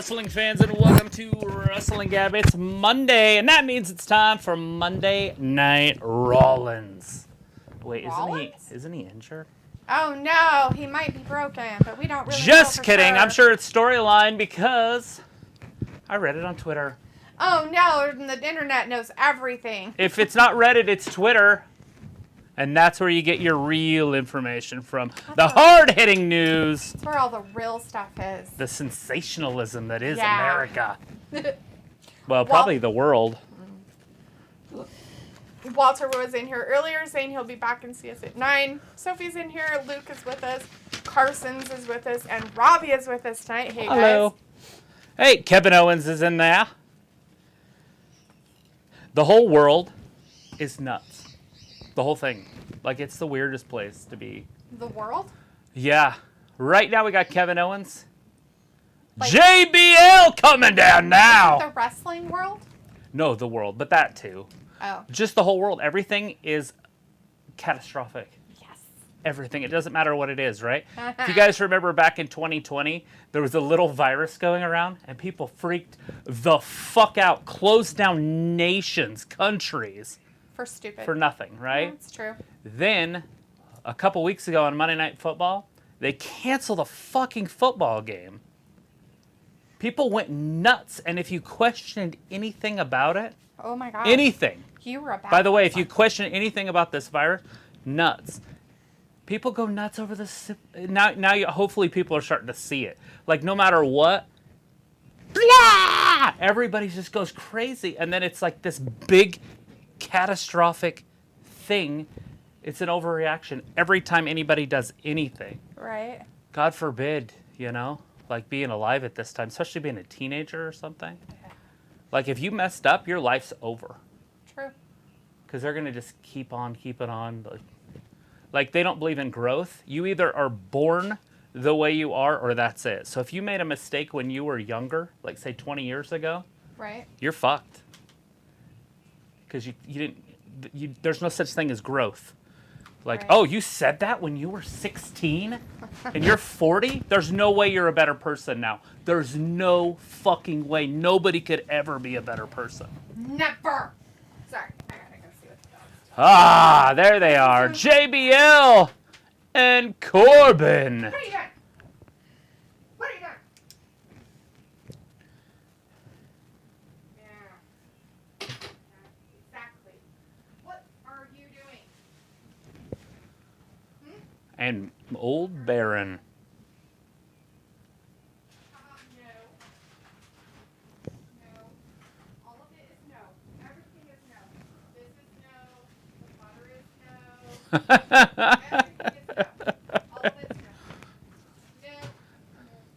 wrestling fans, and welcome to Wrestling Gab. It's Monday, and that means it's time for Monday Night Rollins. Wait, isn't he injured? Oh no, he might be broken, but we don't really Just know for kidding. sure. I'm sure it's storyline because I read it on Twitter. Oh no, the internet knows everything. If it's not Reddit, it's Twitter. And that's where you get your real information from. The hard-hitting news. That's where all the real stuff is. The sensationalism that is America. Well, Well, probably the world. Walter was in here earlier saying he'll be back and see us at 9. Sophie's in here. Luke is with us. Carson's is with us. And Robbie is with us tonight. Hey, Hello. guys. Hey, Kevin Owens is in there. The whole world is nuts. The whole thing. Like, it's the weirdest place to be. The world? Yeah. Right now we got Kevin Owens. Like, JBL coming down now. The wrestling world? No, the world. But that too. Oh. Just the whole world. Everything is catastrophic. Yes. Everything. It doesn't matter what it is, right? If you guys remember back in 2020, there was a little virus going around, and people freaked the fuck out. Closed down nations, countries. For stupid. For nothing, right? Yeah, that's true. Then, a couple weeks ago on Monday Night Football, they canceled a fucking football game. People went nuts, and if you questioned anything about it, Oh my God. anything. You were a bad By the way, if person. you question anything about this virus, nuts. People go nuts over this. Now hopefully people are starting to see it. Like, no matter what, blah, everybody just goes crazy. And then it's like this big, catastrophic thing. It's an overreaction every time anybody does anything. Right. God forbid, like being alive at this time, especially being a teenager or something. Yeah. Like, if you messed up, your life's over. True. Because they're going to just keep it on. Like, they don't believe in growth. You either are born the way you are, or that's it. So if you made a mistake when you were younger, like, say, 20 years ago, Right. you're fucked. Because there's no such thing as growth. Like, Right. oh, you said that when you were 16 and you're 40? There's no way you're a better person now. There's no fucking way. Nobody could ever be a better person. Never. Sorry, I gotta go see what the dog's doing. Ah, there they are. JBL and Corbin. What are you doing? What are you doing? Yeah. Exactly. What are you doing? And old Baron. No. No. All of it is no. Everything is no. This is no. The butter is no. Everything is no. All of it's no.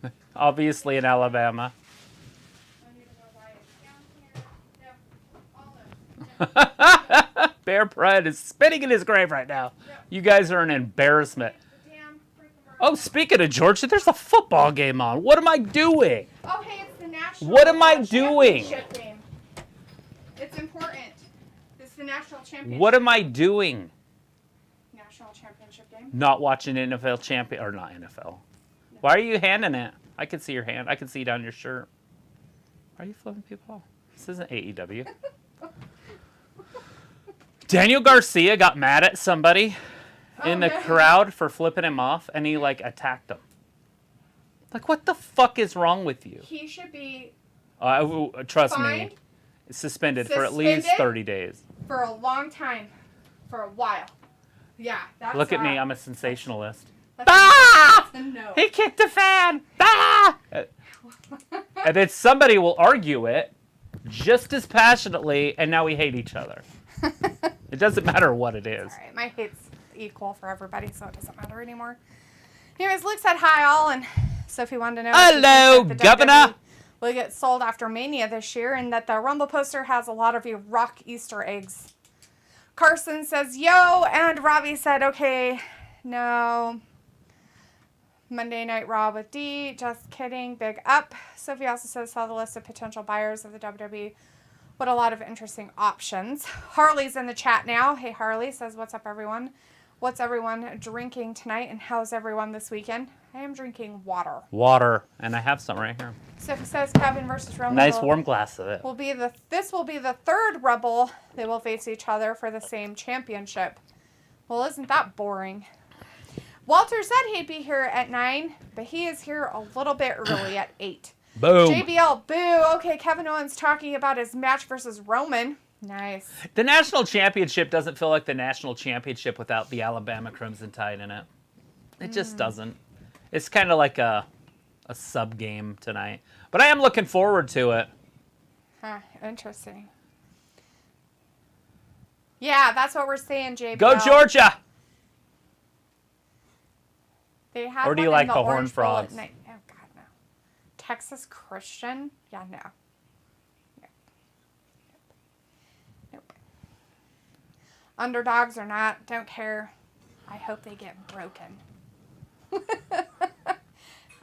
No. Obviously in Alabama. I don't even know why it's down here. No. All of Bear Pride is spinning in his grave right now. You guys are an embarrassment. Oh, speaking of Georgia, there's a football game on. What am I doing? Oh, hey, it's the national. What am I doing? Championship game. It's important. It's the national championship. What am I doing? National championship game. Not watching NFL champion, or not NFL. No. Why are you handing it? I can see your hand. I can see down your shirt. Why are you flipping people off? This isn't AEW. Daniel Garcia got mad at somebody in the crowd for flipping him off, and he, attacked him. Like, what the fuck is wrong with you? He should be trust fined, me, suspended for at least 30 days. For a long time. For a while. Yeah, that's Look at me, I'm a sensationalist. That's no. He kicked a fan! Ah! And then somebody will argue it just as passionately, and now we hate each other. It doesn't matter what it is. All right, my hate's equal for everybody, so it doesn't matter anymore. Anyways, Luke said hi all, and Sophie wanted to know. Hello, Governor. Will get sold after Mania this year, and that the Rumble poster has a lot of your rock Easter eggs. Carson says, yo, and Robbie said, okay, no. Monday Night Raw with D, just kidding, big up. Sophie also says, saw the list of potential buyers of the WWE. What a lot of interesting options. Harley's in the chat now. Hey, Harley says, what's up, everyone? What's everyone drinking tonight, and how's everyone this weekend? I am drinking water. Water, and I have some right here. So it says Kevin versus Roman. Nice warm glass of it. This will be the third Rebel they will face each other for the same championship. Well, isn't that boring? Walter said he'd be here at 9, but he is here a little bit early at 8. Boom. JBL, boo. Okay, Kevin Owens talking about his match versus Roman. Nice. The national championship doesn't feel like the national championship without the Alabama Crimson Tide in it. It just doesn't. It's kind of like a sub game tonight. But I am looking forward to it. Huh, interesting. Yeah, that's what we're saying, JBL. Go Georgia! They had Or do you one like in the Horned Orange Bowl at Frogs? night. Oh, God, no. Texas Christian? Yeah, no. Nope. Underdogs or not, don't care. I hope they get broken.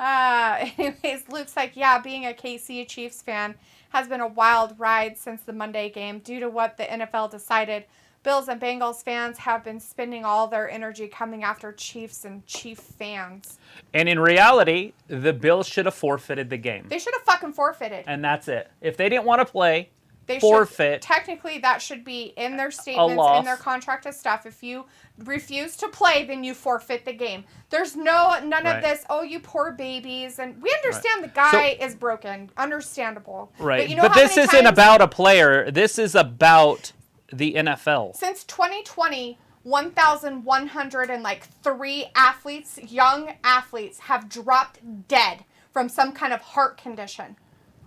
Anyways, Luke's like, yeah, being a KC Chiefs fan has been a wild ride since the Monday game due to what the NFL decided. Bills and Bengals fans have been spending all their energy coming after Chiefs and Chief fans. And in reality, the Bills should have forfeited the game. They should have fucking forfeited. And that's it. If they didn't want to play, They forfeit. Technically, that should be in their statements, loss. in their contract and stuff. If you refuse to play, then you forfeit the game. There's none Right. of this, oh, you poor babies. And we understand the guy is broken. Understandable. Right. But, you know But how this many isn't times- about a player. This is about the NFL. Since 2020, 1,103 athletes, young athletes, have dropped dead from some kind of heart condition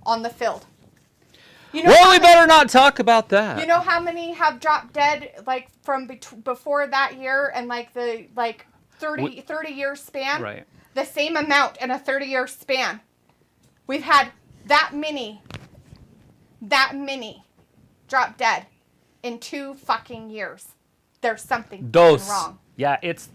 on the field. You know Well, how we many- better not talk about that. You know how many have dropped dead, like, from before that year and, like, the 30-year span? Right. The same amount in a 30-year span. We've had that many drop dead in 2 fucking years. There's something wrong. Yeah, it's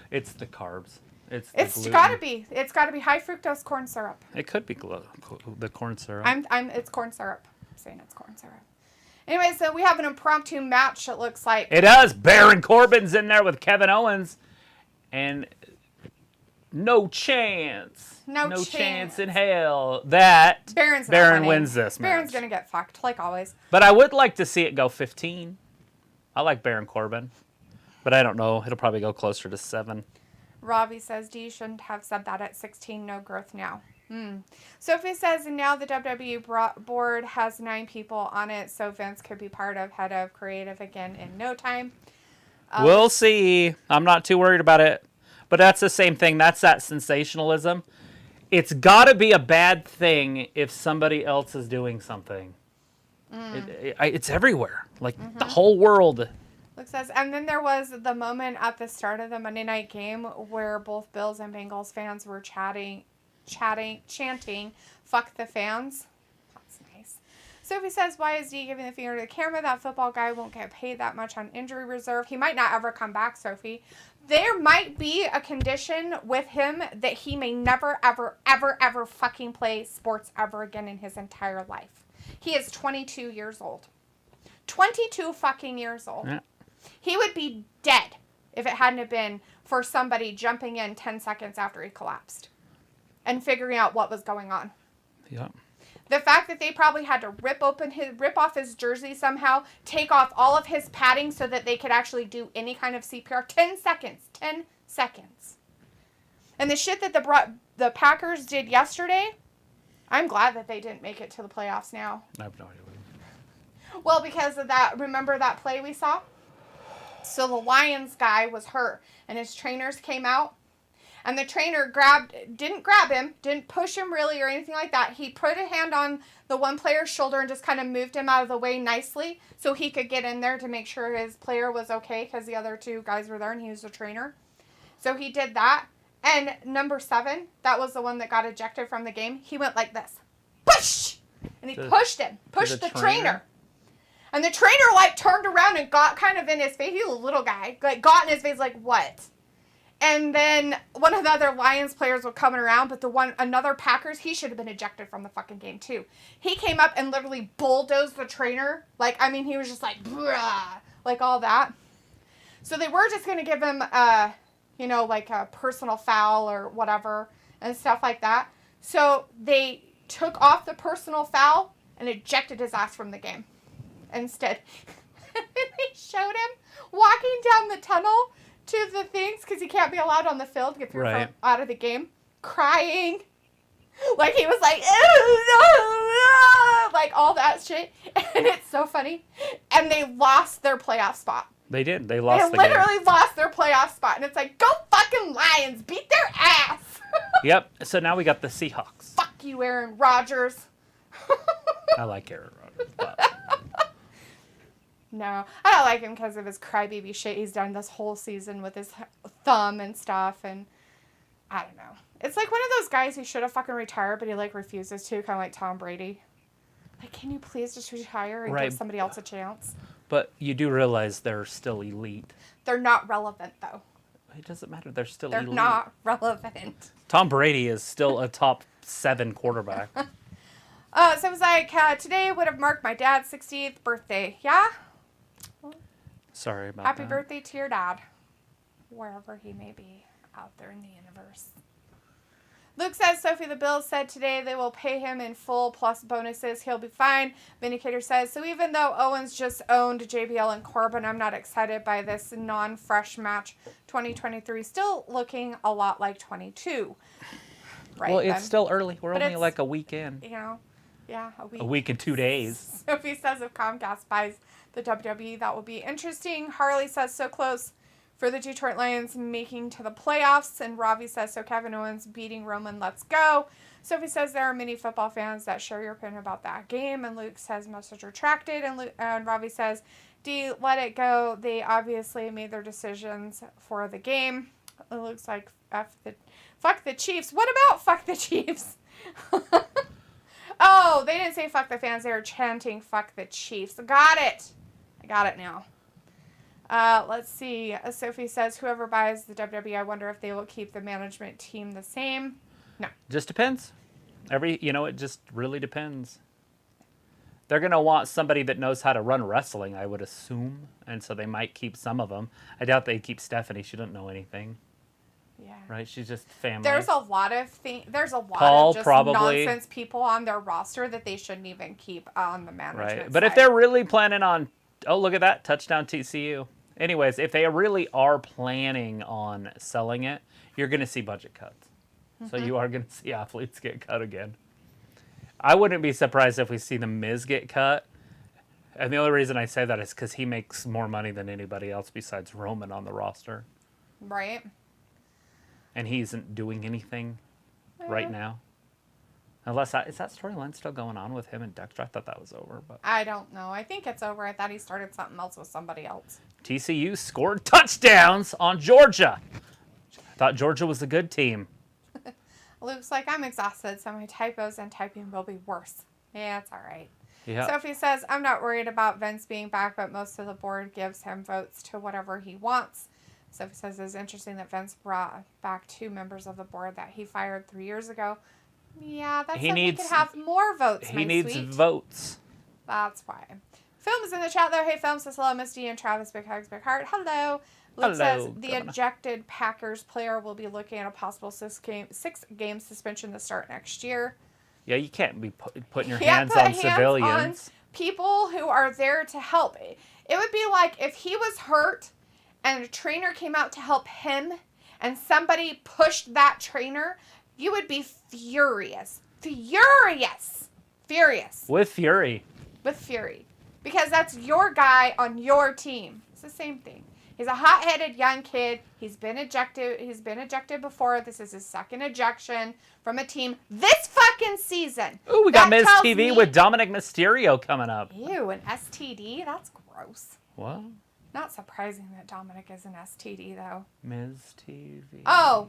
the carbs. It's gluten. gotta be. It's gotta be high fructose corn syrup. It could be the corn syrup. It's corn syrup. I'm saying it's corn syrup. Anyway, so we have an impromptu match, it looks like. It does. Baron Corbin's in there with Kevin Owens. And no chance. No chance in hell that Baron wins this match. Baron's gonna get fucked, like always. But I would like to see it go 15. I like Baron Corbin. But I don't know. It'll probably go closer to 7. Robbie says, D shouldn't have said that at 16. No growth now. Sophie says, and now the WWE board has 9 people on it, so Vince could be part of head of creative again in no time. We'll see. I'm not too worried about it. But that's the same thing. That's that sensationalism. It's got to be a bad thing if somebody else is doing something. It's everywhere. Like the whole world. Luke says, and then there was the moment at the start of the Monday night game where both Bills and Bengals fans were chanting, fuck the fans. That's nice. Sophie says, why is D giving the finger to the camera? That football guy won't get paid that much on injury reserve. He might not ever come back, Sophie. There might be a condition with him that he may never, ever, ever, ever fucking play sports ever again in his entire life. He is 22 years old. 22 fucking years old. Yeah. He would be dead if it hadn't have been for somebody jumping in 10 seconds after he collapsed and figuring out what was going on. Yeah. The fact that they probably had to rip off his jersey somehow, take off all of his padding so that they could actually do any kind of CPR. 10 seconds. 10 seconds. And the shit that the Packers did yesterday, I'm glad that they didn't make it to the playoffs now. I have no idea. Well, because of that, remember that play we saw? So the Lions guy was hurt, and his trainers came out, and the trainer didn't grab him, didn't push him really or anything like that. He put a hand on the one player's shoulder and just kind of moved him out of the way nicely so he could get in there to make sure his player was okay because the other 2 guys were there and he was the trainer. So he did that. And number 7, that was the one that got ejected from the game. He went like this. Push! And he pushed the trainer. And the trainer, turned around and got kind of in his face. He's a little guy. Got in his face, what? And then one of the other Lions players was coming around, but another Packers, he should have been ejected from the fucking game, too. He came up and literally bulldozed the trainer. He was just bruh. All that. So they were just going to give him, like a personal foul or whatever and stuff like that. So they took off the personal foul and ejected his ass from the game instead. And they showed him walking down the tunnel to the things because he can't be allowed on the field if you're out of the game, crying. Like he was like, like all that shit. And it's so funny. And they lost their playoff spot. They did. They lost the game. They literally lost their playoff spot. And it's like, go fucking Lions. Beat their ass. Yep. So now we got the Seahawks. Fuck you, Aaron Rodgers. I like Aaron Rodgers. But... No, I don't like him because of his crybaby shit he's done this whole season with his thumb and stuff. And I don't know. It's like one of those guys who should have fucking retired, but he like refuses to, kind of like Tom Brady. Like, can you please just retire and give somebody else a chance? But you do realize they're still elite. They're not relevant, though. It doesn't matter. They're still elite. They're not relevant. Tom Brady is still a top 7 quarterback. So it was like, today would have marked my dad's 60th birthday. Yeah? Sorry about Happy that. birthday to your dad. Wherever he may be out there in the universe. Luke says Sophie the Bills said today they will pay him in full plus bonuses. He'll be fine. Vindicator says, so even though Owens just owned JBL and Corbin, I'm not excited by this non-fresh match. 2023 still looking a lot like 22. Right. Well, it's still early. We're only like a week in. Yeah, a week. A week and 2 days. Sophie says if Comcast buys the WWE, that will be interesting. Harley says so close for the Detroit Lions making to the playoffs. And Ravi says, so Kevin Owens beating Roman, let's go. Sophie says there are many football fans that share your opinion about that game. And Luke says message retracted. And Ravi says, D, let it go. They obviously made their decisions for the game. It looks like fuck the Chiefs. What about fuck the Chiefs? Oh, they didn't say fuck the fans. They were chanting fuck the Chiefs. Got it. I got it now. Let's see. Sophie says, whoever buys the WWE, I wonder if they will keep the management team the same. No. Just depends. It just really depends. They're going to want somebody that knows how to run wrestling, I would assume. And so they might keep some of them. I doubt they'd keep Stephanie. She doesn't know anything. Yeah. Right? She's just family. There's a lot of There's a lot Paul, of just nonsense people on their roster that they shouldn't even keep on the management side. But if they're really planning on, oh, look at that, touchdown TCU. Anyways, if they really are planning on selling it, you're going to see budget cuts. Mm-hmm. So you are going to see athletes get cut again. I wouldn't be surprised if we see the Miz get cut. And the only reason I say that is because he makes more money than anybody else besides Roman on the roster. Right. And he isn't doing anything right now. Unless is that storyline still going on with him and Dexter? I thought that was over. But I don't know. I think it's over. I thought he started something else with somebody else. TCU scored touchdowns on Georgia. I thought Georgia was a good team. Luke's like, I'm exhausted, so my typos and typing will be worse. Yeah, it's all right. Yeah. Sophie says, I'm not worried about Vince being back, but most of the board gives him votes to whatever he wants. Sophie says it's interesting that Vince brought back 2 members of the board that he fired 3 years ago. Yeah, that's so he could have more votes, He needs votes. That's why. Films in the chat, though. Hey, Films says hello, Miss D and Travis. Big hugs, big heart. Hello. Luke says the ejected Packers player will be looking at a possible 6-game suspension to start next year. Yeah, you can't be putting your hands on civilians. On people who are there to help. It would be like if he was hurt and a trainer came out to help him and somebody pushed that trainer, you would be furious. Furious. With fury. Because that's your guy on your team. It's the same thing. He's a hot-headed young kid. He's been ejected before. This is his second ejection from a team this fucking season. Ooh, we got Miz TV with Dominic Mysterio coming up. Ew, an STD? That's gross. What? Not surprising that Dominic is an STD, though. Miz TV. Oh,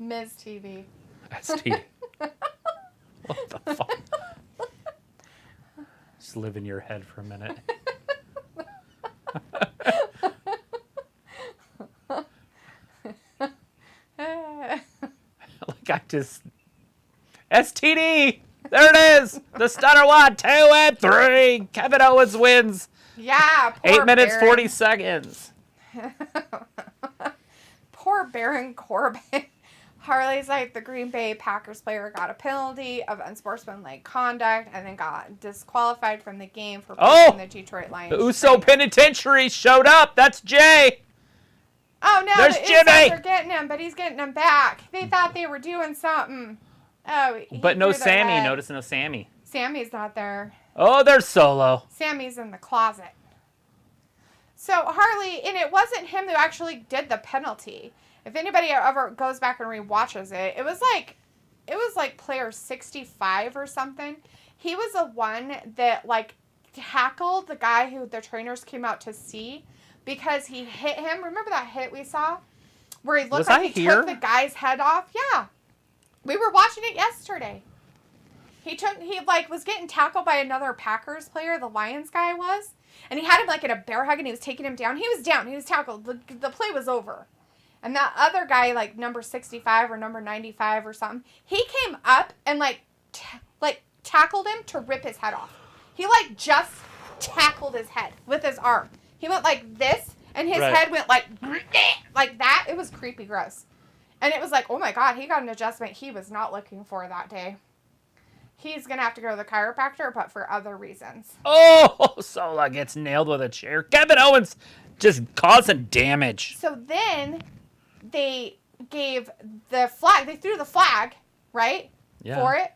Miz TV. STD. What the fuck? Just live in your head for a minute. STD! There it is! The stunner 1, 2, and 3! Kevin Owens wins! Yeah, 8 minutes, Baron. 40 seconds. poor Baron Corbin. Harley's like, the Green Bay Packers player got a penalty of unsportsmanlike conduct and then got disqualified from the game for pushing the Detroit Lions. The Uso Penitentiary showed up. That's Jay. Oh, no. There's Jimmy. They're getting him, but he's getting him back. They thought they were doing something. Oh, but no Sammy. Notice no Sammy. Sammy's not there. Oh, there's Solo. Sammy's in the closet. So Harley, and it wasn't him who actually did the penalty. If anybody ever goes back and rewatches it, it was like player 65 or something. He was the one that like tackled the guy who the trainers came out to see because he hit him. Remember that hit we saw where he looked like he took the guy's head off? Yeah. We were watching it yesterday. He was getting tackled by another Packers player, the Lions guy was, and he had him like in a bear hug and he was taking him down. He was down. He was tackled. The play was over. And that other guy, like number 65 or number 95 or something, he came up and tackled him to rip his head off. He just tackled his head with his arm. He went like this, and his head went like that. It was creepy gross. And it was like, oh my God, he got an adjustment he was not looking for that day. He's going to have to go to the chiropractor, but for other reasons. Oh, Sola gets nailed with a chair. Kevin Owens just causing damage. So then they gave the flag. They threw the flag, right? Yeah. For it.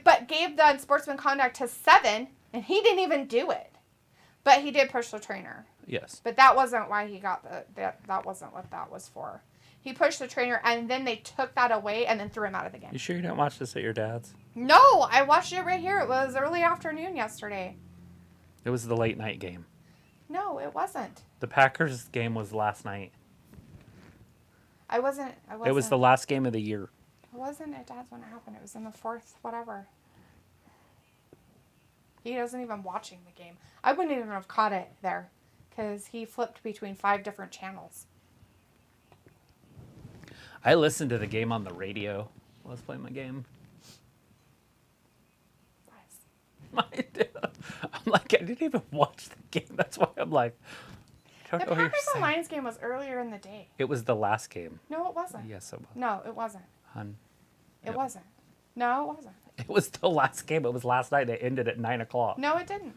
But gave the unsportsman conduct to 7, and he didn't even do it. But he did push the trainer. Yes. But that wasn't why he got that wasn't what that was for. He pushed the trainer, and then they took that away and then threw him out of the game. You sure you didn't watch this at your dad's? No, I watched it right here. It was early afternoon yesterday. It was the late night game. No, it wasn't. The Packers game was last night. I wasn't. It was the last game of the year. It wasn't at Dad's when it happened. It was in the 4th, whatever. He wasn't even watching the game. I wouldn't even have caught it there because he flipped between 5 different channels. I listened to the game on the radio while I was playing my game. Nice. I'm like, I didn't even watch the game. That's why I'm like, I don't The know what Packers you're and saying. Lions game was earlier in the day. It was the last game. No, it wasn't. Yes, it was. No, it wasn't. Hun. It wasn't. No, it wasn't. It was the last game. It was last night. It ended at 9 o'clock. No, it didn't.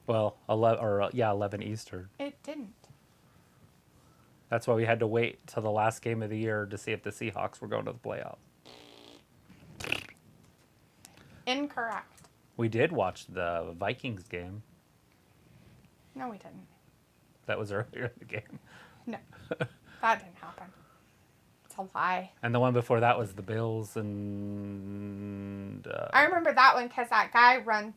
Well, 11 Eastern. It didn't. That's why we had to wait till the last game of the year to see if the Seahawks were going to the playoffs. Incorrect. We did watch the Vikings game. No, we didn't. That was earlier in the game. No, that didn't happen. It's a lie. And the one before that was the Bills and... I remember that one because that guy ran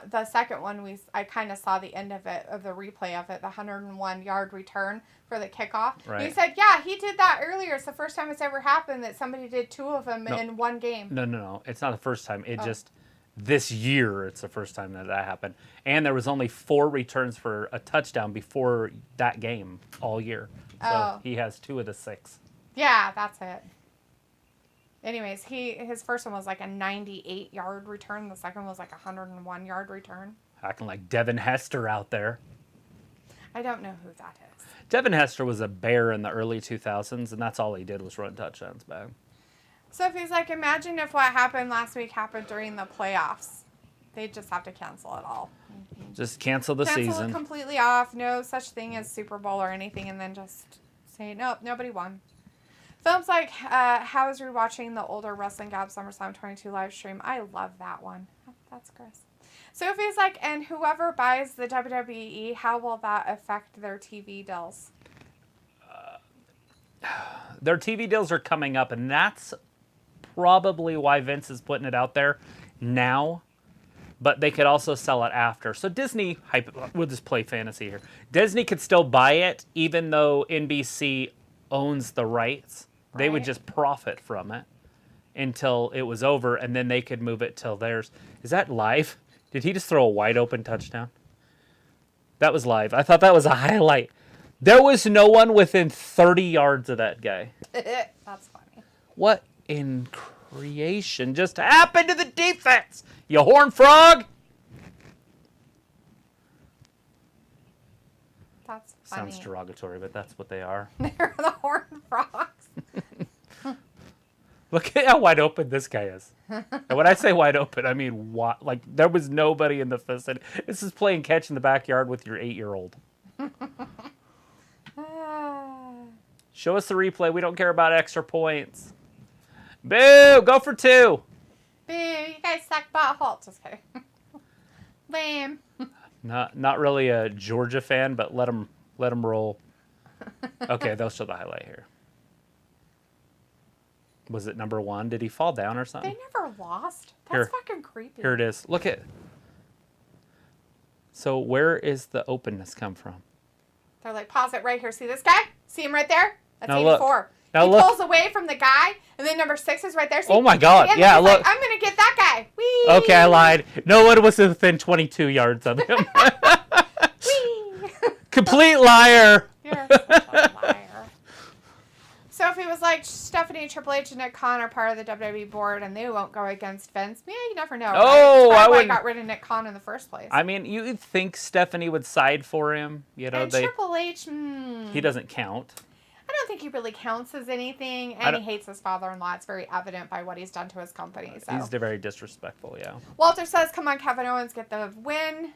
the second one. I kind of saw the end of it, of the replay of it, the 101-yard return for the kickoff. Right. He said, yeah, he did that earlier. It's the first time it's ever happened that somebody did 2 of them in one game. No. It's not the first time. Just this year, it's the first time that happened. And there was only 4 returns for a touchdown before that game all year. So he has 2 of the 6. Yeah, that's it. Anyways, his first one was like a 98-yard return. The second was like a 101-yard return. Acting like Devin Hester out there. I don't know who that is. Devin Hester was a Bear in the early 2000s, and that's all he did was run touchdowns back. So if he's like, imagine if what happened last week happened during the playoffs. They'd just have to cancel it all. Just cancel the season. Cancel it completely off. No such thing as Super Bowl or anything, and then just say, nope, nobody won. Films like how is rewatching the older Wrestling Gab SummerSlam 22 live stream. I love that one. That's gross. So if he's like, and whoever buys the WWE, how will that affect their TV deals? Their TV deals are coming up, and that's probably why Vince is putting it out there now. But they could also sell it after. So Disney, we'll just play fantasy here. Disney could still buy it, even though NBC owns the rights. Right. They would just profit from it until it was over, and then they could move it till theirs. Is that live? Did he just throw a wide open touchdown? That was live. I thought that was a highlight. There was no one within 30 yards of that guy. That's funny. What in creation just happened to the defense? You horn frog? That's funny. funny. Sounds derogatory, but that's what they are. They're the horned frogs. Look at how wide open this guy is. And when I say wide open, I mean like there was nobody in the vicinity. This is playing catch in the backyard with your 8-year-old. Show us the replay. We don't care about extra points. Boo! Go for 2. Boo! You guys suck butthole. Just kidding. Lame. Not really a Georgia fan, but let them roll. Okay, they'll show the highlight here. Was it number 1? Did he fall down or something? They never lost. That's Here. fucking creepy. Here it is. Look at. So where is the openness come from? They're like, pause it right here. See this guy? See him right there? That's Now 84. look. Now he look. pulls away from the guy, and then number 6 is right there. See? Oh my God. And Yeah, he's look. like, I'm going to get that guy. Whee! Okay, I lied. No one was within 22 yards of him. Whee! Complete liar. You're such a liar. Sophie was like, Stephanie, Triple H, and Nick Khan are part of the WWE board, and they won't go against Vince. Yeah, you never know. Oh, right? I Why wouldn't. got rid of Nick Khan in the first place. I mean, you'd think Stephanie would side for him. You know, and Triple H, he doesn't count. I don't think he really counts as anything, I and don't- he hates his father-in-law. It's very evident by what he's done to his company. So. He's very disrespectful, yeah. Walter says, come on, Kevin Owens, get the win.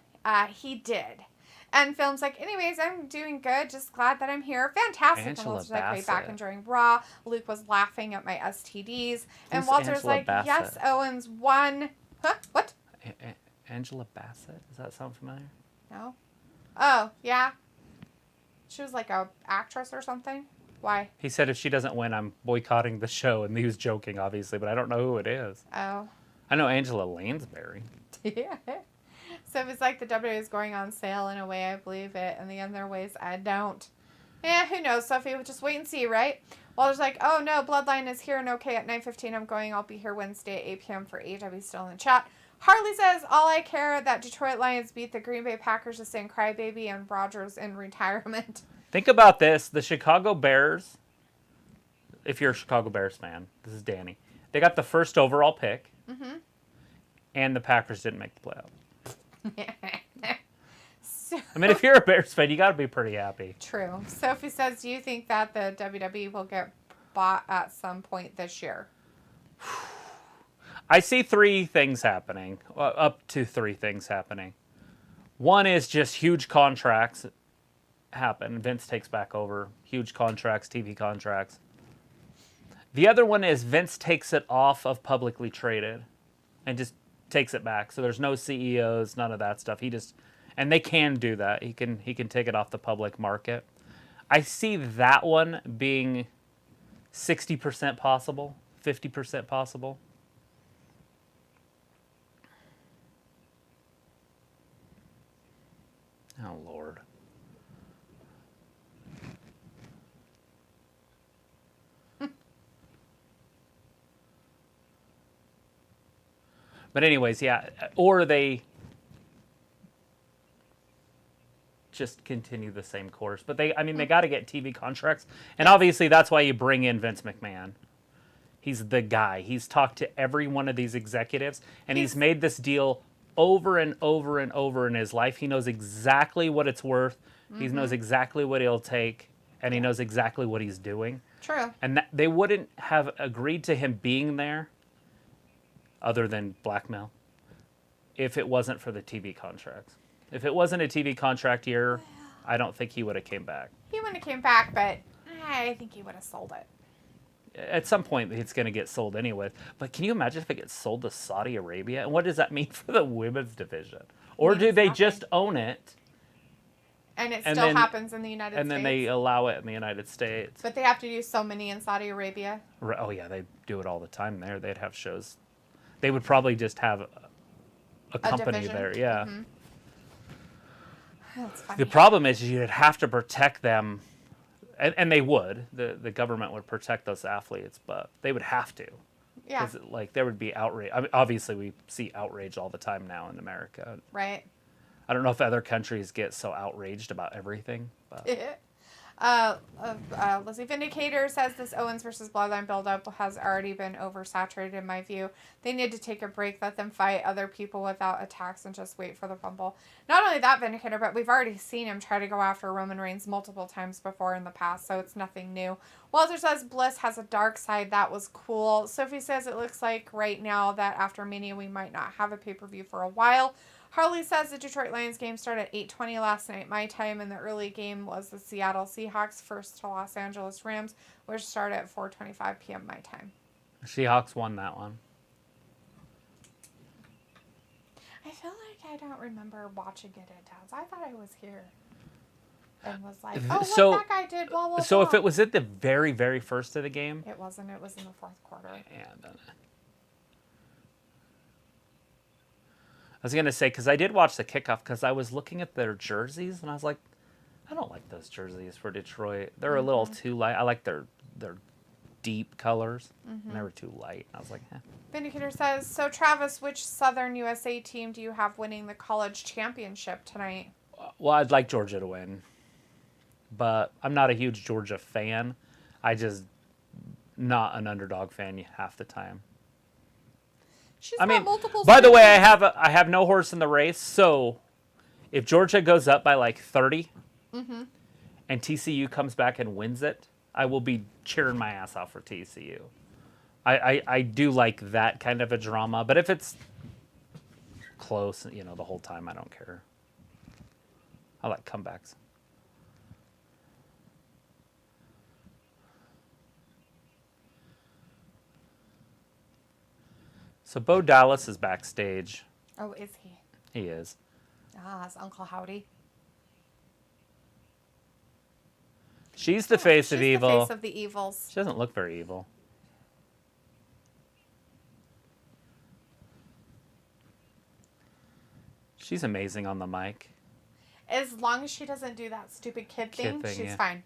He did. And Film's like, anyways, I'm doing good. Just glad that I'm here. Fantastic. And Angela Walter's like, way Bassett. back enjoying Raw. Luke was laughing at my STDs. And Who's Walter's Angela like, Bassett? yes, Owens won. Huh? What? Angela Bassett? Does that sound familiar? No. Oh, yeah. She was like a actress or something. Why? He said if she doesn't win, I'm boycotting the show. And he was joking, obviously, but I don't know who it is. Oh. I know Angela Lansbury. Yeah. So if it's like the WWE is going on sale in a way, I believe it. In the other ways, I don't. Yeah, who knows, Sophie? We'll just wait and see, right? Walter's like, oh no, Bloodline is here and okay at 9:15. I'm going. I'll be here Wednesday at 8 p.m. for AEW. Still in the chat. Harley says, all I care that Detroit Lions beat the Green Bay Packers to send Crybaby and Rogers in retirement. Think about this. The Chicago Bears, if you're a Chicago Bears fan, this is Danny. They got the first overall pick, and the Packers didn't make the playoffs. So, I mean, if you're a Bears fan, you got to be pretty happy. true. Sophie says, do you think that the WWE will get bought at some point this year? I see 3 things happening, up to 3 things happening. One is just huge contracts happen. Vince takes back over. Huge contracts, TV contracts. The other one is Vince takes it off of publicly traded and just takes it back. So there's no CEOs, none of that stuff. And they can do that. He can take it off the public market. I see that one being 60% possible, 50% possible. Oh, Lord. But anyways, yeah, or they just continue the same course. But they got to get TV contracts. And obviously that's why you bring in Vince McMahon. He's the guy. He's talked to every one of these executives, and he's made this deal over and over and over in his life. He knows exactly what it's worth. He knows exactly what he'll take, and he knows exactly what he's doing. True. And they wouldn't have agreed to him being there, other than blackmail, if it wasn't for the TV contracts. If it wasn't a TV contract year, I don't think he would have came back. He wouldn't have came back, but I think he would have sold it. At some point, it's going to get sold anyway. But can you imagine if it gets sold to Saudi Arabia? And what does that mean for the women's division? Or do they just own it? And it And still then- happens in the United States. And then they allow it in the United States. But they have to do so many in Saudi Arabia. Oh, yeah, they do it all the time there. They'd have shows. They would probably just have a company division. there, yeah. That's funny. The problem is you'd have to protect them, and they would. The government would protect those athletes, but they would have to. Yeah. 'Cause, like, there would be outrage. I mean, obviously, we see outrage all the time now in America. Right. I don't know if other countries get so outraged about everything. But Lizzie Vindicator says this Owens versus Bloodline build-up has already been oversaturated in my view. They need to take a break, let them fight other people without attacks, and just wait for the Rumble. Not only that, Vindicator, but we've already seen him try to go after Roman Reigns multiple times before in the past, so it's nothing new. Walter says Bliss has a dark side. That was cool. Sophie says it looks like right now that after Mania we might not have a pay-per-view for a while. Harley says the Detroit Lions game started at 8:20 last night, my time, and the early game was the Seattle Seahawks first to Los Angeles Rams, which started at 4:25 p.m. my time. Seahawks won that one. I feel like I don't remember watching it at Towns. I thought I was here and was like, oh, So- what that guy did, blah, blah, So blah. if it was at the very, very first of the game, It wasn't. It was in the fourth quarter. and I was gonna say because I did watch the kickoff because I was looking at their jerseys and I was like, I don't like those jerseys for Detroit. They're a little too light. I like their deep colors. And they were too light. I was like, eh. Vindicator says, so Travis, which Southern USA team do you have winning the college championship tonight? Well, I'd like Georgia to win, but I'm not a huge Georgia fan. I just not an underdog fan half the time. She's I got mean, multiple by the way, seasons. I have no horse in the race. So if Georgia goes up by like 30 and TCU comes back and wins it, I will be cheering my ass off for TCU. I do like that kind of a drama, but if it's close, the whole time, I don't care. I like comebacks. So Bo Dallas is backstage. Oh, is he? He is. Ah, it's Uncle Howdy. She's the face of She's evil. the face of the evils. She doesn't look very evil. She's amazing on the mic. As long as she doesn't do that stupid kid thing, she's yeah. fine.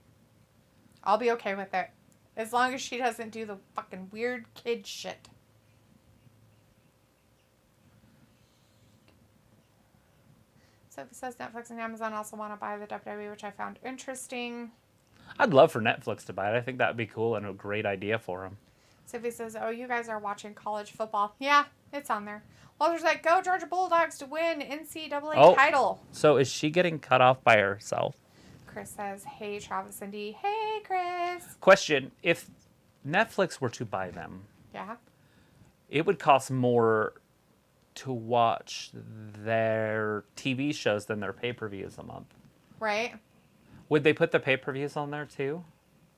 I'll be okay with it. As long as she doesn't do the fucking weird kid shit. Sophie says Netflix and Amazon also want to buy the WWE, which I found interesting. I'd love for Netflix to buy it. I think that would be cool and a great idea for them. Sophie says, oh, you guys are watching college football. Yeah, it's on there. Walter's like, go Georgia Bulldogs to win NCAA title. So is she getting cut off by herself? Chris says, hey, Travis and D. Hey, Chris. Question, if Netflix were to buy them, Yeah. it would cost more to watch their TV shows than their pay-per-views a month. Right? Would they put the pay-per-views on there too?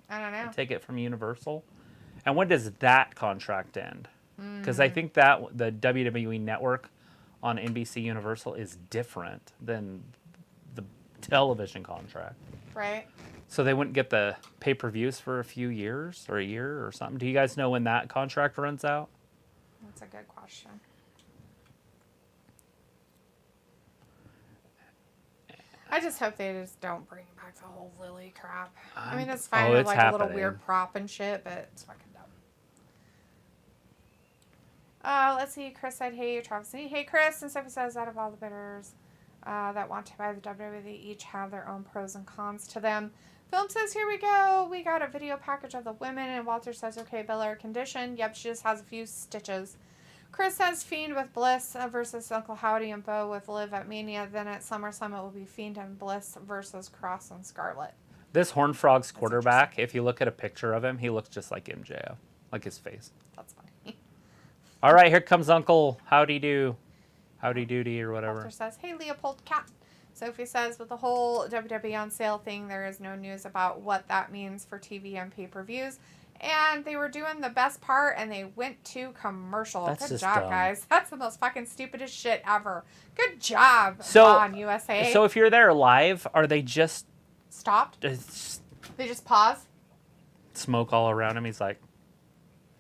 I don't know. Take it from Universal? And when does that contract end? Because I think that the WWE Network on NBC Universal is different than the television contract. Right? So they wouldn't get the pay-per-views for a few years or a year or something. Do you guys know when that contract runs out? That's a good question. I just hope they just don't bring back the whole Lily crap. I mean, it's fine with it's like a little happening. weird prop and shit, but it's fucking dumb. Let's see. Chris said, hey, Travis. Hey, Chris. And Sophie says, out of all the bidders that want to buy the WWE, they each have their own pros and cons to them. Film says, here we go. We got a video package of the women. And Walter says, okay, Bella condition. Yep, she just has a few stitches. Chris says Fiend with Bliss versus Uncle Howdy and Bo with Liv at Mania. Then at SummerSlam it will be Fiend and Bliss versus Cross and Scarlett. This Horn Frog's quarterback, if you look at a picture of him, he looks just like MJF, like his face. That's funny. All right, here comes Uncle Howdy Do, Howdy Doody or whatever. Walter says, hey, Leopold Cat. Sophie says, with the whole WWE on sale thing, there is no news about what that means for TV and pay-per-views. And they were doing the best part, and they went to commercial. That's Good just job, dumb. guys. That's the most fucking stupidest shit ever. Good job, So, on USA. So if you're there live, are they just Stopped? They just pause? smoke all around him? He's like,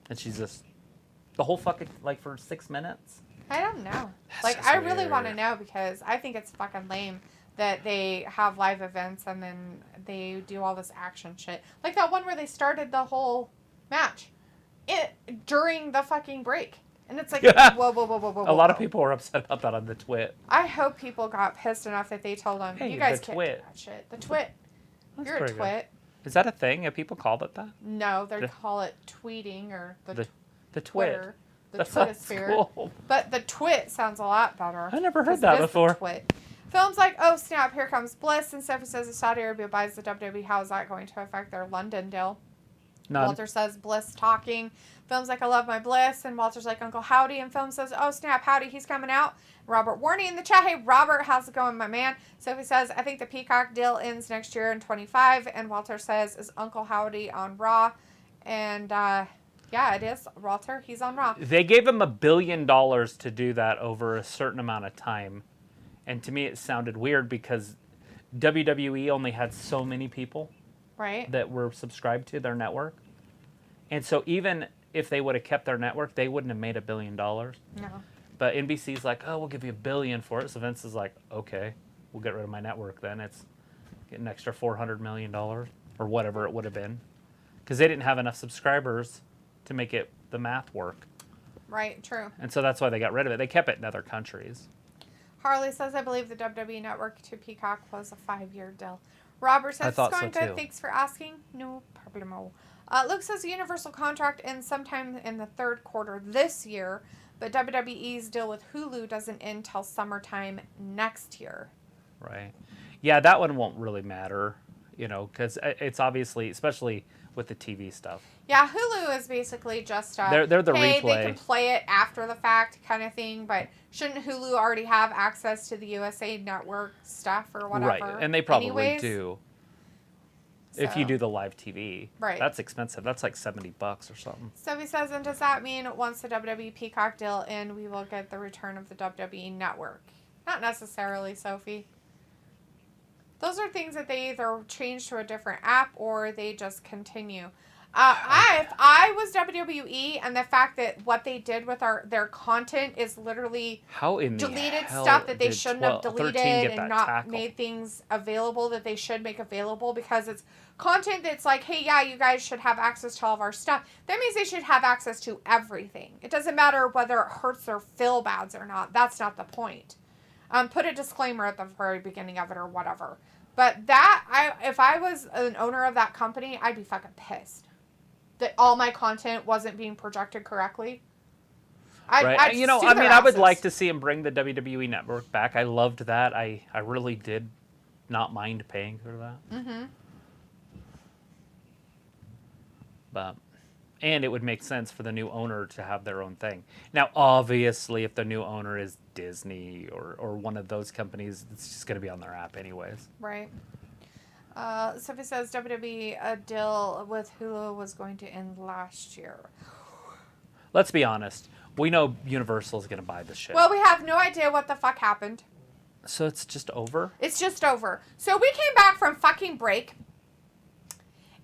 and she's just the whole fucking like for 6 minutes. I don't know. That's Like, just I really want to weird. know because I think it's fucking lame that they have live events and then they do all this action shit. Like that one where they started the whole match during the fucking break. And it's like, Yeah. whoa, whoa, whoa, whoa, whoa. A lot of whoa. people were upset about that on the twit. I hope people got pissed enough that they told them, Hey, you guys the can't twit. do that shit. The twit. That's You're a pretty good. twit. Is that a thing? Have people called it that? No, they call it tweeting or the twit. Twitter. The That sounds Twitosphere. cool. But the twit sounds a lot better. I never heard 'cause that it is the before. Twit. Films like, oh snap, here comes Bliss, and Sophie says if Saudi Arabia buys the WWE, how is that going to affect their London deal? None. Walter says Bliss talking. Film's like, I love my Bliss, and Walter's like, Uncle Howdy, and Film says, oh snap, Howdy, he's coming out. Robert Warney in the chat, hey Robert, how's it going, my man? Sophie says, I think the Peacock deal ends next year in 25, and Walter says, is Uncle Howdy on Raw? And yeah, it is. Walter, he's on Raw. They gave him $1 billion to do that over a certain amount of time. And to me, it sounded weird because WWE only had so many people Right. that were subscribed to their network. And so even if they would have kept their network, they wouldn't have made $1 billion. No. But NBC's like, oh, we'll give you $1 billion for it. So Vince is like, okay, we'll get rid of my network then. It's get an extra $400 million or whatever it would have been. Because they didn't have enough subscribers to make it the math work. Right, true. And so that's why they got rid of it. They kept it in other countries. Harley says, I believe the WWE Network to Peacock was a 5-year deal. Robert says, I thought it's going so, good. too. Thanks for asking. No problemo. Luke says the Universal contract ends sometime in the third quarter this year, but WWE's deal with Hulu doesn't end till summertime next year. Right. Yeah, that one won't really matter, you know, because it's obviously, especially with the TV stuff. Yeah, Hulu is basically just They're the hey, replay. they can play it after the fact kind of thing, but shouldn't Hulu already have access to the USA Network stuff or whatever? Right, and they probably anyways? do. If you So- do the live TV. Right. That's expensive. That's like $70 or something. Stevie says, and does that mean once the WWE Peacock deal in, we will get the return of the WWE Network? Not necessarily, Sophie. Those are things that they either change to a different app or they just continue. If I was WWE and the fact that what they did with their content is literally How in the deleted hell stuff that they did shouldn't have 13 deleted get and that not tackle? made things available that they should make available because it's content that's like, hey, yeah, you guys should have access to all of our stuff. That means they should have access to everything. It doesn't matter whether it hurts their fill bads or not. That's not the point. Put a disclaimer at the very beginning of it or whatever. But if I was an owner of that company, I'd be fucking pissed that all my content wasn't being projected correctly. I'd You know, sue I their mean, I would asses. like to see him bring the WWE Network back. I loved that. I really did not mind paying for that. Mm-hmm. But, and it would make sense for the new owner to have their own thing. Now, obviously, if the new owner is Disney or one of those companies, it's just going to be on their app anyways. Right. Sophie says WWE deal with Hulu was going to end last year. Let's be honest. We know Universal is going to buy this shit. Well, we have no idea what the fuck happened. So it's just over? It's just over. So we came back from fucking break.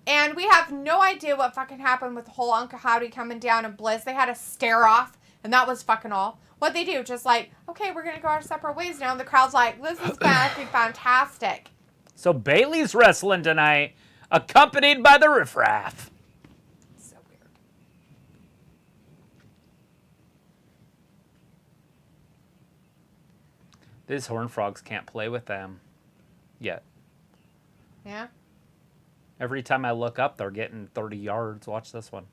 And we have no idea what fucking happened with the whole Uncle Howdy coming down and Bliss. They had a stare off. And that was fucking all. What they do, just like, okay, we're going to go our separate ways now. And the crowd's like, this is fucking fantastic. So Bailey's wrestling tonight, accompanied by the riffraff. So weird. These horn frogs can't play with them yet. Yeah? Every time I look up, they're getting 30 yards. Watch this one.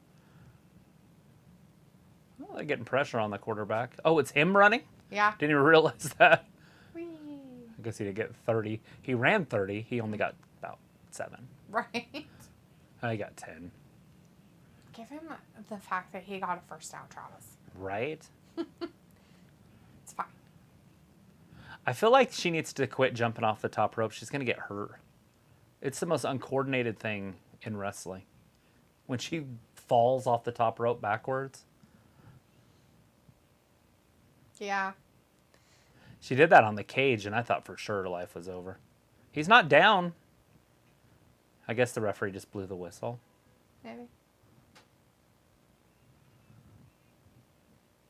Oh, they're getting pressure on the quarterback. Oh, it's him running? Yeah. Didn't even realize that. Whee. I guess he didn't get 30. He ran 30. He only got about 7. Right. I got 10. Give him the fact that he got a first down, Travis. Right? It's fine. I feel like she needs to quit jumping off the top rope. She's going to get hurt. It's the most uncoordinated thing in wrestling. When she falls off the top rope backwards. Yeah. She did that on the cage, and I thought for sure her life was over. He's not down. I guess the referee just blew the whistle. Maybe.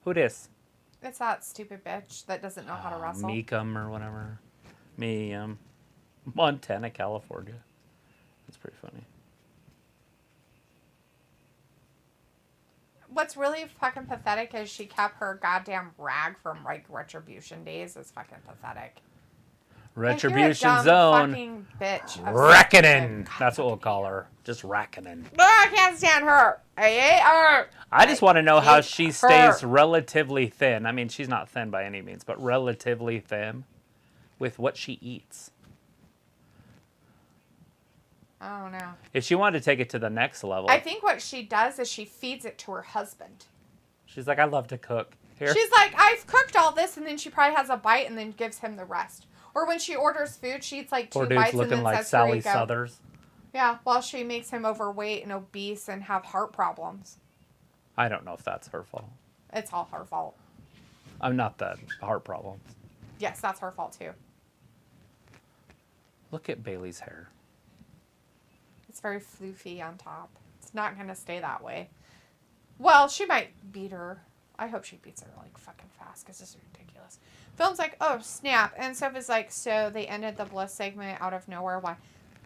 Who dis? It's that stupid bitch that doesn't know how to wrestle. Meekum or whatever. Montana, California. That's pretty funny. What's really fucking pathetic is she kept her goddamn rag from like Retribution days. Is fucking pathetic. Retribution You're a dumb Zone. fucking bitch. Reckoning. That's what we'll call her. Just reckoning. I can't stand her. I hate her. I just want to know how she her. stays relatively thin. I mean, she's not thin by any means, but relatively thin with what she eats. I don't know. If she wanted to take it to the next level, I think what she does is she feeds it to her husband. she's like, I love to cook. Here. She's like, I've cooked all this, and then she probably has a bite and then gives him the rest. Or when she orders food, she eats like 2 Poor dude's bites and looking then like says, "Here Sally you go." Southers. Yeah, while she makes him overweight and obese and have heart problems. I don't know if that's her fault. It's all her fault. I'm not the heart problems. Yes, that's her fault too. Look at Bailey's hair. It's very floofy on top. It's not going to stay that way. Well, she might beat her. I hope she beats her like fucking fast because this is ridiculous. Film's like, oh, snap. And Sophie's like, so they ended the Bliss segment out of nowhere. Why?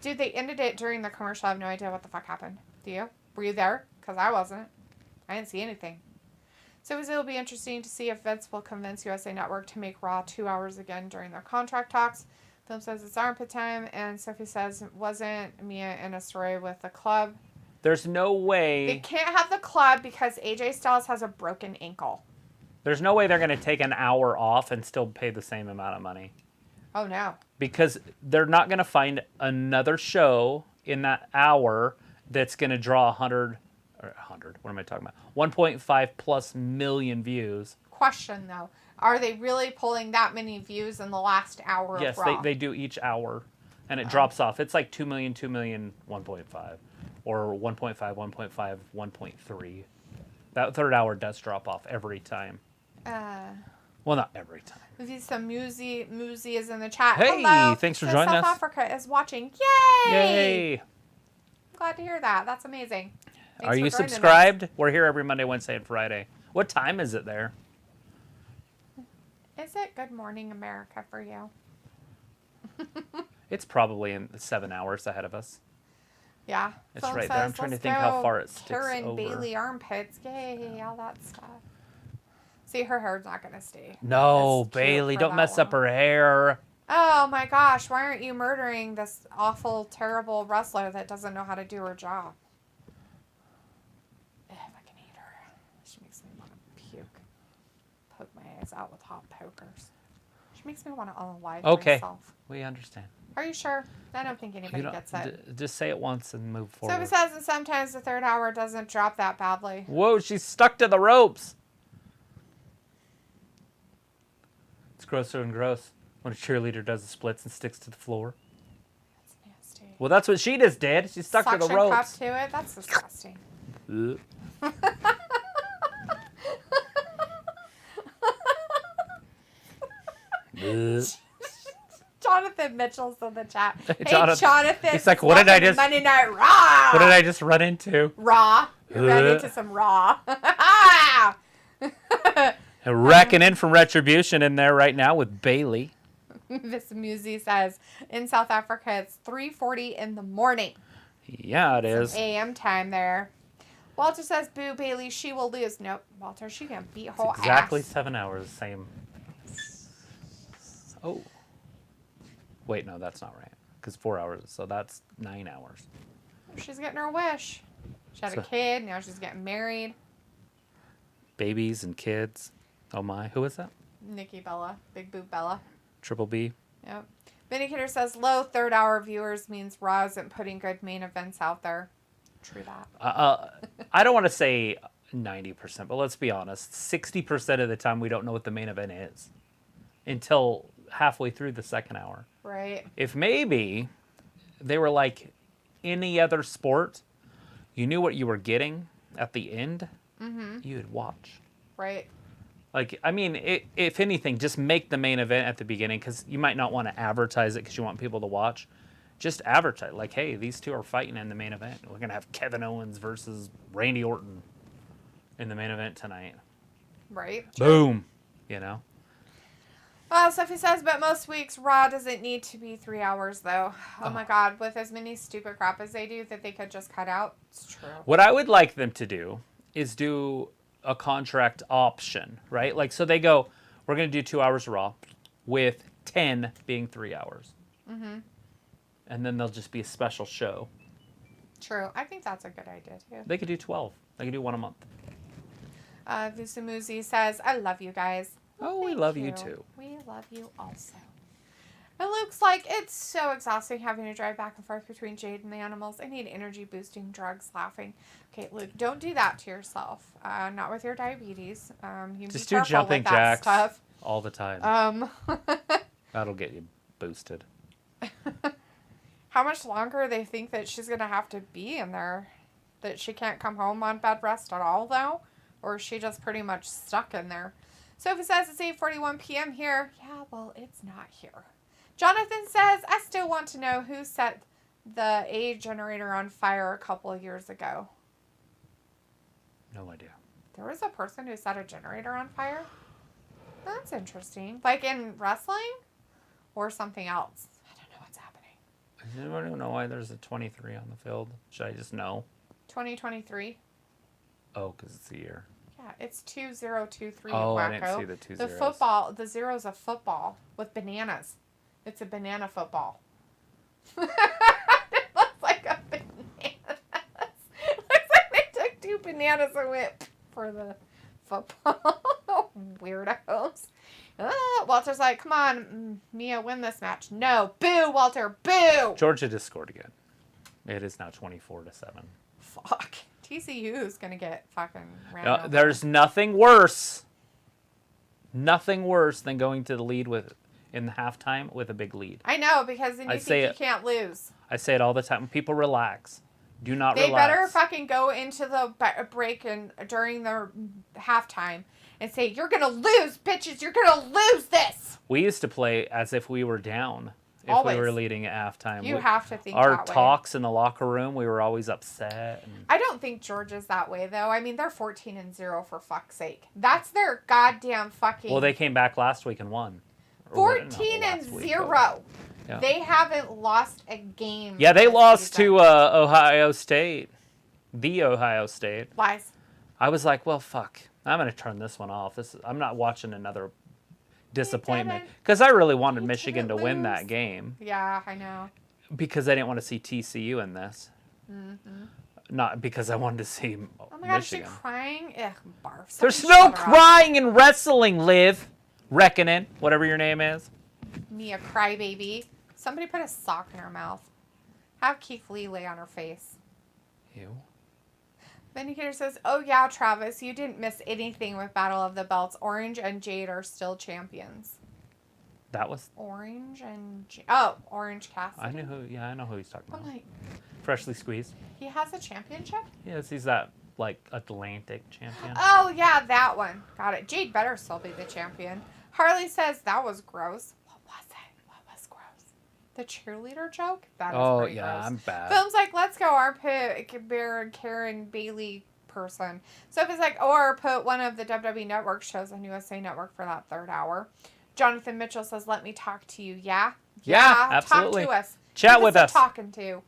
Dude, they ended it during the commercial. I have no idea what the fuck happened. Do you? Were you there? Because I wasn't. I didn't see anything. So it'll be interesting to see if Vince will convince USA Network to make Raw 2 hours again during their contract talks. Film says it's armpit time, and Sophie says, wasn't Mia in a story with the club? There's no They way. can't have the club because AJ Styles has a broken ankle. There's no way they're going to take an hour off and still pay the same amount of money. Oh, no. Because they're not going to find another show in that hour that's going to draw 100, what am I talking about? 1.5 plus million views. Question, though. Are they really pulling that many views in the last hour Yes, of Raw? they do each hour, and it drops off. It's like 2 million, 2 million, 1.5. Or 1.5, 1.5, 1.3. That third hour does drop off every time. Well, not every time. We see some Muzi is in the chat. Hey, Hello. thanks for Says joining us. South Africa is watching. Yay! Yay! Glad to hear that. That's amazing. Thanks Are for you joining us. subscribed? We're here every Monday, Wednesday, and Friday. What time is it there? Is it Good Morning America for you? It's probably in 7 hours ahead of us. Yeah. It's Phil right there. I'm says, trying to "Let's think how go, far it sticks Karen over." Bailey armpits. Yay, all that stuff. See, her hair's not going to stay. No, as cute Bailey, for don't that mess up long. her hair. Oh my gosh, why aren't you murdering this awful, terrible wrestler that doesn't know how to do her job? If I can eat her. She makes me want to puke. Poke my eyes out with hot pokers. She makes me want to unalive Okay, myself. we understand. Are you sure? I don't think You anybody don't- gets it. just say it once and move So forward. it says that sometimes the third hour doesn't drop that badly. Whoa, she's stuck to the ropes. It's grosser and gross when a cheerleader does the splits and sticks to the floor. That's nasty. Well, that's what she just did. She stuck to the Suction cup ropes. to it? That's disgusting. Ugh. Ugh. Jonathan Mitchell's in the chat. Hey, Jonathan. Jonathan. He's like, what did I welcome to just- Monday Night Raw. What did I just run into? Raw. You ran Ugh. into some Raw. Reckoning from Retribution in there right now with Bailey. Miss Musi says, in South Africa, it's 3:40 in the morning. Yeah, it is. AM time there. Walter says, boo, Bailey, she will lose. Nope, Walter, she can beat whole Exactly ass. 7 hours, same. Oh. Wait, no, that's not right. Because 4 hours, so that's 9 hours. She's getting her wish. She had a So- kid, now she's getting married. Babies and kids. Oh my, who is that? Nikki Bella, Big Boob Bella. Triple B. Yep. Vindicator says low third hour viewers means Raw isn't putting good main events out there. True that. I don't want to say 90%, but let's be honest. 60% of the time we don't know what the main event is until halfway through the second hour. Right. If maybe they were like any other sport, you knew what you were getting at the end, you'd watch. Right. Like, I mean, if anything, just make the main event at the beginning because you might not want to advertise it because you want people to watch. Just advertise, like, hey, these two are fighting in the main event. We're going to have Kevin Owens versus Randy Orton in the main event tonight. Right. Boom. You know? Well, Sophie says, but most weeks Raw doesn't need to be 3 hours, though. Oh my God, with as many stupid crap as they do that they could just cut out. It's true. What I would like them to do is do a contract option, right? Like, so they go, we're going to do 2 hours Raw with 10 being 3 hours. Mm-hmm. And then there'll just be a special show. True. I think that's a good idea, too. They could do 12. They could do one a month. Visumuzi says, I love you guys. Oh, we love you too. We love you also. It looks like it's so exhausting having to drive back and forth between Jade and the animals. I need energy boosting drugs. Laughing. Okay, Luke, don't do that to yourself. Not with your diabetes. You just be do jumping with that jacks stuff. all the time. That'll get you boosted. How much longer they think that she's gonna have to be in there? That she can't come home on bed rest at all, though, or is she just pretty much stuck in there? Sophie says it's 8:41 p.m. here. Yeah, well, it's not here. Jonathan says, I still want to know who set the A generator on fire a couple of years ago. No idea. There was a person who set a generator on fire? That's interesting. Like in wrestling? Or something else? I don't know what's happening. Does anyone know why there's a 23 on the field? Should I just know? 2023? Oh, because it's the year. Yeah, it's 2023. Oh, wacko. I didn't see the two The zeros. football, the zero's a football with bananas. It's a banana football. It looks like a banana. Looks like they took 2 bananas and went for the football. Weirdos. Walter's like, come on, Mia, win this match. No. Boo, Walter, boo! Georgia just scored again. It is now 24-7. Fuck. TCU is going to get fucking ran over. There's nothing worse. Nothing worse than going to the lead in the halftime with a big lead. I know, because then you think you can't lose. I say it all the time. People relax. Do not relax. They better fucking go into the break and during the halftime and say, you're going to lose, bitches. You're going to lose this. We used to play as if we were down. If Always. We were leading at halftime. You have to think our that way. talks in the locker room, we were always upset. I don't think Georgia's that way, though. I mean, they're 14-0 for fuck's sake. That's their goddamn fucking... Well, they came back last week and won. 14-0. Yeah. They haven't lost a game. Yeah, they lost to Ohio State. The Ohio State. Lies. I was like, well, fuck. I'm going to turn this one off. I'm not watching another disappointment. Because I really wanted Michigan to win that game. Yeah, I know. Because I didn't want to see TCU in this. Mm-hmm. Not because I wanted to see Michigan. Oh my God, is she crying? Ugh, barf. There's no crying in wrestling, Liv. Reckoning, whatever your name is. Mia crybaby. Somebody put a sock in her mouth. Have Keith Lee lay on her face. Ew. Vindicator says, oh yeah, Travis, you didn't miss anything with Battle of the Belts. Orange and Jade are still champions. That was... Orange and Jade. Oh, Orange Cassidy. I know who he's talking about. I'm like... Freshly squeezed. He has a championship? Yes, he's that, Atlantic champion. Oh, yeah, that one. Got it. Jade better still be the champion. Harley says, that was gross. What was it? What was gross? The cheerleader joke? That is pretty gross. I'm bad. Film's like, let's go, armpit bear Karen Bailey person. Sophie's like, or put one of the WWE Network shows on USA Network for that 3rd hour. Jonathan Mitchell says, let me talk to you. Yeah? Yeah, absolutely. Talk to us. Chat with us. Talking to.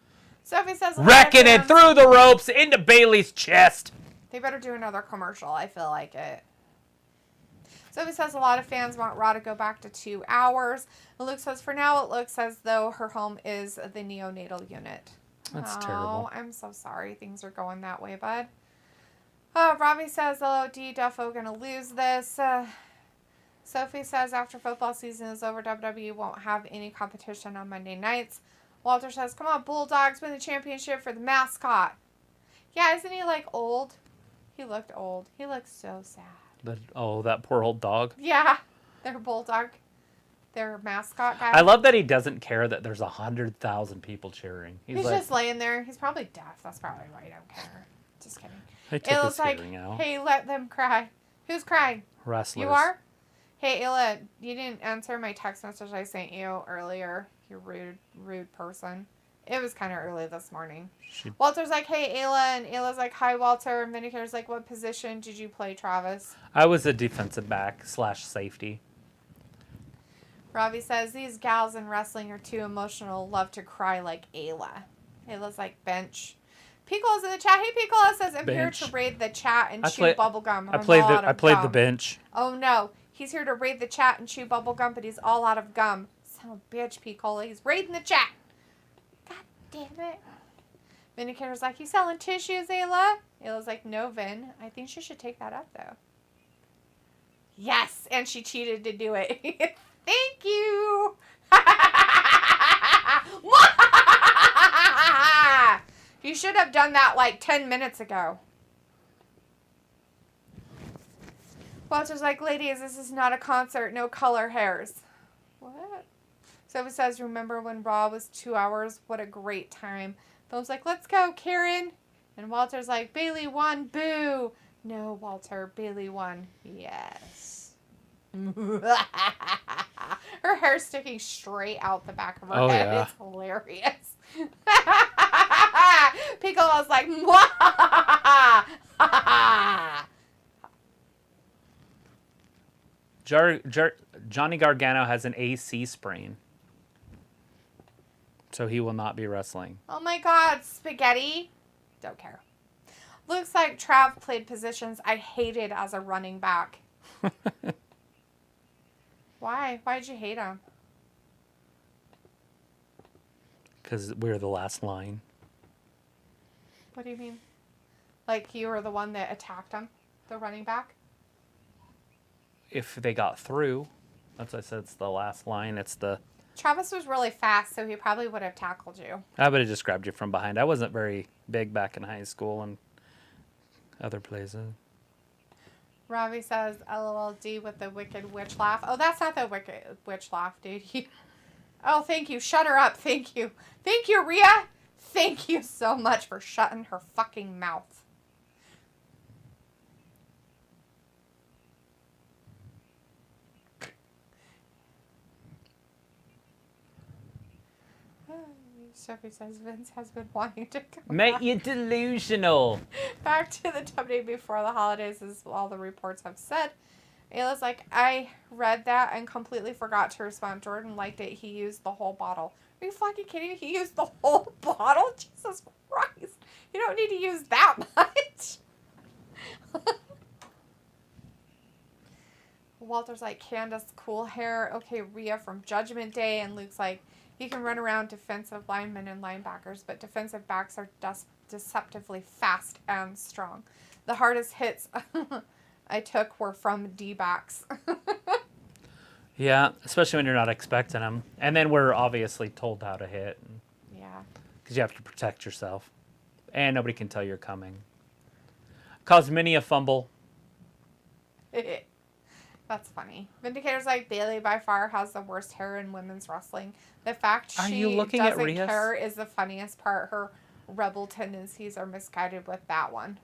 Sophie says, wrecking it through the ropes into Bailey's chest. They better do another commercial. I feel like it. Sophie says a lot of fans want Raw to go back to 2 hours. Luke says, for now, it looks as though her home is the neonatal unit. That's terrible. I'm so sorry things are going that way, bud. Robbie says, LOD, Duffo going to lose this. Sophie says, after football season is over, WWE won't have any competition on Monday nights. Walter says, come on, Bulldogs, win the championship for the mascot. Yeah, isn't he, old? He looked old. He looked so sad. That poor old dog. Yeah, their bulldog, their mascot guy. I love that he doesn't care that there's 100,000 people cheering. He's just laying there. He's probably deaf. That's probably why he don't care. Just kidding. He took his hearing out. Hey, let them cry. Who's crying? Wrestlers. You are? Hey, Ayla, you didn't answer my text message I sent you earlier. You rude person. It was kind of early this morning. Walter's like, hey, Ayla. And Ayla's like, hi, Walter. And Vindicator's like, what position did you play, Travis? I was a defensive back / safety. Ravi says, these gals in wrestling are too emotional. Love to cry like Ayla. Ayla's like, bench. Piccolo's in the chat. Hey, Piccolo says, I'm here to raid the chat and chew bubblegum. I played the bench. Oh, no. He's here to raid the chat and chew bubble gum, but he's all out of gum. Son of a bitch, P. Cola. He's raiding the chat. God damn it. Vindicator's like, you selling tissues, Ayla? Ayla's like, no, Vin. I think she should take that up, though. Yes, and she cheated to do it. Thank you. You should have done that like 10 minutes ago. Walter's like, ladies, this is not a concert. No color hairs. What? Sophie says, remember when Raw was 2 hours? What a great time. Phil's like, let's go, Karen. And Walter's like, Bailey won. Boo. No, Walter. Bailey won. Yes. Her hair's sticking straight out the back of her head. Yeah. It's hilarious. Piccolo's like, Johnny Gargano has an AC sprain, so he will not be wrestling. Oh my God, spaghetti. Don't care. Looks like Trav played positions I hated as a running back. Why? Why'd you hate him? Because we're the last line. What do you mean? Like you were the one that attacked him? The running back? If they got through, that's what I said, it's the last line. It's the... Travis was really fast, so he probably would have tackled you. I would have just grabbed you from behind. I wasn't very big back in high school and other places. Robbie says, LOLD with the wicked witch laugh. Oh, that's not the wicked witch laugh, dude. Oh, thank you. Shut her up. Thank you. Thank you, Rhea. Thank you so much for shutting her fucking mouth. Sophie says Vince has been wanting to come Mate, back. you're delusional. Back to the WWE before the holidays, as all the reports have said. Ayla's like, I read that and completely forgot to respond. Jordan liked it. He used the whole bottle. Are you fucking kidding me? He used the whole bottle? Jesus Christ. You don't need to use that much. Walter's like, Candace, cool hair. Okay, Rhea from Judgment Day. And Luke's like, you can run around defensive linemen and linebackers, but defensive backs are deceptively fast and strong. The hardest hits I took were from D-backs. Yeah, especially when you're not expecting them. And then we're obviously told how to hit. Yeah. Because you have to protect yourself. And nobody can tell you're coming. Caused many a fumble. That's funny. Vindicator's like, Bailey by far has the worst hair in women's wrestling. The fact she doesn't care is the funniest part. Her rebel tendencies are misguided with that one.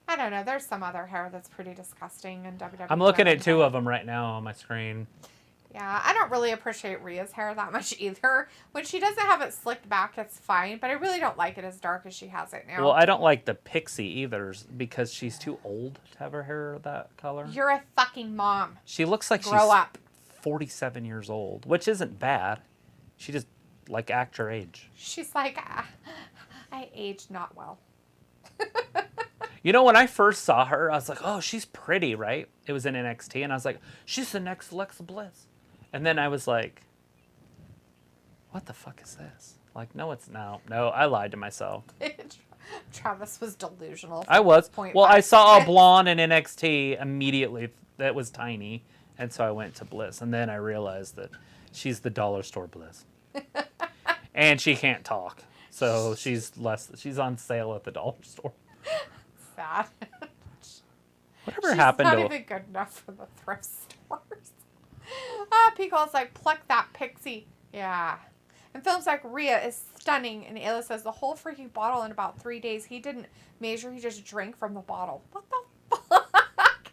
I don't know. There's some other hair that's pretty disgusting in WWE. I'm looking at two of them right now on my screen. Yeah, I don't really appreciate Rhea's hair that much either. When she doesn't have it slicked back, it's fine. But I really don't like it as dark as she has it now. Well, I don't like the pixie either because she's too old to have her hair that color. You're a fucking mom. She looks like Grow up. 47 years old, which isn't bad. She just, like, act her age. She's like, I aged not well. You know, when I first saw her, I was like, oh, she's pretty, right? It was in NXT, and I was like, she's the next Alexa Bliss. And then I was like, what the fuck is this? Like, no, it's no, I lied to myself. Travis was delusional. I was. Well, I saw a blonde in NXT immediately that was tiny, and so I went to Bliss. And then I realized that she's the dollar store Bliss. And she can't talk. So she's on sale at the dollar store. Sad. Whatever happened to... She's not even good enough for the thrift stores. Pico's like, pluck that pixie. Yeah. And Phil's like, Rhea is stunning. And Ayla says, the whole freaking bottle in about 3 days. He didn't measure. He just drank from the bottle. What the fuck?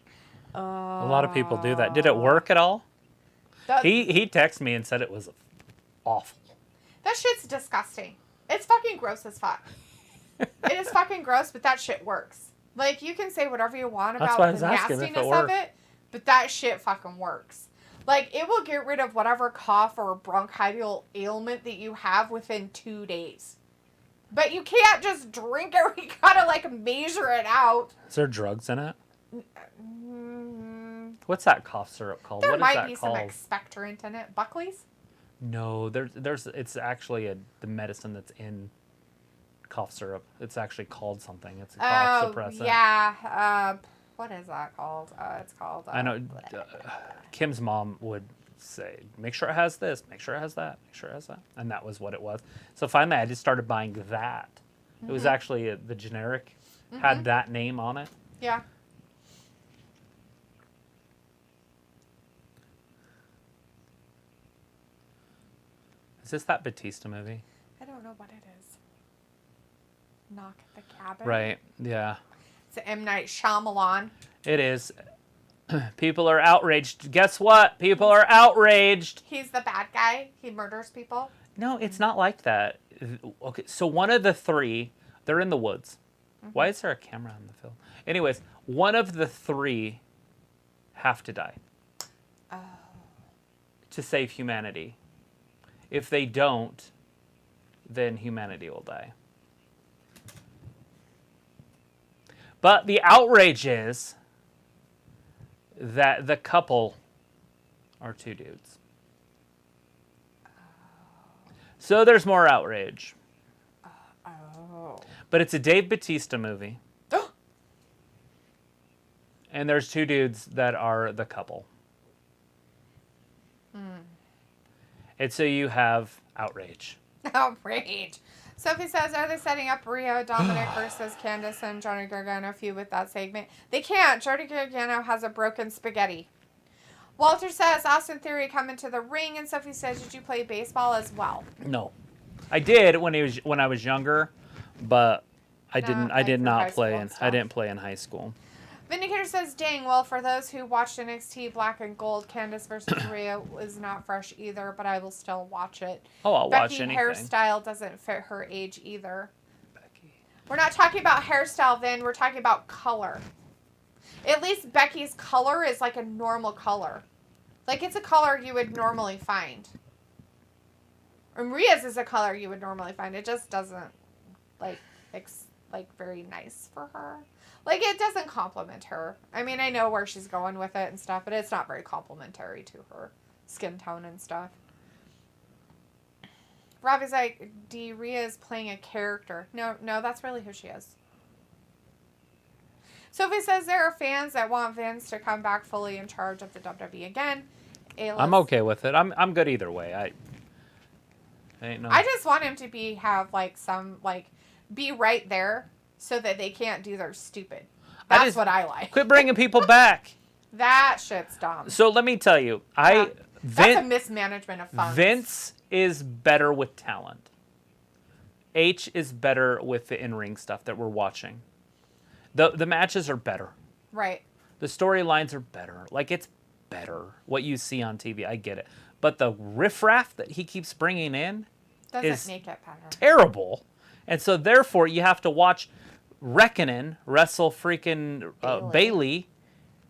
A lot of people do that. Did it work at all? He texted me and said it was awful. That shit's disgusting. It's fucking gross as fuck. It is fucking gross, but that shit works. Like, you can say whatever you want about the nastiness of it, but that shit fucking works. Like, it will get rid of whatever cough or bronchial ailment that you have within 2 days. But you can't just drink it. You gotta, like, measure it out. Is there drugs in it? What's that cough syrup called? There What is might that be called? some expectorant in it. Buckley's? No, there's it's actually the medicine that's in cough syrup. It's actually called something. It's a cough suppressant. Yeah. What is that called? It's called... I know Kim's mom would say, make sure it has this, make sure it has that, make sure it has that. And that was what it was. So finally I just started buying that. It was actually the generic, had that name on it. Yeah. Is this that Batista movie? I don't know what it is. Knock at the Cabin? Right, yeah. It's M. Night Shyamalan. It is. People are outraged. Guess what? People are outraged. He's the bad guy. He murders people. No, it's not like that. Okay, so one of the three, they're in the woods. Why is there a camera on the film? Anyways, one of the three have to die. Oh. To save humanity. If they don't, then humanity will die. But the outrage is that the couple are two dudes. So there's more outrage. Oh. But it's a Dave Bautista movie. And there's two dudes that are the couple. And so you have outrage. Outrage. Sophie says, are they setting up Rhea, Dominic versus Candice and Johnny Gargano feud with that segment? They can't. Johnny Gargano has a broken spaghetti. Walter says, Austin Theory coming to the ring. And Sophie says, did you play baseball as well? No. I did when I was younger, but I did not play in high school. Vindicator says, dang, well, for those who watched NXT Black and Gold, Candice versus Rhea is not fresh either, but I will still watch it. Oh, I'll watch anything. Becky's hairstyle doesn't fit her age either. Becky. We're not talking about hairstyle then, we're talking about color. At least Becky's color is like a normal color. Like, it's a color you would normally find. And Rhea's is a color you would normally find. It just doesn't, like very nice for her. Like, it doesn't compliment her. I mean, I know where she's going with it and stuff, but it's not very complimentary to her skin tone and stuff. Robbie's like, Rhea is playing a character. No, that's really who she is. Sophie says there are fans that want Vince to come back fully in charge of the WWE again. I'm okay with it. I'm good either way. I just want him to be right there so that they can't do their stupid. That's what I like. Quit bringing people back. That shit's dumb. So let me tell you, that's a mismanagement of funds. Vince is better with talent. H is better with the in-ring stuff that we're watching. The matches are better. Right. The storylines are better. Like, it's better what you see on TV. I get it. But the riffraff that he keeps bringing in doesn't make it better. Terrible. And so, therefore, you have to watch Reckoning wrestle freaking Bailey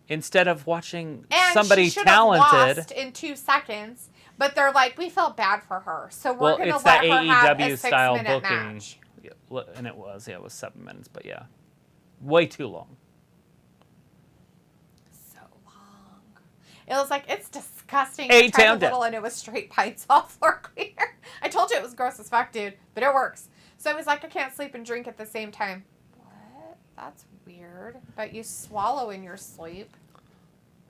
instead of watching somebody talented. Lost in 2 seconds, but they're like, we felt bad for her, so we're going to let that her AEW have a 6-minute booking. match. Yeah, and it was 7 minutes, but yeah, way too long. So long. It was like, it's disgusting. I tried a little, and it was straight pints off floor cleaner. I told you it was gross as fuck, dude, but it works. So I was like, I can't sleep and drink at the same time. What? That's weird. But you swallow in your sleep.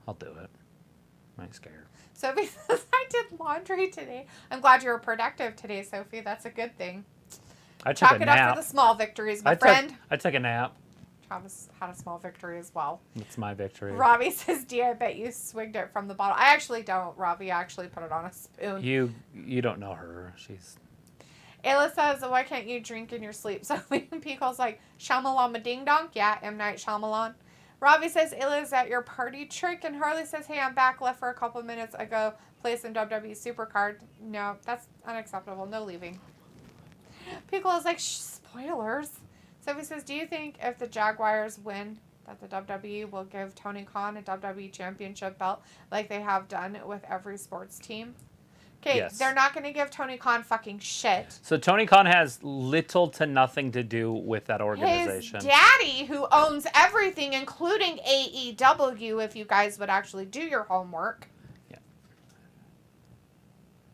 I'll do it. I'm scared. Sophie says, I did laundry today. I'm glad you were productive today, Sophie. That's a good thing. I took a nap. Chalk it up for the small victories, my friend. I took a nap. Travis had a small victory as well. It's my victory. Robbie says, D, I bet you swigged it from the bottle. I actually don't, Robbie. I actually put it on a spoon. You don't know her. She's... Ayla says, why can't you drink in your sleep? So Pico's like, Shyamalama Ding Dong. Yeah, M. Night Shyamalan. Robbie says, Ayla, is that your party trick? And Harley says, hey, I'm back. Left for a couple minutes ago. Play some WWE Supercard. No, that's unacceptable. No leaving. Pico is like, spoilers. Sophie says, do you think if the Jaguars win, that the WWE will give Tony Khan a WWE Championship belt like they have done with every sports team? Okay, Yes. they're not going to give Tony Khan fucking shit. So Tony Khan has little to nothing to do with that organization. His daddy, who owns everything, including AEW, if you guys would actually do your homework. Yeah.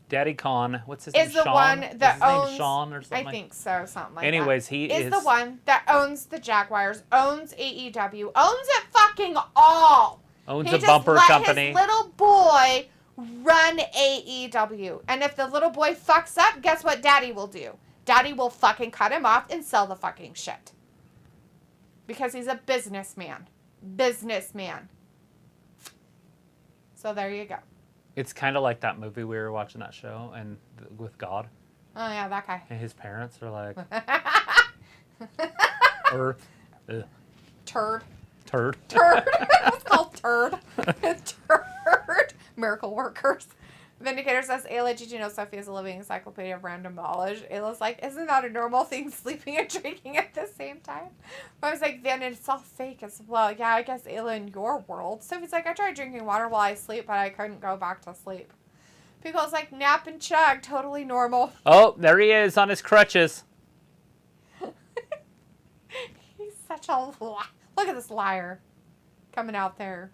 Daddy Khan, what's his name? Is the Sean? one that Is his name owns. Sean or something? I think so, something like Anyways, that. he is the one that owns the Jaguars, owns AEW, owns it fucking all. Owns He a bumper just let company. His little boy run AEW. And if the little boy fucks up, guess what Daddy will do? Daddy will fucking cut him off and sell the fucking shit. Because he's a businessman. Businessman. So there you go. It's kind of like that movie we were watching that show and with God. Oh yeah, that guy. And his parents are like, Earth. Ugh. Turd. Turd. It's called Turd. Turd. Miracle Workers. Vindicator says, Ayla, did you know Sophie is a living encyclopedia of random knowledge? Ayla's like, isn't that a normal thing, sleeping and drinking at the same time? But I was like, then it's all fake as well. Yeah, I guess Ayla, in your world. Sophie's like, I tried drinking water while I sleep, but I couldn't go back to sleep. Pickle's like, nap and chug, totally normal. Oh, there he is on his crutches. He's such a liar. Look at this liar coming out there.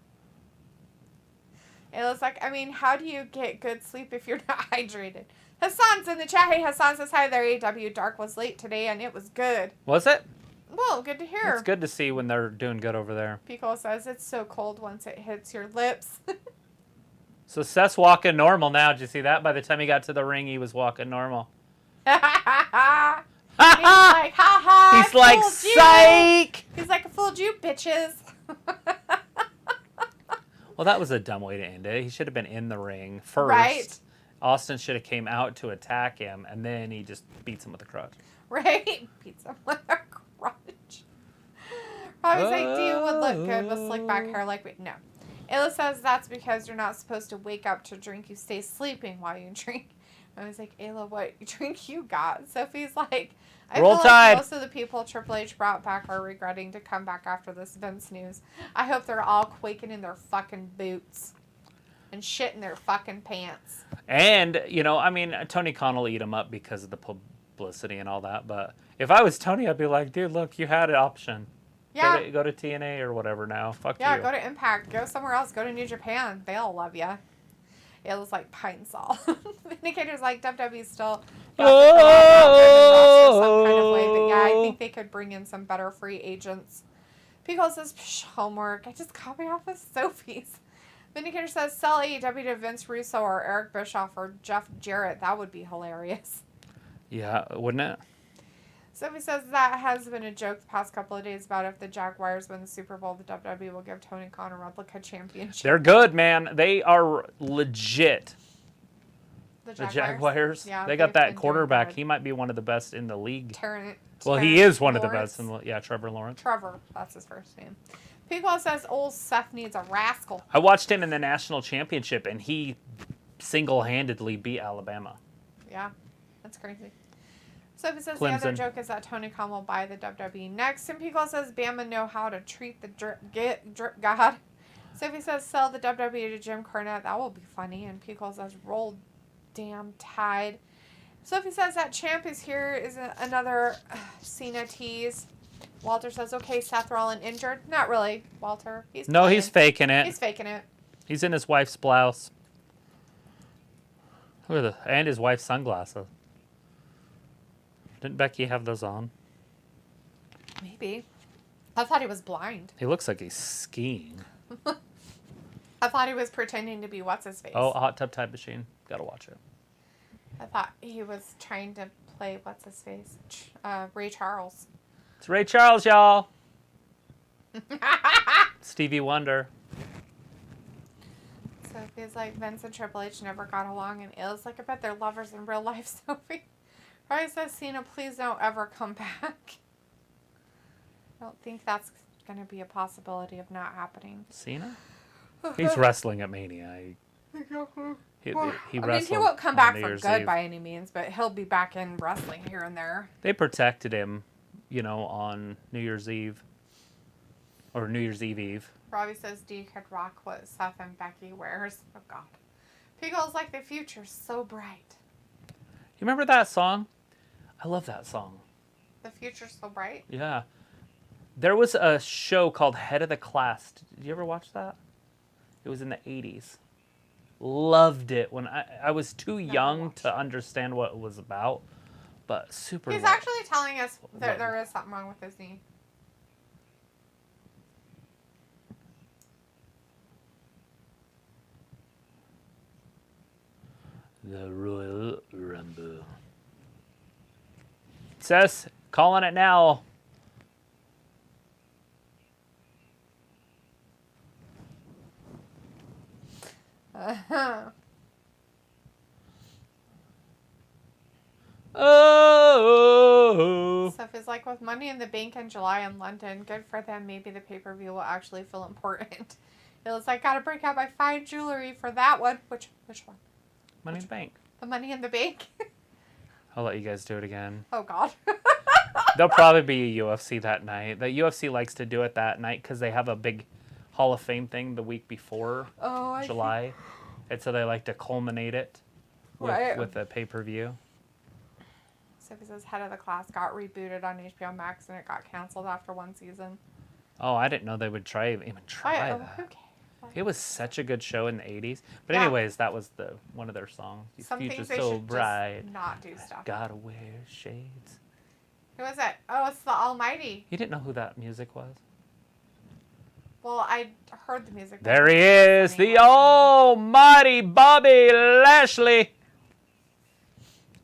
It looks like, I mean, how do you get good sleep if you're not hydrated? Hassan's in the chat. Hey, Hassan says, hi there, AW. Dark was late today, and it was good. Was it? Well, good to hear. It's good to see when they're doing good over there. Pico says, it's so cold once it hits your lips. So Seth's walking normal now. Did you see that? By the time he got to the ring, he was walking normal. He's like, ha ha. He's like, psych! He's like, I fooled you, bitches. Well, that was a dumb way to end it. He should have been in the ring first. Right. Austin should have came out to attack him, and then he just beats him with a crutch. Right? Beats him with a crutch. I was like, dude would look good with slick back hair like me. No. Ayla says that's because you're not supposed to wake up to drink. You stay sleeping while you drink. I was like, Ayla, what drink you got? Sophie's like, I Roll feel Tide. like most of the people Triple H brought back are regretting to come back after this Vince news. I hope they're all quaking in their fucking boots and shit in their fucking pants. And, you know, I mean, Tony Khan will eat him up because of the publicity and all that. But if I was Tony, I'd be like, dude, look, you had an option. Yeah. Go to TNA or whatever now. Fuck Yeah, you. go to Impact. Go somewhere else. Go to New Japan. They'll love you. It was like Pine Sol. Vindicator's like, WWE's still got to fill out that roster some kind of way. But yeah, I think they could bring in some better free agents. Pico says, psh, homework. I just copy off of Sophie's. Vindicator says, sell AEW to Vince Russo or Eric Bischoff or Jeff Jarrett. That would be hilarious. Yeah, wouldn't it? Sophie says that has been a joke the past couple of days about if the Jaguars win the Super Bowl, the WWE will give Tony Khan a replica championship. They're good, man. They are legit. The Jaguars. Yeah, they got they've that been doing quarterback. good. He might be one of the best in the league. Well, Terrence he is one of the Lawrence. best. Yeah, Trevor Lawrence. Trevor, that's his first name. People says old Seth needs a rascal. I watched him in the national championship, and he single-handedly beat Alabama. Yeah, that's crazy. Sophie says Clemson. the other joke is that Tony Khan will buy the WWE next. And Pico says Bama know how to treat the drip god. Sophie says sell the WWE to Jim Cornette. That will be funny. And Pico says roll damn tide. Sophie says that champ is here is another Cena tease. Walter says, okay, Seth Rollins injured. Not really, Walter. He's faking it. He's faking it. He's in his wife's blouse. And his wife's sunglasses. Didn't Becky have those on? Maybe. I thought he was blind. He looks like he's skiing. I thought he was pretending to be what's-his-face. Oh, a hot tub time machine. Gotta watch it. I thought he was trying to play what's-his-face. Ray Charles. It's Ray Charles, y'all. Stevie Wonder. Sophie's like, Vince and Triple H never got along, and Il's like, I bet they're lovers in real life, Sophie. Riley says, Cena, please don't ever come back. I don't think that's going to be a possibility of not happening. Cena? He's wrestling at Mania. He he won't come back for good by any means, but he'll be back in wrestling here and there. They protected him, on New Year's Eve. Or New Year's Eve. Robbie says D could rock what Seth and Becky wears. Oh, God. Pickle's like, the future's so bright. You remember that song? I love that song. The future's so bright? Yeah. There was a show called Head of the Class. Did you ever watch that? It was in the 80s. Loved it when I was too young to understand what it was about, but super. He's actually telling us that there is something wrong with his knee. The Royal Rumble. Says, calling it now. Oh. Stuff like, with Money in the Bank in July in London, good for them. Maybe the pay-per-view will actually feel important. It was like, gotta break out my fine jewelry for that one. Which one? Money in the Bank. The Money in the Bank? I'll let you guys do it again. Oh, God. There'll probably be a UFC that night. The UFC likes to do it that night because they have a big Hall of Fame thing the week before July. And so they like to culminate it with a pay-per-view. So he says Head of the Class got rebooted on HBO Max and it got canceled after one season. Oh, I didn't know they would try that. Who cares? It was such a good show in the 80s. But anyways, that was one of their songs. Some Future's things they so should bright. just not do stuff. Gotta wear shades. Who is it? Oh, it's the Almighty. You didn't know who that music was? Well, I heard the music. There he is, the almighty Bobby Lashley.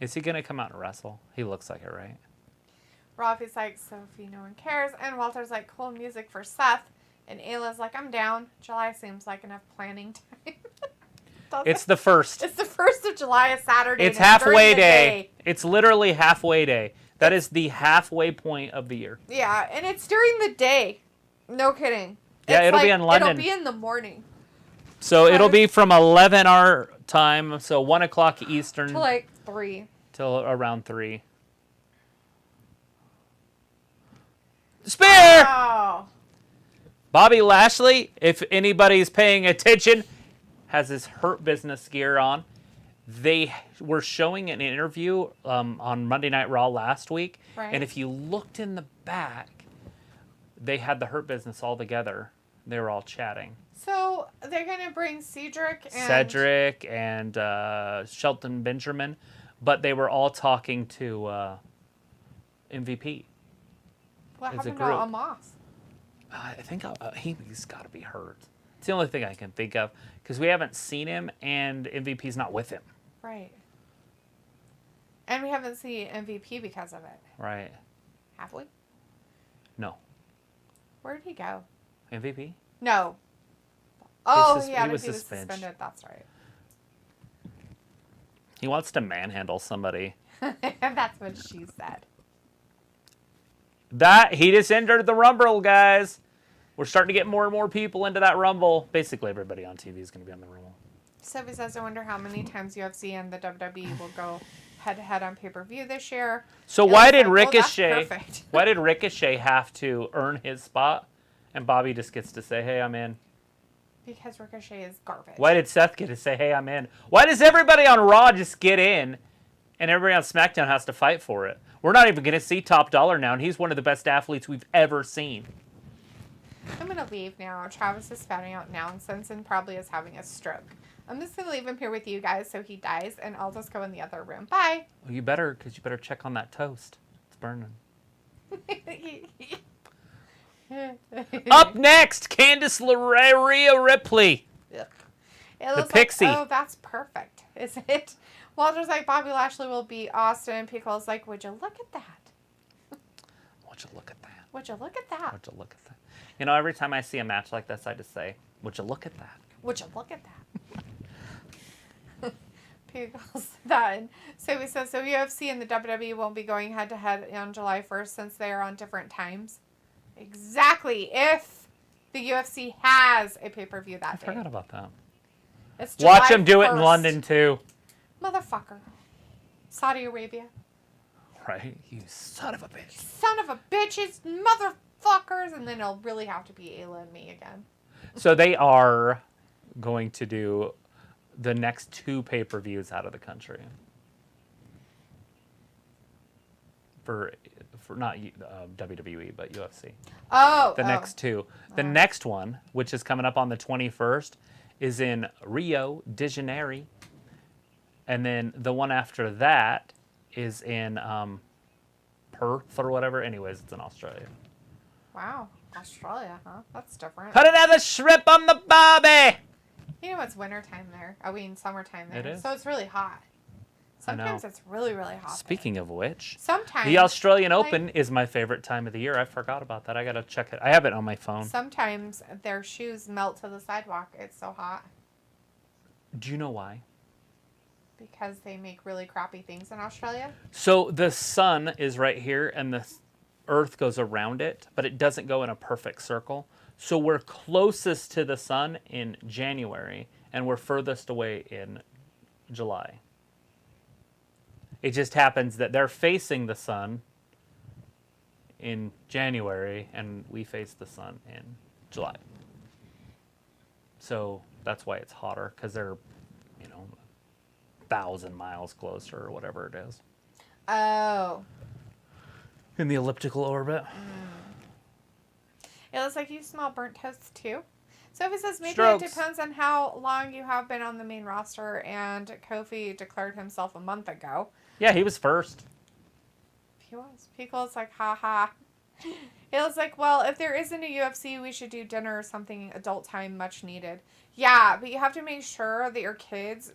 Is he going to come out and wrestle? He looks like it, right? Rafi's like, Sophie, no one cares. And Walter's like, cool music for Seth. And Ayla's like, I'm down. July seems like enough planning time. It's the first. It's the 1st of July, a Saturday. It's halfway day. It's literally halfway day. That is the halfway point of the year. Yeah, and it's during the day. No kidding. Yeah, it'll be in London. It'll be in the morning. So it'll be from 11 our time, so 1 o'clock Eastern. To like 3. Till around 3. Spear! Oh. Bobby Lashley, if anybody's paying attention, has his Hurt Business gear on. They were showing an interview on Monday Night Raw last week. Right. And if you looked in the back, they had the Hurt Business all together. They were all chatting. So they're going to bring Cedric and Shelton Benjamin. But they were all talking to MVP. What as a happened to group. Amos? I think he's got to be hurt. It's the only thing I can think of. Because we haven't seen him, and MVP's not with him. Right. And we haven't seen MVP because of it. Right. Have we? No. Where did he go? MVP? No. Oh, he yeah, was he was suspended. suspended. That's right. He wants to manhandle somebody. That's what she said. He just entered the Rumble, guys. We're starting to get more and more people into that Rumble. Basically, everybody on TV is going to be on the Rumble. Sophie says, I wonder how many times UFC and the WWE will go head-to-head on pay-per-view this year. So why did Ricochet Ricochet have to earn his spot, and Bobby just gets to say, hey, I'm in? Because Ricochet is garbage. Why did Seth get to say, hey, I'm in? Why does everybody on Raw just get in, and everybody on SmackDown has to fight for it? We're not even going to see Top Dollar now, and he's one of the best athletes we've ever seen. I'm going to leave now. Travis is spouting out nonsense and probably is having a stroke. I'm just going to leave him here with you guys so he dies, and I'll just go in the other room. Bye. Well, you better, because you better check on that toast. It's burning. Up next, Candice LeRae Ripley. The Pixie. Like, oh, that's perfect. Is it? Walter's like, Bobby Lashley will beat Austin. And Pickle's like, would you look at that? Would you look at that? Would you look at that? Would you look at that? You know, every time I see a match like this, I just say, would you look at that? Would you look at that? Pickles that. And so he says, so UFC and the WWE won't be going head-to-head on July 1st since they are on different times. Exactly. If the UFC has a pay-per-view that day. I forgot about that. It's July Watch them do 1st. it in London, too. Motherfucker. Saudi Arabia. Right? You son of a bitch. Son of a bitches, motherfuckers. And then it'll really have to be Ayla and me again. So they are going to do the next 2 pay-per-views out of the country. For not WWE, but UFC. Oh. The next 2. The next one, which is coming up on the 21st, is in Rio de Janeiro. And then the one after that is in Perth or whatever. Anyways, it's in Australia. Wow. Australia, huh? That's different. Put another shrimp on the barbie! You know it's wintertime there. I mean, summertime there. It is. So it's really hot. Sometimes it's really, really hot. Speaking of which, sometimes the Australian Open is my favorite time of the year. I forgot about that. I gotta check it. I have it on my phone. Sometimes their shoes melt to the sidewalk. It's so hot. Do you know why? Because they make really crappy things in Australia. So the sun is right here, and the Earth goes around it, but it doesn't go in a perfect circle. So we're closest to the sun in January, and we're furthest away in July. It just happens that they're facing the sun in January, and we face the sun in July. So that's why it's hotter, because they're, 1,000 miles closer or whatever it is. Oh. In the elliptical orbit. It looks like you smell burnt toast too. So if it says maybe Strokes. it depends on how long you have been on the main roster, and Kofi declared himself a month ago. Yeah, he was first. He was. People's like, haha. It was like, well, if there isn't a UFC, we should do dinner or something adult time, much needed. Yeah, but you have to make sure that your kids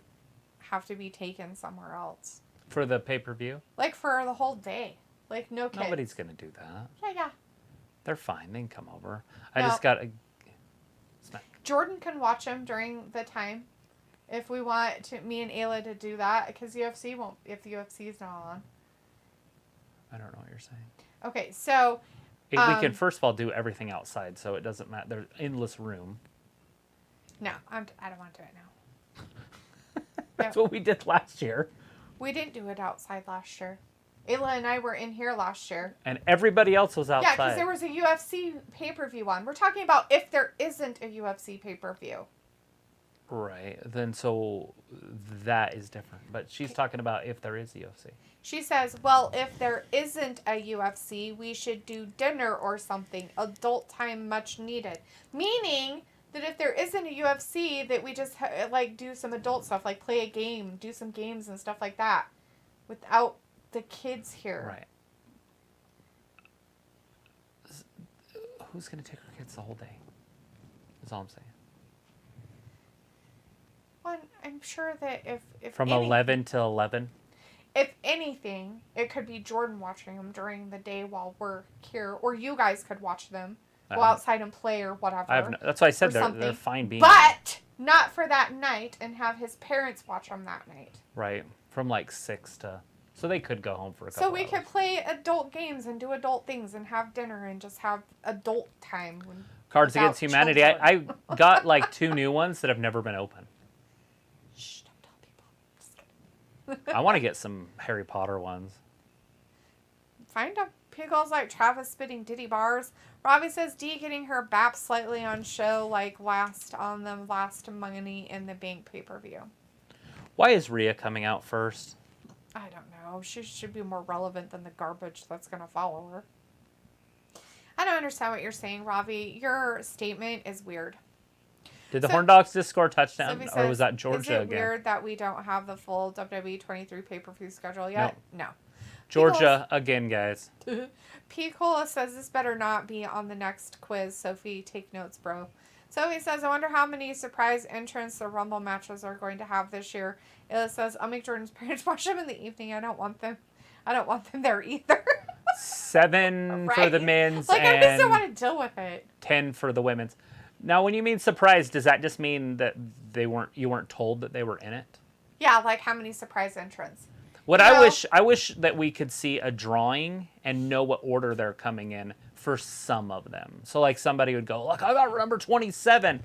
have to be taken somewhere else. For the pay-per-view? Like for the whole day. Like no kids. Nobody's going to do that. Yeah. They're fine. They can come over. No. I just got a... Jordan can watch them during the time if we want me and Ayla to do that, because UFC won't, if the UFC is not on. I don't know what you're saying. Okay, so... We can first of all do everything outside, so it doesn't matter. There's endless room. No, I don't want to do it now. That's what we did last year. We didn't do it outside last year. Ayla and I were in here last year. And everybody else was outside. Yeah, because there was a UFC pay-per-view on. We're talking about if there isn't a UFC pay-per-view. Right. Then so that is different. But she's talking about if there is UFC. She says, well, if there isn't a UFC, we should do dinner or something. Adult time much needed. Meaning that if there isn't a UFC, that we just do some adult stuff, like play a game, do some games and stuff like that without the kids here. Right. Who's going to take our kids the whole day? That's all I'm saying. Well, I'm sure that if From 11 to 11? If anything, it could be Jordan watching them during the day while we're here, or you guys could watch them, go outside and play or whatever. That's why I said they're fine being. But not for that night, and have his parents watch them that night. Right. From like 6 to... So they could go home for a couple So we hours. could play adult games and do adult things and have dinner and just have adult time. Cards Against Humanity. I got like 2 new ones that have never been opened. Shh, don't tell people. Just kidding. I want to get some Harry Potter ones. Find them. Pickles like Travis spitting Diddy bars. Robbie says Dee getting her bap slightly on show like last Money in the Bank pay-per-view. Why is Rhea coming out first? I don't know. She should be more relevant than the garbage that's going to follow her. I don't understand what you're saying, Robbie. Your statement is weird. Did the Horn Dogs just score a touchdown? Says, Or was that Georgia is it again? weird that we don't have the full WWE 23 pay-per-view schedule yet? No. Georgia again, guys. P. Cola says this better not be on the next quiz. Sophie, take notes, bro. Sophie says, I wonder how many surprise entrants the Rumble matches are going to have this year. Ella says, I'll make Jordan's parents watch them in the evening. I don't want them there either. 7 for the men's I and just don't want to deal with it. 10 for the women's. Now, when you mean surprise, does that just mean that you weren't told that they were in it? Yeah, like how many surprise entrants? I wish that we could see a drawing and know what order they're coming in for some of them. So like somebody would go, look, I got number 27,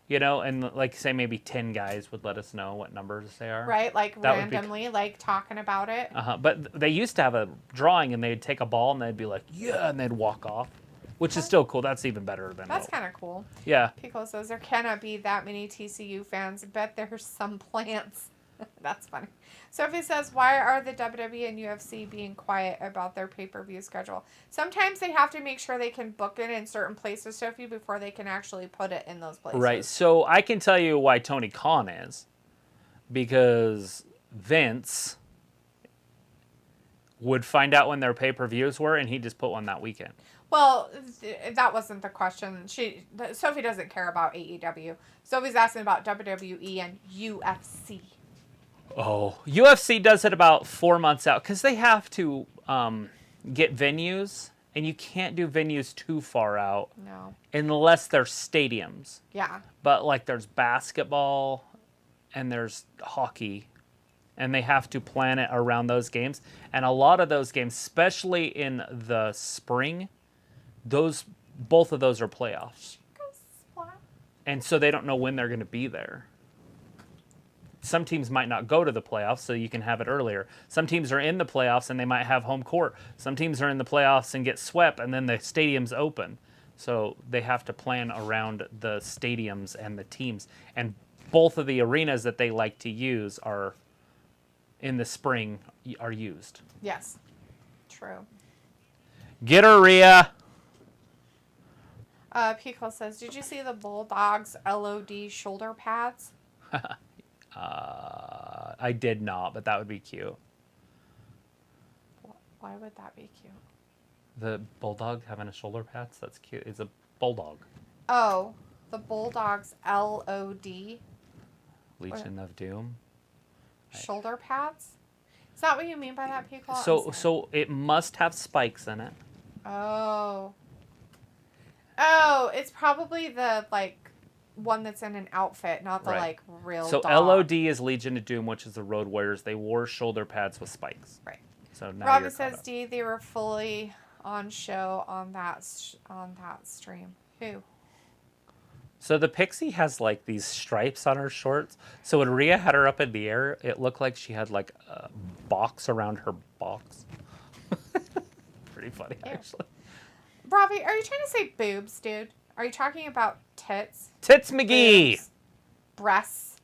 and like say maybe 10 guys would let us know what numbers they are. Right, like that randomly, like talking about it. But they used to have a drawing and they'd take a ball and they'd be like, yeah, and they'd walk off. which is still cool. That's even better than That's kind of cool. Yeah. Pico says there cannot be that many TCU fans. Bet there's some plants. That's funny. Sophie says, why are the WWE and UFC being quiet about their pay-per-view schedule? Sometimes they have to make sure they can book it in certain places, Sophie, before they can actually put it in those places. Right. So I can tell you why Tony Khan is. Because Vince would find out when their pay-per-views were, and he'd just put one that weekend. Well, that wasn't the question. Sophie doesn't care about AEW. Sophie's asking about WWE and UFC. Oh, UFC does it about 4 months out because they have to get venues, and you can't do venues too far out. No. Unless they're stadiums. Yeah. But like there's basketball and there's hockey, and they have to plan it around those games. And a lot of those games, especially in the spring, both of those are playoffs. And so they don't know when they're going to be there. Some teams might not go to the playoffs, so you can have it earlier. Some teams are in the playoffs, and they might have home court. Some teams are in the playoffs and get swept, and then the stadium's open. So they have to plan around the stadiums and the teams. And both of the arenas that they like to use are in the spring are used. Yes. True. Get her, Rhea. Pico says, did you see the Bulldogs LOD shoulder pads? I did not, but that would be cute. Why would that be cute? The bulldog having a shoulder pads? That's cute. It's a bulldog. Oh, the Bulldogs LOD. Legion of Doom. Shoulder pads? Is that what you mean by that, Pico? So it must have spikes in it. Oh. Oh, it's probably the, one that's in an outfit, not the, Right. real So dog. LOD is Legion of Doom, which is the Road Warriors. They wore shoulder pads with spikes. Right. So now Robin you're caught says, up. D, they were fully on show on that stream. Who? So the Pixie has these stripes on her shorts. So when Rhea had her up in the air, it looked like she had a box around her box. Pretty funny, actually. Robbie, are you trying to say boobs, dude? Are you talking about tits? Tits McGee. Boobs, breasts,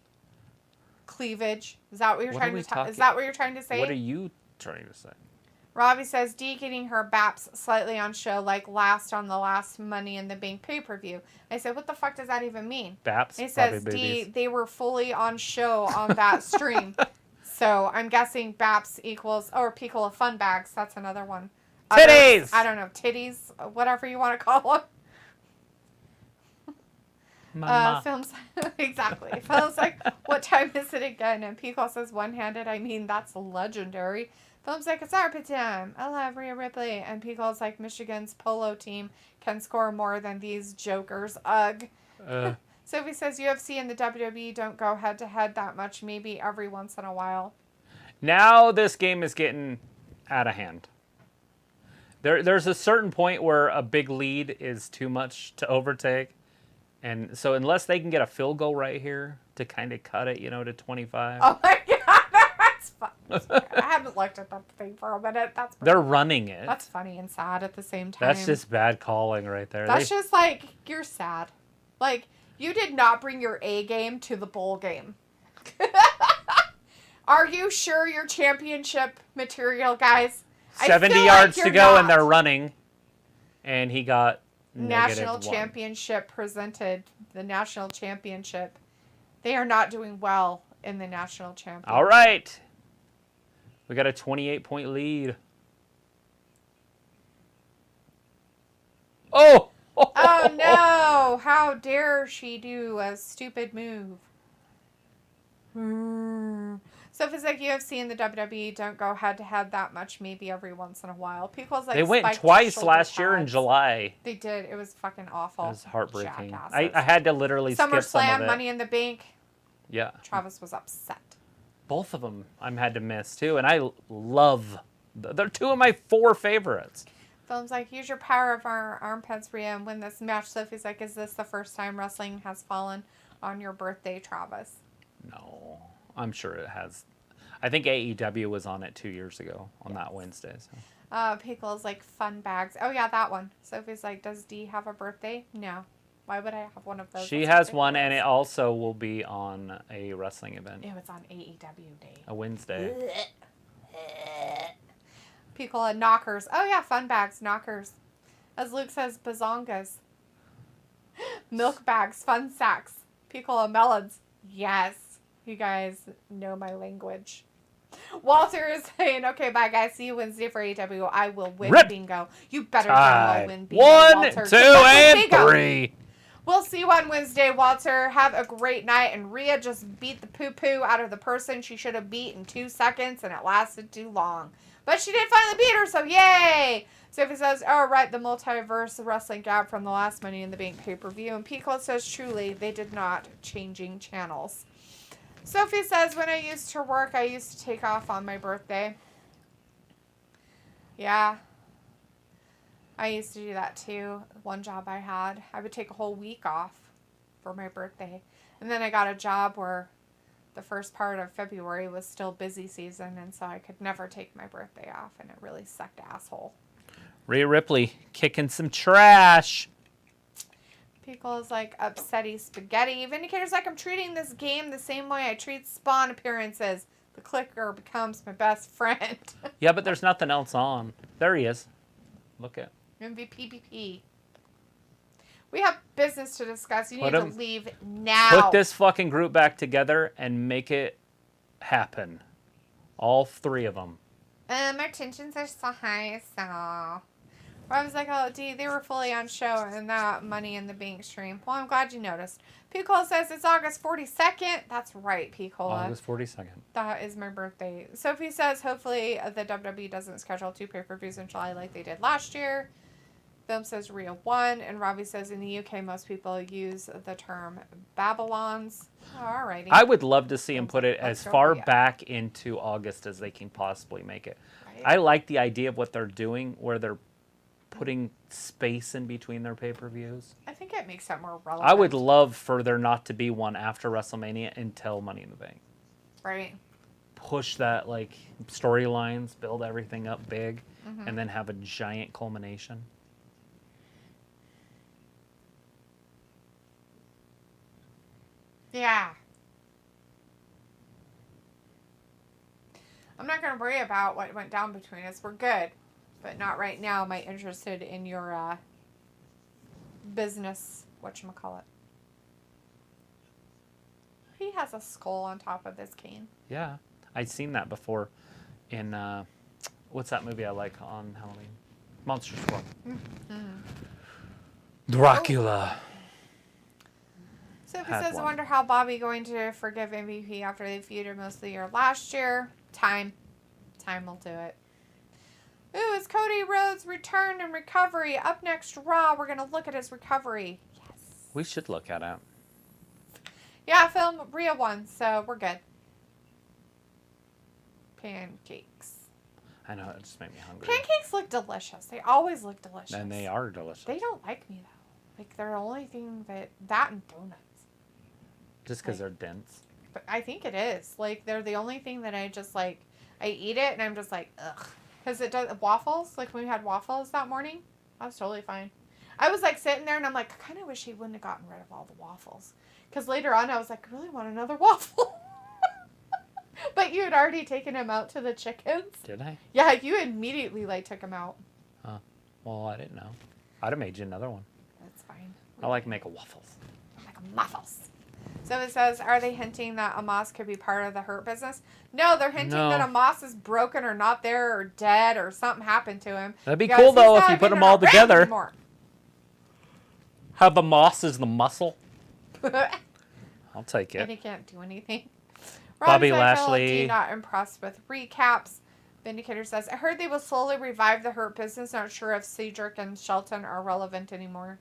cleavage? Is that what you're What trying are we to? talking- Is that what you're trying to say? What are you trying to say? Robbie says D getting her baps slightly on show like last on the last Money in the Bank pay-per-view. I said, what the fuck does that even mean? Baps. He says probably D, boobies. they were fully on show on that stream. So I'm guessing baps equals, or Pickle of Fun Bags. That's another one. Titties! I don't know, titties, whatever you want to call them. Mama. Films, exactly. Films like, what time is it again? And Pickle says one-handed. I mean, that's legendary. Films like, it's our time. I love Rhea Ripley. And Pickle's like, Michigan's polo team can score more than these jokers. Ugh. Sophie says UFC and the WWE don't go head-to-head that much, maybe every once in a while. Now this game is getting out of hand. There's a certain point where a big lead is too much to overtake. And so unless they can get a field goal right here to kind of cut it, to 25. Oh my God, that's fun. I haven't looked at that thing for a minute. They're running it. That's funny and sad at the same time. That's just bad calling right there. That's just you're sad. You did not bring your A game to the bowl game. Are you sure your championship material, guys? 70 yards to go and they're running. And he got National -1. championship presented. The national championship. They are not doing well in the national championship. All right. We got a 28-point lead. Oh! Oh no! How dare she do a stupid move? So if it's like UFC and the WWE don't go head-to-head that much, maybe every once in a while. People's They went spiked twice shoulder last year in pads. July. They did. It was fucking awful. It was heartbreaking. Jackasses. I had to literally skip some of SummerSlam, it. Money in the Bank. Yeah. Travis was upset. Both of them I had to miss too, and I love. They're two of my 4 favorites. Film's like, use your power of our armpits, Rhea, and win this match. Sophie's like, is this the first time wrestling has fallen on your birthday, Travis? No, I'm sure it has. I think AEW was on it 2 years ago on that Wednesday. So. Pickle's like fun bags. Oh yeah, that one. Sophie's like, does Dee have a birthday? No. Why would I have one of those? She That's has one, and it ridiculous. also will be on a wrestling event. Ew, it's on AEW Day. A Wednesday. Pickle and knockers. Oh yeah, fun bags, knockers. As Luke says, bazongas. Milk bags, fun sacks. Pickle and melons. Yes. You guys know my language. Walter is saying, okay, bye guys. See you Wednesday for AEW. I will win bingo. You better damn well win bingo, 1, Walter. 2, and Bingo. 3. We'll see you on Wednesday, Walter. Have a great night. And Rhea just beat the poo-poo out of the person she should have beat in 2 seconds, and it lasted too long. But she did finally beat her, so yay! Sophie says, oh, right, the multiverse wrestling gap from the last Money in the Bank pay-per-view. And Pico says, truly, they did not changing channels. Sophie says, when I used to work, I used to take off on my birthday. Yeah. I used to do that too. One job I had, I would take a whole week off for my birthday. And then I got a job where the first part of February was still busy season, and so I could never take my birthday off, and it really sucked asshole. Rhea Ripley kicking some trash. Pickle is like upsetty spaghetti. Vindicator's like, I'm treating this game the same way I treat Spawn appearances. The clicker becomes my best friend. Yeah, but there's nothing else on. There he is. Look at. MVPPP. We have business to discuss. You need to leave now. Put this fucking group back together and make it happen. All 3 of them. My tensions are so high, so... I was like, oh, Dee, they were fully on show in that Money in the Bank stream. Well, I'm glad you noticed. Picola says it's August 42nd. That's right, Picola. August 42nd. That is my birthday. Sophie says, hopefully the WWE doesn't schedule 2 pay-per-views in July like they did last year. Film says Rhea won, and Robbie says in the UK most people use the term Babylons. Alrighty. I would love to see him put it Let's as go far Rhea. back into August as they can possibly make it. Right. I like the idea of what they're doing, where they're putting space in between their pay-per-views. I think it makes it more relevant. I would love for there not to be one after WrestleMania until Money in the Bank. Right. Push that, like, storylines, build everything up big, and then have a giant culmination. Yeah. I'm not going to worry about what went down between us. We're good. But not right now am I interested in your business, whatchamacallit. He has a skull on top of his cane. Yeah. I'd seen that before in, what's that movie I like on Halloween? Monster Squad. Dracula. Sophie Had says, I one. wonder how Bobby going to forgive MVP after they feuded most of the year last year. Time. Time will do it. Ooh, is Cody Rhodes' return and recovery up next Raw? We're going to look at his recovery. Yes. We should look at it. Yeah, film Rhea won, so we're good. Pancakes. I know, it just made me hungry. Pancakes look delicious. They always look delicious. And they are delicious. They don't like me, though. Like, they're the only thing that and donuts. Just because they're dense. But I think it is. Like, they're the only thing that I just, like, I eat it and I'm just like, ugh. Because it does, waffles, like when we had waffles that morning, I was totally fine. I was like sitting there and I'm like, I kind of wish he wouldn't have gotten rid of all the waffles. Because later on I was like, I really want another waffle. But you had already taken him out to the chickens. Did I? Yeah, you immediately like took him out. Well, I didn't know. I'd have made you another one. That's fine. I like making waffles. Like waffles. So it says, are they hinting that Amos could be part of the Hurt Business? No, they're hinting that Amos is broken or not there or dead or something happened to him. That'd be cool, though, if you put them all together. Anymore. Have the moss as the muscle. I'll take And he it. can't do anything. Bobby Ron says, Lashley. not impressed with recaps. Vindicator says, I heard they will slowly revive the Hurt Business. Not sure if Cedric and Shelton are relevant anymore.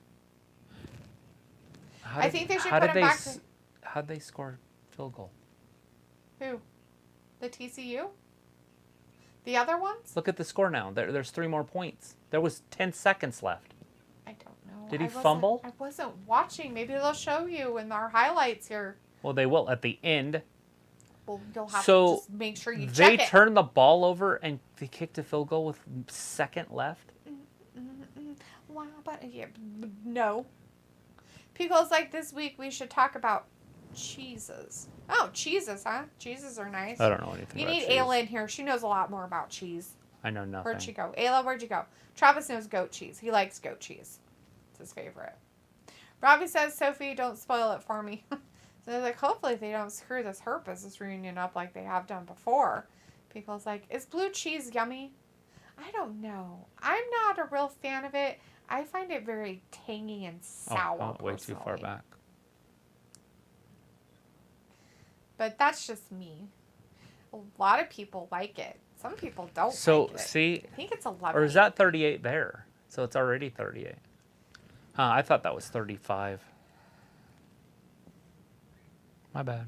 I think they should put him back to... How'd they score field goal? Who? The TCU? The other ones? Look at the score now. There's 3 more points. There was 10 seconds left. I don't know. Did he fumble? I wasn't watching. Maybe they'll show you in our highlights here. Well, they will at the end. Well, you'll have So to just make sure you they check it. turned the ball over and they kicked a field goal with second left. Wow, but yeah, no. Pico's like, this week we should talk about cheeses. Oh, cheeses, huh? Cheeses are nice. I don't know anything You about need cheese. Ayla in here. She knows a lot more about cheese. I know nothing. Where'd she go? Ayla, where'd you go? Travis knows goat cheese. He likes goat cheese. It's his favorite. Robbie says, Sophie, don't spoil it for me. So they're like, hopefully they don't screw this Her Business reunion up like they have done before. Pico's like, is blue cheese yummy? I don't know. I'm not a real fan of it. I find it very tangy and sour. Way too far back. But that's just me. A lot of people like it. Some people don't So, like it. see, I think it's 11. or is that 38 there? So it's already 38. Huh, I thought that was 35. My bad.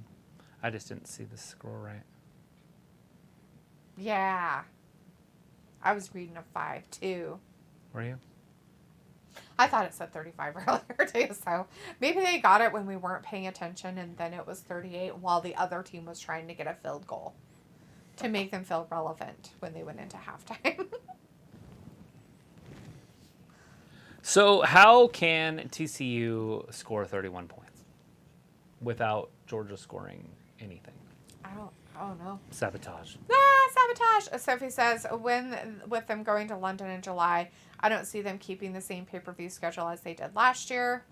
I just didn't see the scroll right. Yeah. I was reading a 5 too. Were you? I thought it said 35 earlier too, so maybe they got it when we weren't paying attention and then it was 38 while the other team was trying to get a field goal to make them feel relevant when they went into halftime. So how can TCU score 31 points without Georgia scoring anything? I don't know. Sabotage. Sabotage. Sophie says, with them going to London in July, I don't see them keeping the same pay-per-view schedule as they did last year.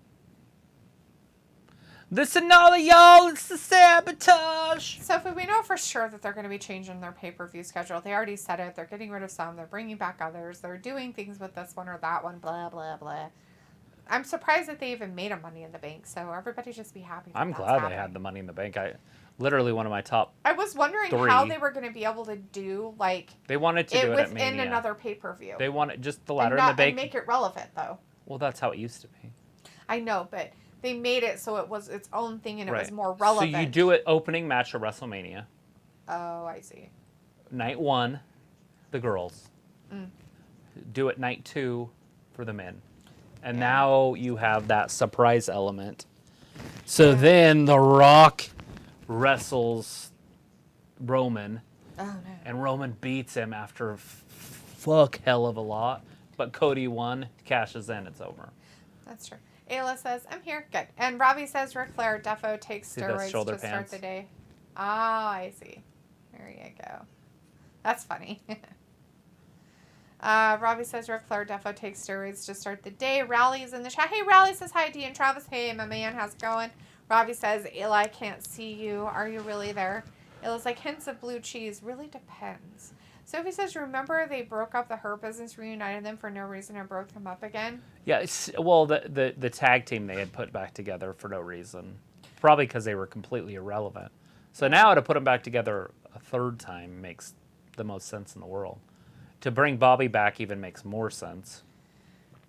Listen, all of y'all, it's the sabotage. Sophie, we know for sure that they're going to be changing their pay-per-view schedule. They already said it. They're getting rid of some. They're bringing back others. They're doing things with this one or that one, blah, blah, blah. I'm surprised that they even made a Money in the Bank, so everybody just be happy. I'm glad they had the Money in the Bank. Literally one of my top. I was wondering 3. how they were going to be able to do, like, They wanted to do it at within Mania. another pay-per-view. They wanted just the ladder in the bank. And make it relevant, though. Well, that's how it used to be. I know, but they made it so it was its own thing and it Right. was more relevant. So you do it opening match of WrestleMania. Oh, I see. Night 1, the girls. Do it night 2 for the men. And now you have that surprise element. So then The Rock wrestles Roman. Oh, no. And Roman beats him after fuck hell of a lot. But Cody won, cashes in, it's over. That's true. Ayla says, I'm here. Good. And Robbie says Ric Flair defo takes See the steroids shoulder to start pants? the day. Oh, I see. There you go. That's funny. Robbie says Ric Flair defo takes steroids to start the day. Rally is in the chat. Hey, Rally says hi, D and Travis. Hey, my man, how's it going? Robbie says, Ayla, I can't see you. Are you really there? Ayla's like, hints of blue cheese. Really depends. Sophie says, remember they broke up the Her Business, reunited them for no reason, and broke them up again? Yeah, well, the tag team they had put back together for no reason. Probably because they were completely irrelevant. So now to put them back together a third time makes the most sense in the world. To bring Bobby back even makes more sense.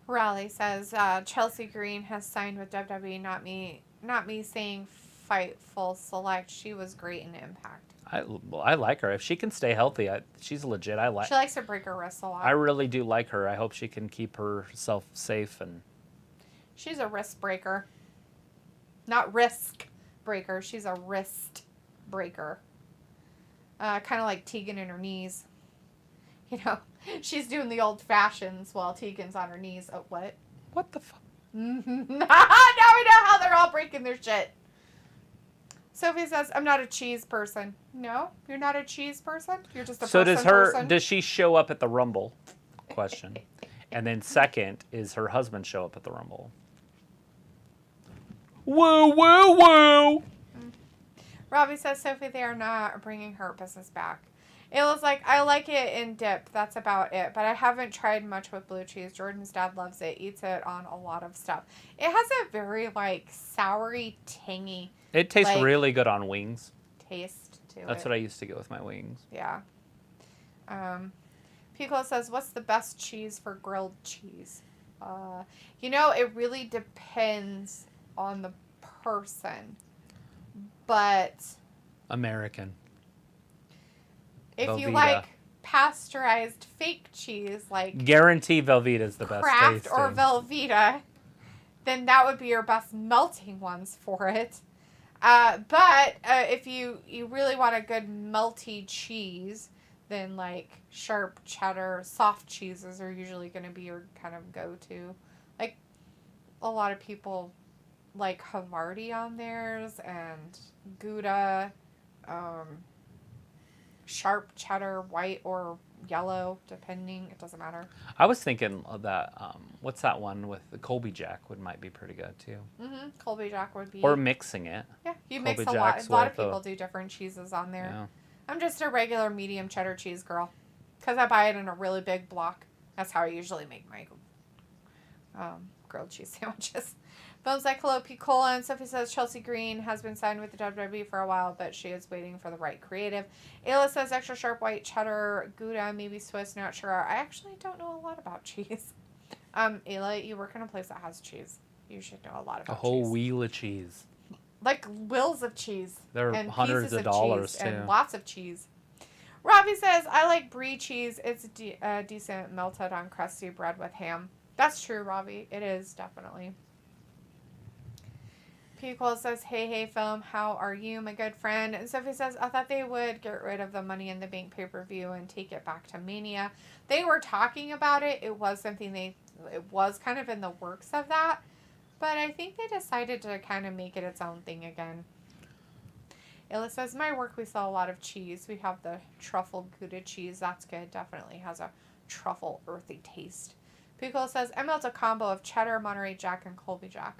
Raleigh says, Chelsea Green has signed with WWE, not me saying Fightful Select. She was great in Impact. I like her. If she can stay healthy, she's legit. She likes to break her wrist a lot. I really do like her. I hope she can keep herself safe. And she's a wrist breaker. Not risk breaker. She's a wrist breaker. Kind of like Tegan and her knees. You know, she's doing the old fashions while Tegan's on her knees. Oh, what? What the fuck? Now we know how they're all breaking their shit. Sophie says, I'm not a cheese person. No? You're not a cheese person? You're just a person. Does she show up at the Rumble? Question. And then second, is her husband show up at the Rumble? Woo, woo, woo! Robbie says, Sophie, they are not bringing Her Business back. Ayla's like, I like it in dip. That's about it. But I haven't tried much with blue cheese. Jordan's dad loves it. Eats it on a lot of stuff. It has a very, soury, tangy... It tastes really good on wings. Taste to it. That's what I used to get with my wings. Yeah. Pico says, what's the best cheese for grilled cheese? It really depends on the person. But... American. If Velveeta. you like pasteurized fake cheese, like... Guarantee Velveeta is the best Kraft tasting. or Velveeta, then that would be your best melting ones for it. But if you really want a good melty cheese, then like sharp cheddar, soft cheeses are usually going to be your kind of go-to. Like a lot of people like Havarti on theirs and Gouda, sharp cheddar, white or yellow, depending. It doesn't matter. I was thinking of that. What's that one with the Colby Jack might be pretty good too. Colby Jack would be. Or mixing it. Yeah, you Colby mix a lot. Jacks A lot of with people do different cheeses on there. Yeah. I'm just a regular medium cheddar cheese girl because I buy it in a really big block. That's how I usually make my grilled cheese sandwiches. Bones like hello, Piccola, and Sophie says Chelsea Green has been signed with the WWE for a while, but she is waiting for the right creative. Ayla says extra sharp white cheddar, Gouda, maybe Swiss, not sure. I actually don't know a lot about cheese. Ayla, you work in a place that has cheese. You should know a lot about cheese. A whole wheel of cheese. Like wheels of cheese. They're and hundreds of dollars cheese too. And lots of cheese. Robbie says, I like brie cheese. It's decent melted on crusty bread with ham. That's true, Robbie. It is, definitely. P. says, hey, film, how are you, my good friend? And Sophie says, I thought they would get rid of the Money in the Bank pay-per-view and take it back to Mania. They were talking about it. It was something it was kind of in the works of that. But I think they decided to kind of make it its own thing again. Illa says, my work, we sell a lot of cheese. We have the truffle Gouda cheese. That's good. Definitely has a truffle earthy taste. Pico says, I melt a combo of cheddar, Monterey Jack, and Colby Jack.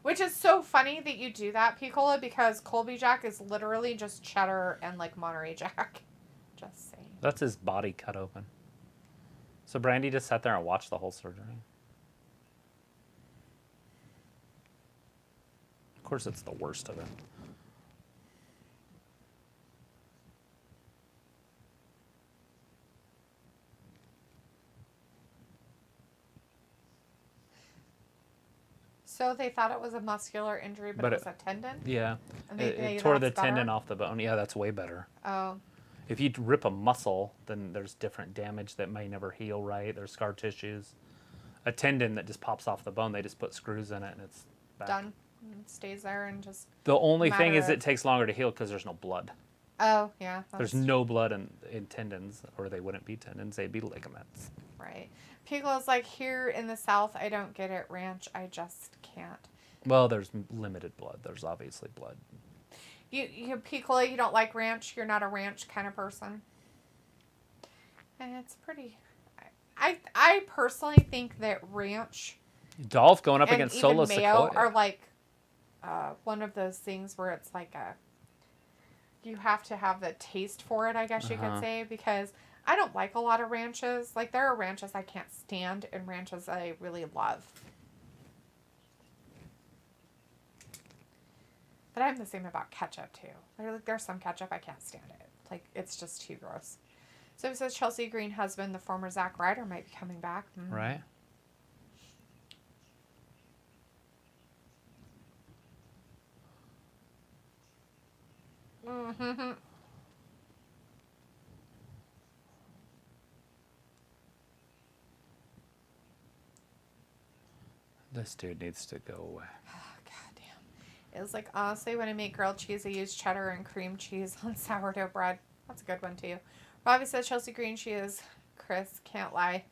Which is so funny that you do that, Piccola, because Colby Jack is literally just cheddar and like Monterey Jack. Just saying. That's his body cut open. So Brandy just sat there and watched the whole surgery. Of course, it's the worst of it. So they thought it was a muscular injury, but it was a tendon? Yeah. And it tore the tendon off the bone. Yeah, that's way better. Oh. If you rip a muscle, then there's different damage that may never heal right. There's scar tissues. A tendon that just pops off the bone, they just put screws in it and it's back. Done. It stays there and just... The only thing is it takes longer to heal because there's no blood. Oh, yeah. There's no blood in tendons, or they wouldn't be tendons. They'd be ligaments. Right. Pickle's like, here in the South, I don't get it, Ranch. I just can't. Well, there's limited blood. There's obviously blood. You Pickle, you don't like ranch? You're not a ranch kind of person? And it's pretty... I personally think that ranch... Dolph going up and against even Solo mayo Sikoa are like one of those things where it's like you have to have the taste for it, I guess you could say, because I don't like a lot of ranches. Like, there are ranches I can't stand and ranches I really love. But I'm the same about ketchup, too. There's some ketchup I can't stand it. Like, it's just too gross. So it says Chelsea Green husband, the former Zack Ryder, might be coming back. Mm-hmm. Right. Mm-hmm. This dude needs to go away. Oh, goddamn. It was like, honestly, when I make grilled cheese, I use cheddar and cream cheese on sourdough bread. That's a good one, too. Robbie says Chelsea Green, she is. Chris, can't lie.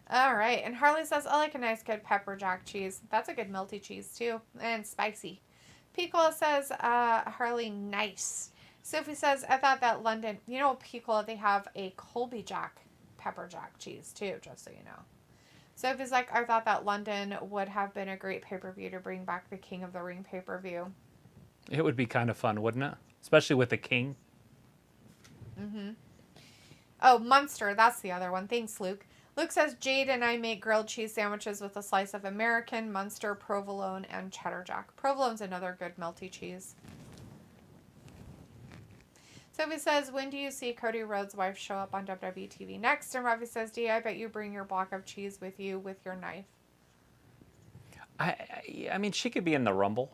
All right. And Harley says, I like a nice, good pepper jack cheese. That's a good melty cheese, too. And spicy. Picola says, Harley, nice. Sophie says, I thought that London, you know, Picola, they have a Colby Jack pepper jack cheese, too, just so you know. Sophie's like, I thought that London would have been a great pay-per-view to bring back the King of the Ring pay-per-view. It would be kind of fun, wouldn't it? Especially with the King. Mm-hmm. Oh, Munster, that's the other one. Thanks, Luke. Luke says, Jade and I make grilled cheese sandwiches with a slice of American, Munster, provolone, and cheddar jack. Provolone's another good melty cheese. Sophie says, when do you see Cody Rhodes' wife show up on WWE TV next? And Ravi says, Dee, I bet you bring your block of cheese with you with your knife. I mean, she could be in the Rumble.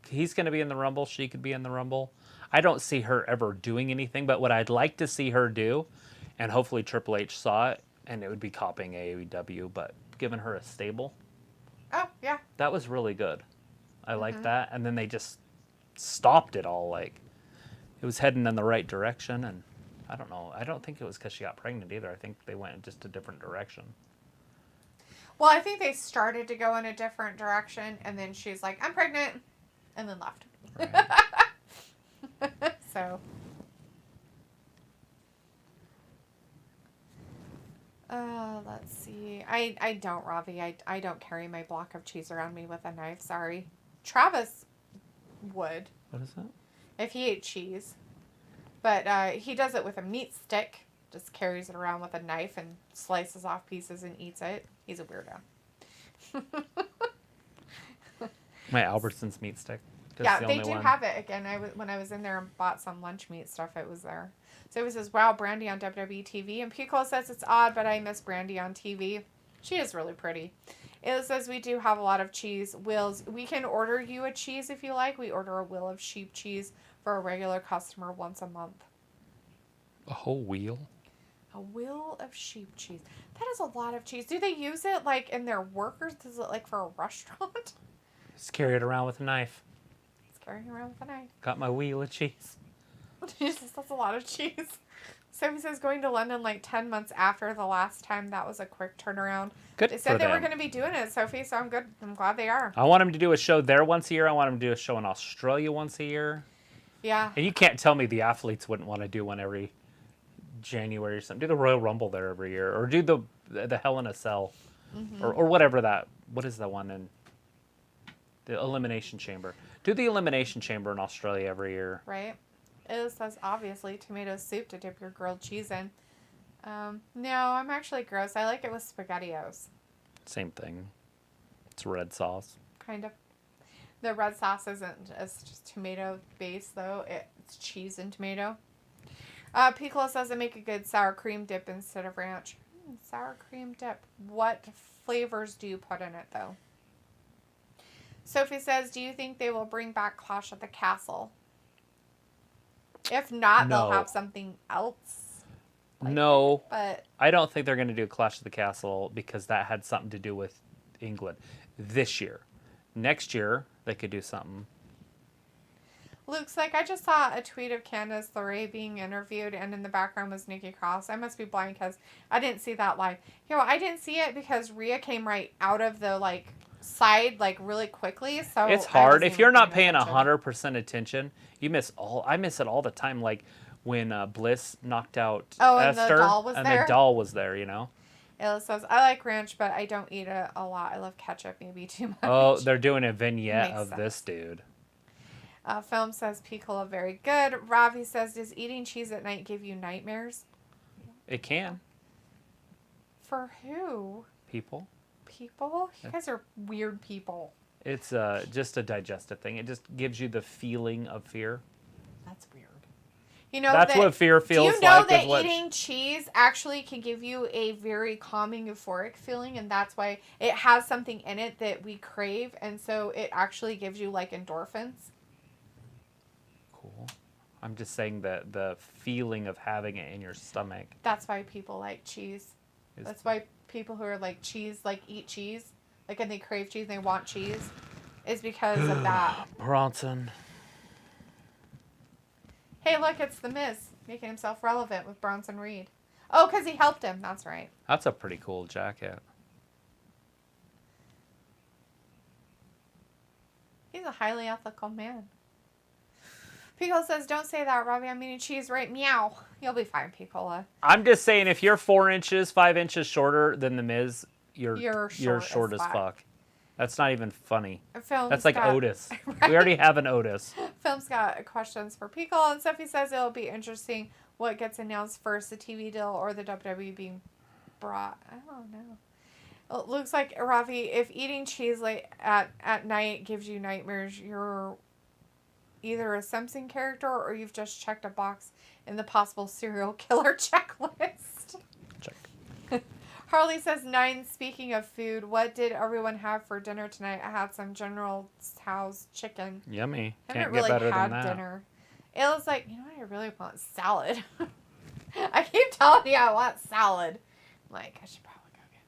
He's going to be in the Rumble. She could be in the Rumble. I don't see her ever doing anything, but what I'd like to see her do, and hopefully Triple H saw it, and it would be copying AEW, but giving her a stable. Oh, yeah. That was really good. I like that. And then they just stopped it all. Like, it was heading in the right direction, and I don't know. I don't think it was because she got pregnant either. I think they went in just a different direction. Well, I think they started to go in a different direction, and then she's like, I'm pregnant, and then left. Right. So. Let's see. I don't, Ravi. I don't carry my block of cheese around me with a knife. Sorry. Travis would. What is that? If he ate cheese. But he does it with a meat stick. Just carries it around with a knife and slices off pieces and eats it. He's a weirdo. My Albertsons meat stick. Yeah, they do have it again. When I was in there and bought some lunch meat stuff, it was there. So it says, wow, Brandy on WWE TV. And Pico says it's odd, but I miss Brandy on TV. She is really pretty. It says we do have a lot of cheese wheels. We can order you a cheese if you like. We order a wheel of sheep cheese for a regular customer once a month. A whole wheel? A wheel of sheep cheese. That is a lot of cheese. Do they use it like in their workers? Is it like for a restaurant? Just carry it around with a knife. He's carrying around with a knife. Got my wheel of cheese. Jesus, that's a lot of cheese. Sophie says going to London like 10 months after the last time. That was a quick turnaround. Good. They said they were going to be doing it, Sophie, so I'm good. I'm glad they are. I want them to do a show there once a year. I want them to do a show in Australia once a year. Yeah. And you can't tell me the athletes wouldn't want to do one every January or something. Do the Royal Rumble there every year. Or do the Hell in a Cell. Mm-hmm. Or whatever that... What is the one in... The Elimination Chamber. Do the Elimination Chamber in Australia every year. Right. It says, obviously, tomato soup to dip your grilled cheese in. No, I'm actually gross. I like it with SpaghettiOs. Same thing. It's red sauce. Kind of. The red sauce it's just tomato based, though. It's cheese and tomato. Piccolo says I make a good sour cream dip instead of ranch. Sour cream dip. What flavors do you put in it, though? Sophie says, do you think they will bring back Clash at the Castle? If not, No. they'll have something else. No. But I don't think they're going to do Clash of the Castle because that had something to do with England this year. Next year, they could do something. Luke's like, I just saw a tweet of Candice LeRae being interviewed, and in the background was Nikki Cross. I must be blind because I didn't see that live. I didn't see it because Rhea came right out of the, side, really quickly. So it's hard. If you're not paying 100% attention, you miss all. I miss it all the time. Like when Bliss knocked out Esther, and the doll was there. The doll was there. You know. Ella says, I like ranch, but I don't eat it a lot. I love ketchup, maybe too much. Oh, they're doing a vignette of this dude. Film says Piccolo very good. Ravi says, does eating cheese at night give you nightmares? It can. For who? People. People? You guys are weird people. It's just a digestive thing. It just gives you the feeling of fear. That's weird. You know that's what fear feels like. Do you know that eating cheese actually can give you a very calming, euphoric feeling, and that's why it has something in it that we crave, and so it actually gives you endorphins. Cool. I'm just saying that the feeling of having it in your stomach. That's why people like cheese. That's why people who are cheese, eat cheese, and they crave cheese and they want cheese, is because of that. Bronson. Hey, look, it's the Miz making himself relevant with Bronson Reed. Oh, because he helped him. That's right. That's a pretty cool jacket. He's a highly ethical man. Piccolo says, don't say that, Robbie. I'm eating cheese right. Meow. You'll be fine, Piccolo. I'm just saying, if you're 4 inches, 5 inches shorter than the Miz, you're short as fuck. That's not even funny. That's like Otis. Right? We already have an Otis. Film's got questions for Piccolo, and Sophie says it'll be interesting what gets announced first, the TV deal or the WWE being brought. I don't know. It looks like, Ravi, if eating cheese at night gives you nightmares, you're either a Simpson character or you've just checked a box in the possible serial killer checklist. Check. Harley says, 9, speaking of food, what did everyone have for dinner tonight? I had some General Tso's chicken. Yummy. I Can't haven't get really better had than that. dinner. Ayla's like, you know what I really want? Salad. I keep telling you I want salad. I'm like, I should probably go get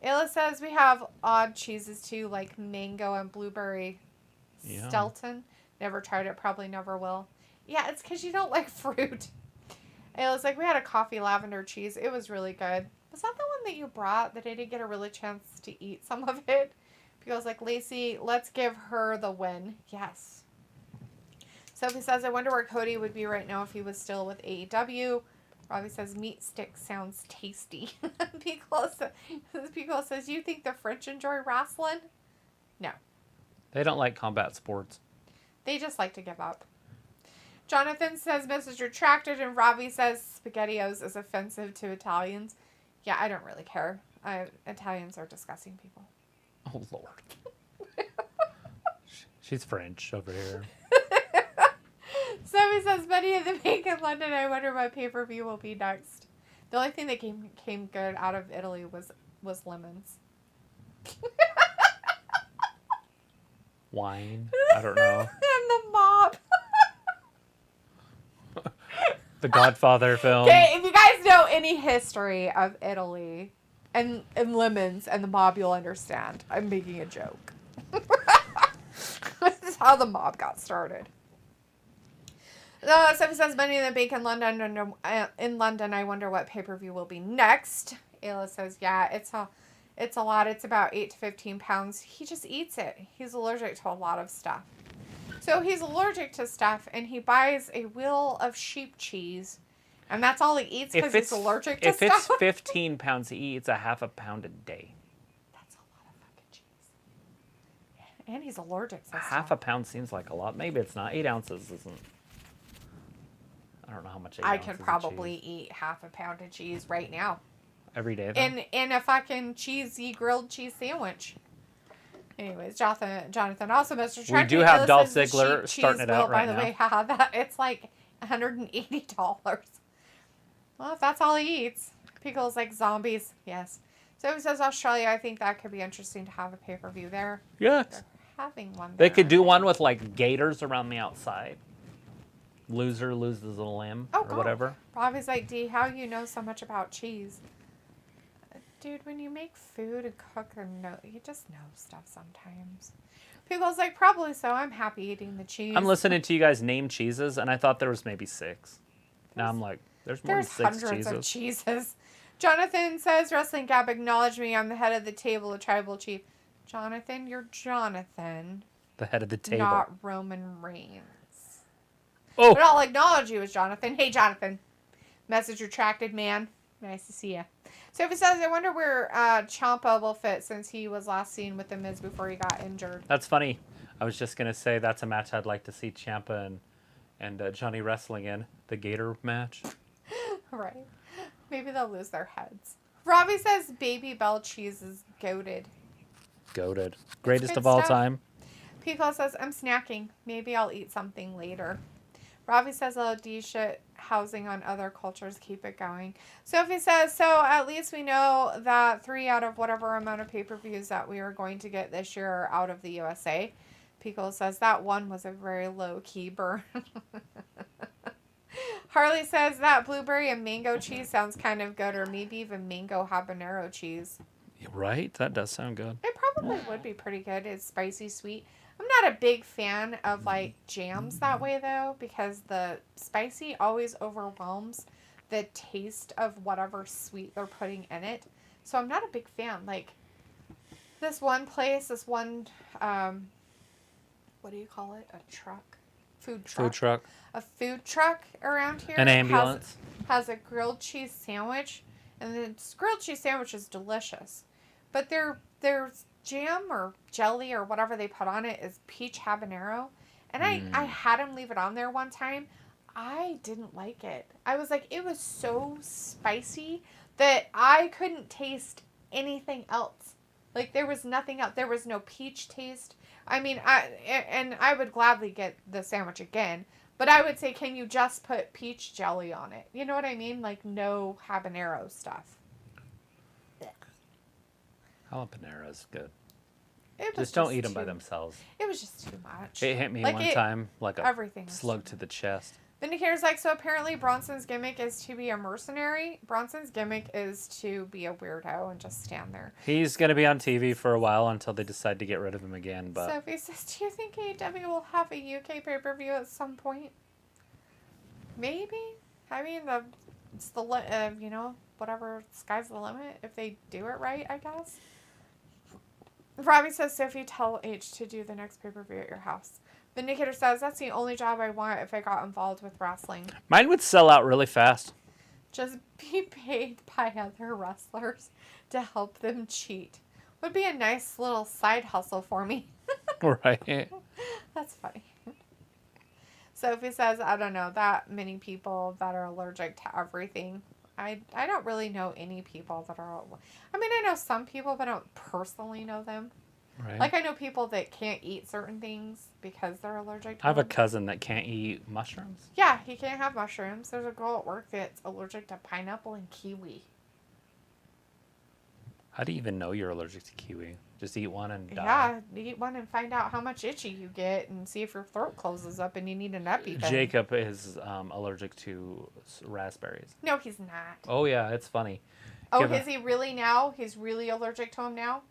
salad. Ayla says we have odd cheeses too, like mango and blueberry. Yeah. Stelton. Never tried it. Probably never will. Yeah, it's because you don't like fruit. It was like we had a coffee lavender cheese. It was really good. Was that the one that you brought that I didn't get a really chance to eat some of it? Because like, Lacey, let's give her the win. Yes. Sophie says, I wonder where Cody would be right now if he was still with AEW. Robbie says, meat stick sounds tasty. Piccolo says, you think the French enjoy wrestling? No. They don't like combat sports. They just like to give up. Jonathan says, message retracted, and Robbie says, SpaghettiOs is offensive to Italians. Yeah, I don't really care. Italians are disgusting people. Oh, Lord. She's French over here. Sophie says, Betty in the Bank in London, I wonder what pay-per-view will be next. The only thing that came good out of Italy was lemons. Wine. I don't know. And the mob. The Godfather film. Okay, if you guys know any history of Italy and lemons and the mob, you'll understand. I'm making a joke. This is how the mob got started. Sophie says, Money in the Bank in London. I wonder what pay-per-view will be next. Ayla says, yeah, it's a lot. It's about 8 to 15 pounds. He just eats it. He's allergic to a lot of stuff. So he's allergic to stuff, and he buys a wheel of sheep cheese, and that's all he eats because he's allergic to stuff. If it's 15 pounds, he eats a half a pound a day. That's a lot of fucking cheese. And he's allergic to stuff. Half a pound seems like a lot. Maybe it's not. 8 ounces isn't. I don't know how much 8 I ounces could of probably cheese. eat half a pound of cheese right now. Every day, though? In a fucking cheesy grilled cheese sandwich. Anyways, Jonathan also messaged. We do have Dolph Ziggler starting it out right now. By the way, haha, it's like $180. Well, if that's all he eats. Pickles like zombies. Yes. So he says Australia. I think that could be interesting to have a pay-per-view there. Yes. They're having one They there. could do one with like gators around the outside. Loser loses a limb or God. whatever. Robbie's like, D, how you know so much about cheese? Dude, when you make food and cook, you just know stuff sometimes. People's like, probably so. I'm happy eating the cheese. I'm listening to you guys name cheeses, and I thought there was maybe 6. Now I'm like, there's more than 6 hundreds of cheeses. Jonathan says, Wrestling Gap, acknowledge me. I'm the head of the table, a tribal chief. Jonathan, you're Jonathan. The head of the table. Not Roman Reigns. Oh! But I'll acknowledge you as Jonathan. Hey, Jonathan. Message retracted, man. Nice to see you. So if it says, I wonder where Ciampa will fit since he was last seen with The Miz before he got injured. That's funny. I was just going to say that's a match I'd like to see Ciampa and Johnny wrestling in. The Gator match. Right. Maybe they'll lose their heads. Robbie says Baby Bell cheese is goated. Goated. Greatest good of all stuff. time. Pico says, I'm snacking. Maybe I'll eat something later. Robbie says, LOD shit, housing on other cultures, keep it going. Sophie says, so at least we know that 3 out of whatever amount of pay-per-views that we are going to get this year are out of the USA. Pico says, that one was a very low-key burn. Harley says, that blueberry and mango cheese sounds kind of good, or maybe even mango habanero cheese. Right? That does sound good. It probably would be pretty good. It's spicy, sweet. I'm not a big fan of, like, jams that way, though, because the spicy always overwhelms the taste of whatever sweet they're putting in it. So I'm not a big fan. Like, this one place, what do you call it? A truck? Food truck. Food truck. A food truck around here. An ambulance. Has a grilled cheese sandwich, and the grilled cheese sandwich is delicious. But there's jam or jelly or whatever they put on it is peach habanero. And I had him leave it on there one time. I didn't like it. I was like, it was so spicy that I couldn't taste anything else. Like, there was nothing else. There was no peach taste. I mean, I would gladly get the sandwich again. But I would say, can you just put peach jelly on it? You know what I mean? Like, no habanero stuff. Habanero is good. It was Just don't eat them by themselves. It was just too much. It hit me Like one time like a everything was slug too to the chest. Vindicator's like, so apparently Bronson's gimmick is to be a mercenary. Bronson's gimmick is to be a weirdo and just stand there. He's going to be on TV for a while until they decide to get rid of him again. But Sophie says, do you think AEW will have a UK pay-per-view at some point? Maybe. I mean, it's the whatever, sky's the limit if they do it right, I guess. Robbie says, Sophie, tell H to do the next pay-per-view at your house. Vindicator says, that's the only job I want if I got involved with wrestling. mine would sell out really fast. Just be paid by other wrestlers to help them cheat. Would be a nice little side hustle for me. Right. That's funny. Sophie says, I don't know, that many people that are allergic to everything. I don't really know any people that are... I mean, I know some people, but I don't personally know them. Right. Like, I know people that can't eat certain things because they're allergic to I have a them. cousin that can't eat mushrooms. Yeah, he can't have mushrooms. There's a girl at work that's allergic to pineapple and kiwi. How do you even know you're allergic to kiwi? Just eat one and die. Yeah, eat one and find out how much itchy you get and see if your throat closes up and you need an EpiPen. Jacob is allergic to raspberries. No, he's not. Oh, yeah, it's funny. Oh, Give is he really now? He's really allergic to him now?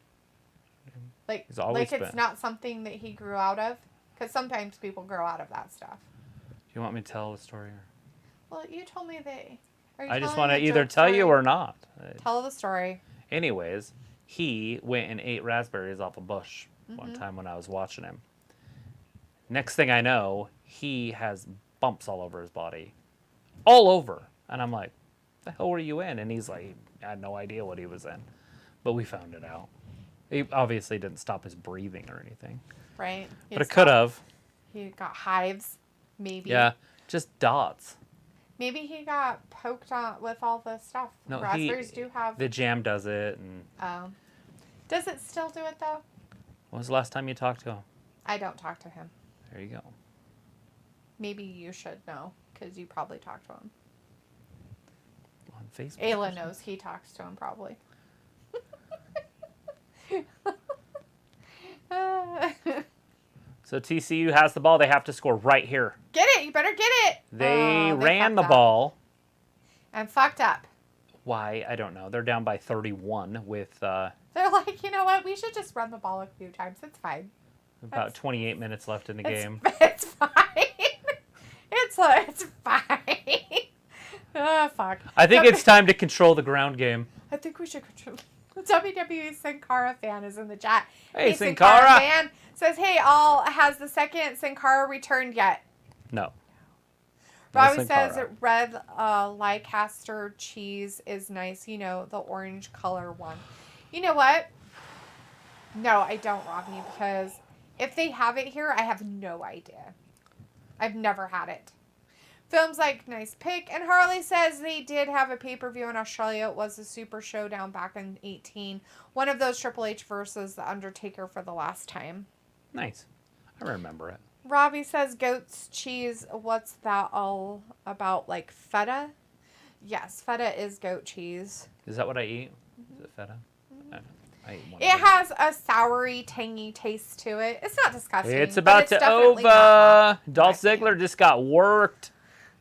Like, He's always it's been. not something that he grew out of? Because sometimes people grow out of that stuff. Do you want me to tell the story? Well, you told me that... I just want to either tell you or not. Tell the story. Anyways, he went and ate raspberries off a bush one time when I was watching him. Next thing I know, he has bumps all over his body. All over. And I'm like, the hell were you in? And he's like, I had no idea what he was in. But we found it out. He obviously didn't stop his breathing or anything. Right. But it could have. He got hives, maybe. Yeah, just dots. Maybe he got poked on with all the stuff. No, Raspberries do have... The jam does it. And Oh. Does it still do it, though? when was the last time you talked to him? I don't talk to him. There you go. Maybe you should know, because you probably talk to him. On Facebook. Ayla knows he talks to him, probably. So TCU has the ball. They have to score right here. Get it! You better get it! They ran the fucked up. ball. And fucked up. Why? I don't know. They're down by 31 with They're like, you know what? We should just run the ball a few times. It's fine. about 28 minutes left in the game. It's fine. It's fine. Oh, fuck. I think it's time to control the ground game. I think we should control. The WWE Sin Cara fan is in the chat. Hey, Sin Cara fan says, hey, has the second Sin Cara returned yet? No. Robbie Sin says Cara. red Leicester cheese is nice. You know, the orange color one. You know what? No, I don't, Robbie, because if they have it here, I have no idea. I've never had it. Film's like, nice pick. And Harley says they did have a pay-per-view in Australia. It was a Super Showdown back in 2018. One of those Triple H versus The Undertaker for the last time. Nice. I remember it. Robbie says goat's cheese. What's that all about? Like feta? Yes, feta is goat cheese. Is that what I eat? Is it feta? I eat one. It has a soury, tangy taste to it. It's not disgusting. It's but about it's to definitely over. not Dolph right. Ziggler just got worked.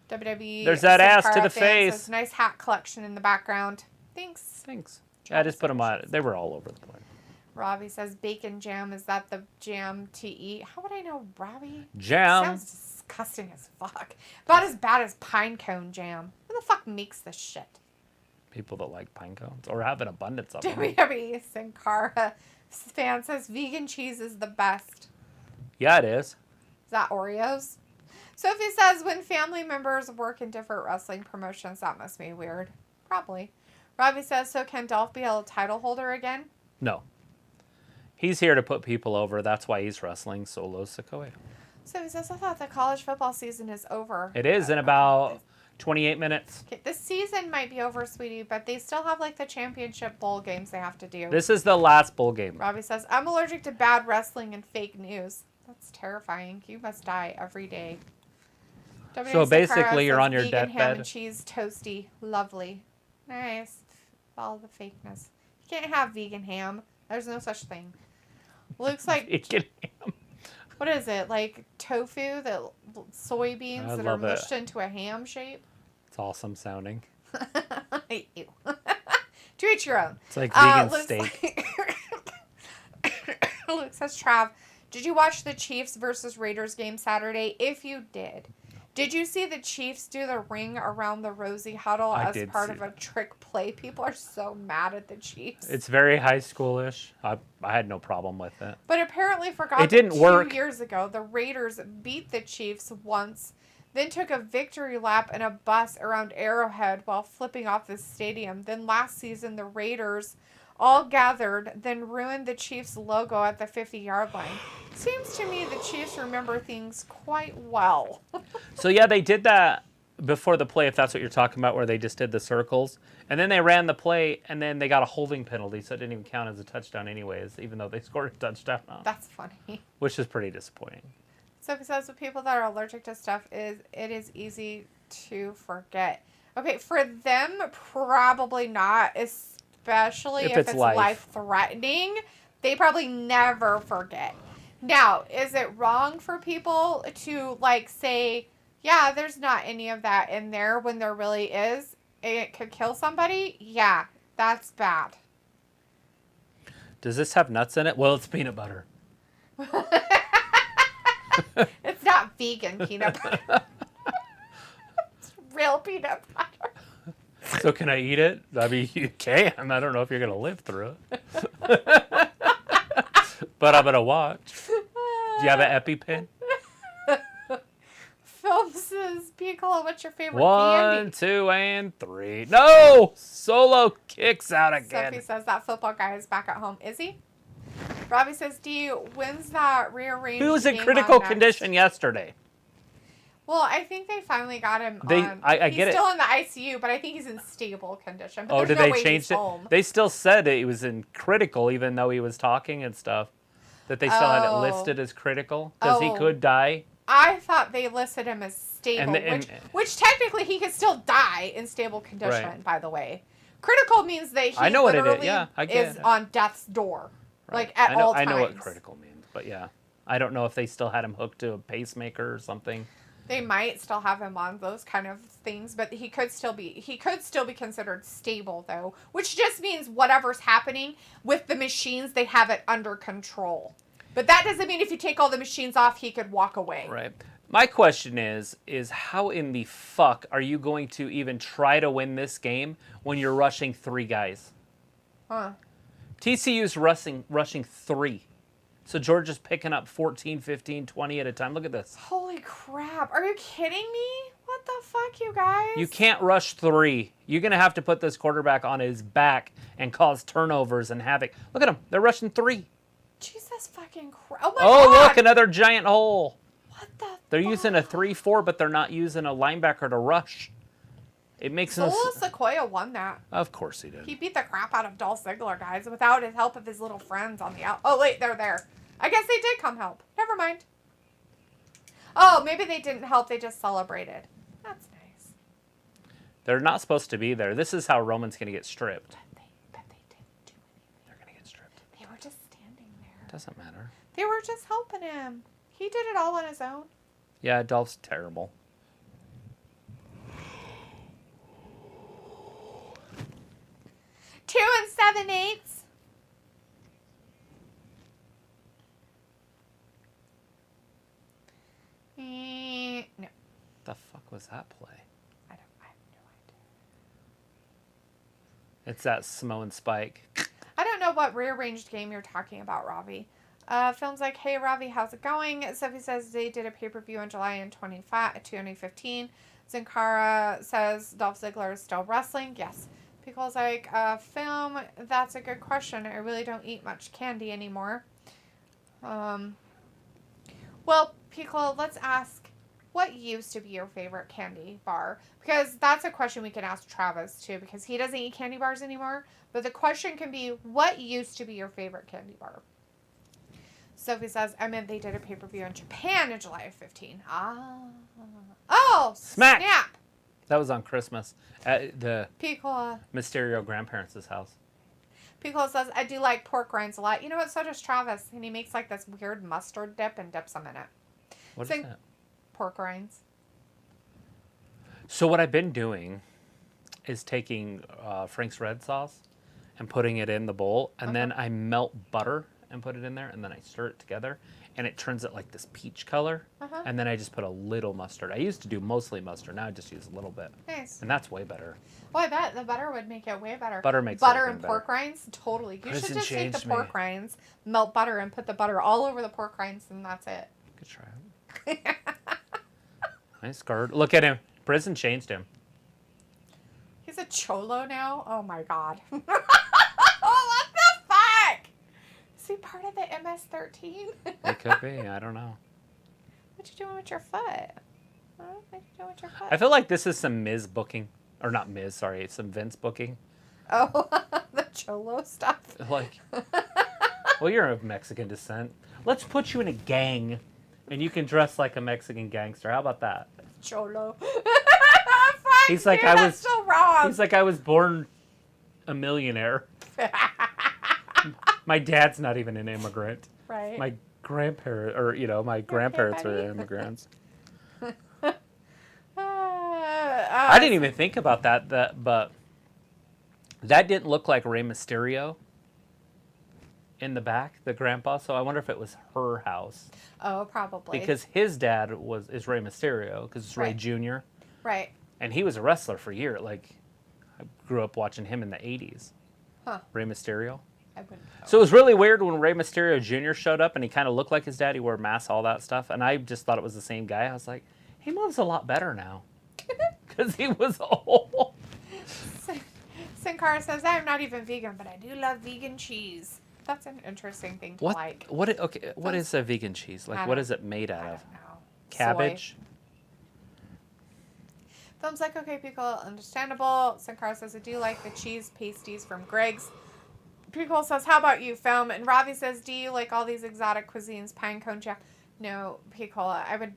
WWE. There's that Sin ass to Cara the fan face. says, nice hat collection in the background. Thanks. Thanks. Yeah, I just put them on. They were all over the place. Robbie says bacon jam. Is that the jam to eat? How would I know, Robbie? Jam. Sounds disgusting as fuck. About as bad as pine cone jam. Who the fuck makes this shit? People that like pine cones or have an abundance of them. WWE Sin Cara fan says vegan cheese is the best. Yeah, it is. Is that Oreos? Sophie says when family members work in different wrestling promotions, that must be weird. Probably. Robbie says, so can Dolph be a title holder again? No. He's here to put people over. That's why he's wrestling Solo Sikoa. Sophie says, I thought the college football season is over. It is in about 28 minutes. Okay, this season might be over, sweetie, but they still have like the championship bowl games they have to do. This is the last bowl game. Robbie says, I'm allergic to bad wrestling and fake news. That's terrifying. You must die every day. So basically, you're on your vegan ham deathbed. and cheese toasty. Lovely. Nice. All the fakeness. You can't have vegan ham. There's no such thing. Looks like, Vegan ham. what is it? Like tofu soybeans I that are love it. mushed into a ham shape. It's awesome sounding. Ew. To each your own. It's like vegan Luke steak. Luke says, Trav, did you watch the Chiefs versus Raiders game Saturday? If you did you see the Chiefs do the ring around the Rosie Huddle as part of a trick play? People are so mad at the Chiefs. It's very high schoolish. I had no problem with it. But apparently forgot it didn't that work. 2 years ago, the Raiders beat the Chiefs once, then took a victory lap in a bus around Arrowhead while flipping off the stadium. Then last season, the Raiders all gathered, then ruined the Chiefs logo at the 50-yard line. Seems to me the Chiefs remember things quite well. So yeah, they did that before the play, if that's what you're talking about, where they just did the circles. And then they ran the play, and then they got a holding penalty, so it didn't even count as a touchdown anyways, even though they scored a touchdown. That's funny. Which is pretty disappointing. Sophie says with people that are allergic to stuff, it is easy to forget. Okay, for them, probably not, especially if it's life-threatening. They probably never forget. Now, is it wrong for people to, like, say, yeah, there's not any of that in there when there really is? It could kill somebody? Yeah, that's bad. Does this have nuts in it? Well, it's peanut butter. It's not vegan peanut butter. It's real peanut butter. So can I eat it? I mean, you can. I don't know if you're going to live through it. But I'm going to watch. Do you have an EpiPen? Film says, Piccolo, what's your favorite 1, candy? 2, and 3. No! Solo kicks out again. Sophie says that football guy is back at home. Is he? Robbie says, when's that rearranged He was in game critical on next? condition yesterday. Well, I think they finally got him on. I he's get it. still in the ICU, but I think he's in stable condition. But Oh, there's did no they way change he's it? home. They still said that he was in critical, even though he was talking and stuff. That they still had it listed as critical because he could die. I thought they listed him as stable, which technically he could still die in stable condition. Right. By the way, critical means that he I know what it is. literally Yeah, I get is it. on death's door, Right. like at all times. I know what critical means, but yeah, I don't know if they still had him hooked to a pacemaker or something. They might still have him on those kind of things, but he could still be considered stable though, which just means whatever's happening with the machines, they have it under control. But that doesn't mean if you take all the machines off, he could walk away. Right. My question is how in the fuck are you going to even try to win this game when you're rushing 3 guys? Huh. TCU's rushing 3. So Georgia's picking up 14, 15, 20 at a time. Look at this. Holy crap. Are you kidding me? What the fuck, you guys? You can't rush 3. You're going to have to put this quarterback on his back and cause turnovers and havoc. Look at them. They're rushing 3. Jesus fucking Christ. Oh my God. God. Look, another giant hole. What the They're fuck? using a 3-4, but they're not using a linebacker to rush. It makes no Solo sense. Sequoia won that. Of course he did. He beat the crap out of Dolph Ziggler, guys, without his help of his little friends on the out. Oh, wait, they're there. I guess they did come help. Never mind. Oh, maybe they didn't help. They just celebrated. That's nice. They're not supposed to be there. This is how Roman's going to get stripped. But they didn't do anything. They're going to get stripped. They were just standing there. Doesn't matter. They were just helping him. He did it all on his own. Yeah, Dolph's terrible. Two and 7/8. No. The fuck was that play? I have no idea. It's that Samoan spike. I don't know what rearranged game you're talking about, Ravi. Film's like, hey, Ravi, how's it going? Sophie says they did a pay-per-view in July in 2015. Zinkara says Dolph Ziggler is still wrestling. Yes. Pickle's like, Film, that's a good question. I really don't eat much candy anymore. Well, Pickle, let's ask, what used to be your favorite candy bar? Because that's a question we can ask Travis, too, because he doesn't eat candy bars anymore. But the question can be, what used to be your favorite candy bar? Sophie says, I meant they did a pay-per-view in Japan in July of 15. Oh, Smack! snap. That was on Christmas at the Pickle. Mysterio grandparents' house. Pickle says, I do like pork rinds a lot. You know what? So does Travis. And he makes like this weird mustard dip and dips them in it. What So- is that? Pork rinds. So what I've been doing is taking Frank's red sauce and putting it in the bowl, and then I melt butter and put it in there, and then I stir it together, and it turns it like this peach color, and then I just put a little mustard. I used to do mostly mustard. Now I just use a little bit. Nice. And that's way better. Well, I bet the butter would make it way better. Butter makes butter everything and pork better. rinds? Totally. You should Prison just take the changed me. pork rinds, melt butter, and put the butter all over the pork rinds, and that's it. Good try. Nice guard. Look at him. Prison changed him. He's a cholo now? Oh my god. Oh, what the fuck? Is he part of the MS-13? It could be. I don't know. What you doing with your foot? What you doing with your foot? I feel like this is some Miz booking. Or not Miz, sorry. Some Vince booking. Oh, the cholo stuff. Like, well, you're of Mexican descent. Let's put you in a gang, and you can dress like a Mexican gangster. How about that? Cholo. He's like, dude, that's so wrong. He's like, I was born a millionaire. My dad's not even an immigrant. Right. My grandparents, or my grandparents buddy. are immigrants. I didn't even think about that, but that didn't look like Rey Mysterio in the back, the grandpa. So I wonder if it was her house. Oh, probably. Because his dad is Rey Mysterio, because it's Rey Right. Jr. Right. And he was a wrestler for years. Like, I grew up watching him in the 80s. Huh. Rey Mysterio. I wouldn't know. So it was really weird when Rey Mysterio Jr. showed up, and he kind of looked like his dad. He wore a mask, all that stuff. And I just thought it was the same guy. I was like, he moves a lot better now. Because he was old. Sin Cara says, I'm not even vegan, but I do love vegan cheese. That's an interesting thing to like. What is a vegan cheese? Like, what is it made out I of? don't know. Cabbage? Thumbs like, okay, people, understandable. Sin Cara says, I do like the cheese pasties from Greg's. Pickle says, how about you, Film? And Ravi says, do you like all these exotic cuisines, pine cone jam? No, Pickle,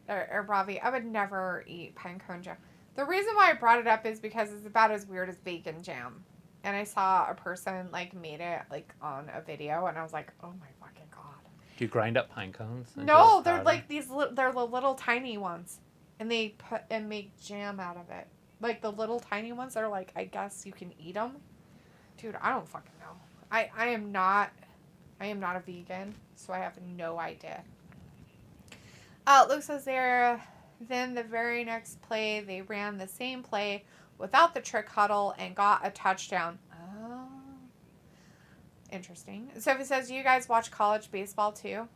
or Ravi, I would never eat pine cone jam. The reason why I brought it up is because it's about as weird as bacon jam. And I saw a person, made it, on a video, and I was like, oh my fucking god. Do you grind up pine cones? No, they're they're the little tiny ones. And they make jam out of it. Like, the little tiny ones that are I guess you can eat them. Dude, I don't fucking know. I am not a vegan, so I have no idea. Luke says then the very next play, they ran the same play without the trick huddle and got a touchdown. Oh. Interesting. Sophie says, you guys watch college baseball too?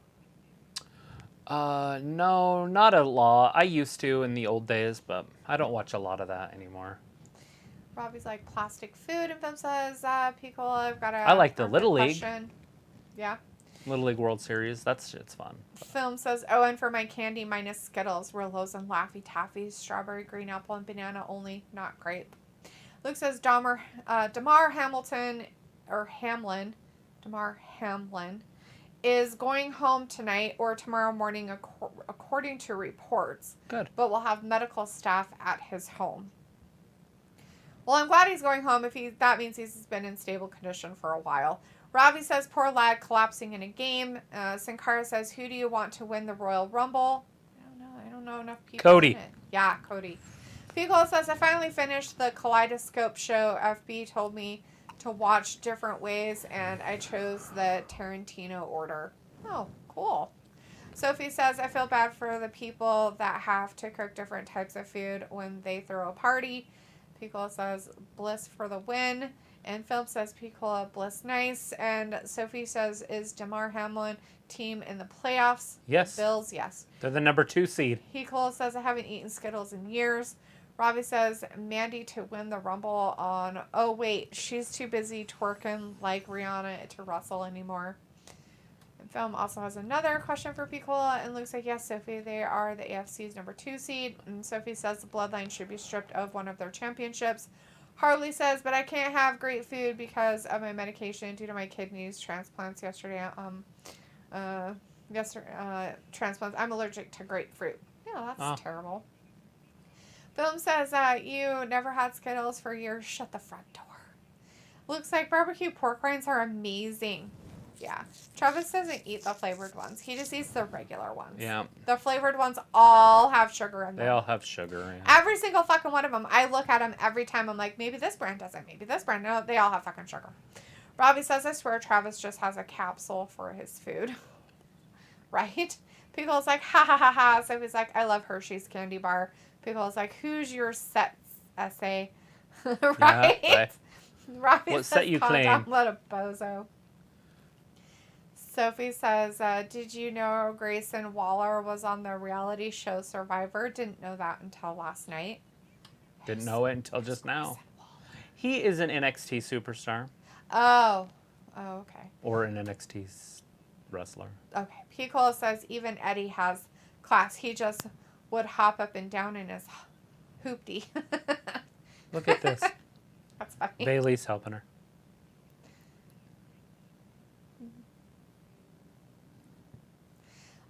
No, not a lot. I used to in the old days, but I don't watch a lot of that anymore. Robbie's like plastic food, and Fem says, Pickle, I've got a... I like the Little League. Question. Yeah. Little League World Series. It's fun. Film says, oh, and for my candy minus Skittles, Rillos and Laffy Taffies, strawberry, green apple, and banana only, not grape. Luke says, Damar Hamlin is going home tonight or tomorrow morning, according to reports. Good. But will have medical staff at his home. Well, I'm glad he's going home. That means he's been in stable condition for a while. Ravi says, poor lad collapsing in a game. Sin Cara says, who do you want to win the Royal Rumble? I don't know enough people. Cody. In it. Yeah, Cody. Pico says, I finally finished the Kaleidoscope show. FB told me to watch different ways, and I chose the Tarantino order. Oh, cool. Sophie says, I feel bad for the people that have to cook different types of food when they throw a party. Pico says, Bliss for the win. And Philip says, Picola, Bliss nice. And Sophie says, is Damar Hamlin team in the playoffs? Yes. Bills, yes. They're the number 2 seed. Picola says, I haven't eaten Skittles in years. Robbie says, Mandy to win the Rumble on... Oh, wait. She's too busy twerking like Rihanna to wrestle anymore. And Film also has another question for Picola. And Luke's like, yes, Sophie, they are the AFC's number 2 seed. And Sophie says the Bloodline should be stripped of one of their championships. Harley says, but I can't have great food because of my medication due to my kidneys transplants yesterday. Transplants. I'm allergic to grapefruit. Yeah, that's terrible. Film says, you never had Skittles for years. Shut the front door. Looks like barbecue pork rinds are amazing. Yeah. Travis doesn't eat the flavored ones. He just eats the regular ones. Yeah. The flavored ones all have sugar in them. They all have sugar. Yeah. Every single fucking one of them. I look at them every time. I'm like, maybe this brand doesn't. Maybe this brand. No, they all have fucking sugar. Robbie says, I swear Travis just has a capsule for his food. Right? People's like, ha ha ha ha. So he's like, I love Hershey's candy bar. People's like, who's your set essay? Right? Yeah, Robbie what says, set you claim? down, what a bozo. Sophie says, did you know Grayson Waller was on the reality show Survivor? Didn't know that until last night. Didn't know it until just now. He is an NXT superstar. Oh, okay. Or an NXT wrestler. Okay. Piccolo says even Eddie has class. He just would hop up and down in his hoopty. Look at this. That's funny. Bailey's helping her.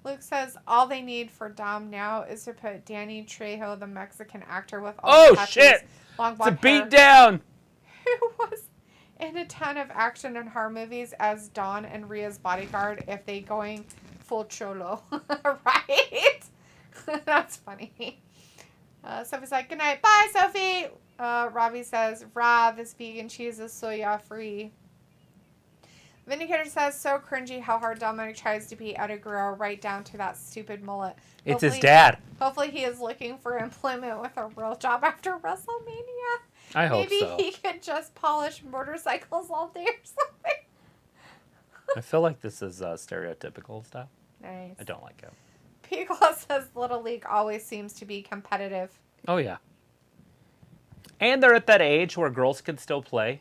Luke says all they need for Dom now is to put Danny Trejo, the Mexican actor with all Oh, the tattoos, shit! long It's a blonde beat hair, down! who was in a ton of action and horror movies as Dawn and Rhea's bodyguard if they going full cholo. Right? That's funny. Sophie's like, good night. Bye, Sophie. Robbie says, Ra, this vegan cheese is soya free. Vindicator says, so cringy how hard Dominic tries to be Eddie Guerrero right down to that stupid mullet. It's his dad. Hopefully he is looking for employment with a real job after WrestleMania. I hope Maybe so. he could just polish motorcycles all day or something. I feel like this is stereotypical stuff. Nice. I don't like it. Piccolo says Little League always seems to be competitive. Oh, yeah. And they're at that age where girls can still play.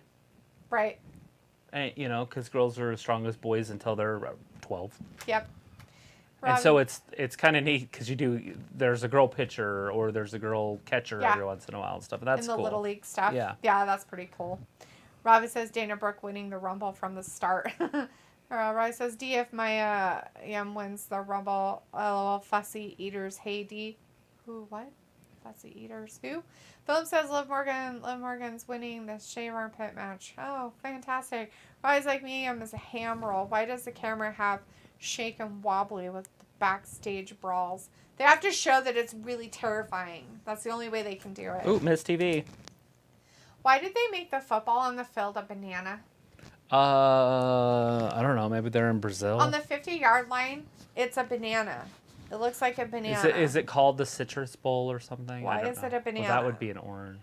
Right. And, you know, because girls are as strong as boys until they're 12. Yep. And so it's kind of neat because there's a girl pitcher or there's a girl catcher Yeah. every once in a while and stuff. And that's in the cool. Little League stuff. Yeah. Yeah, that's pretty cool. Robbie says Dana Brooke winning the Rumble from the start. Robbie says D if my wins the Rumble. LOL, fussy eaters. Hey D. Who? What? Fussy eaters. Who? Philip says Liv Morgan's winning the Shea Armpit match. Oh, fantastic. Robbie's like medium is a ham roll. Why does the camera have shake and wobbly with backstage brawls? They have to show that it's really terrifying. That's the only way they can do it. Ooh, Miz TV. Why did they make the football on the field a banana? I don't know. Maybe they're in Brazil. On the 50-yard line, it's a banana. It looks like a banana. Is it called the Citrus Bowl or something? Why I don't is know. it a banana? Well, that would be an orange.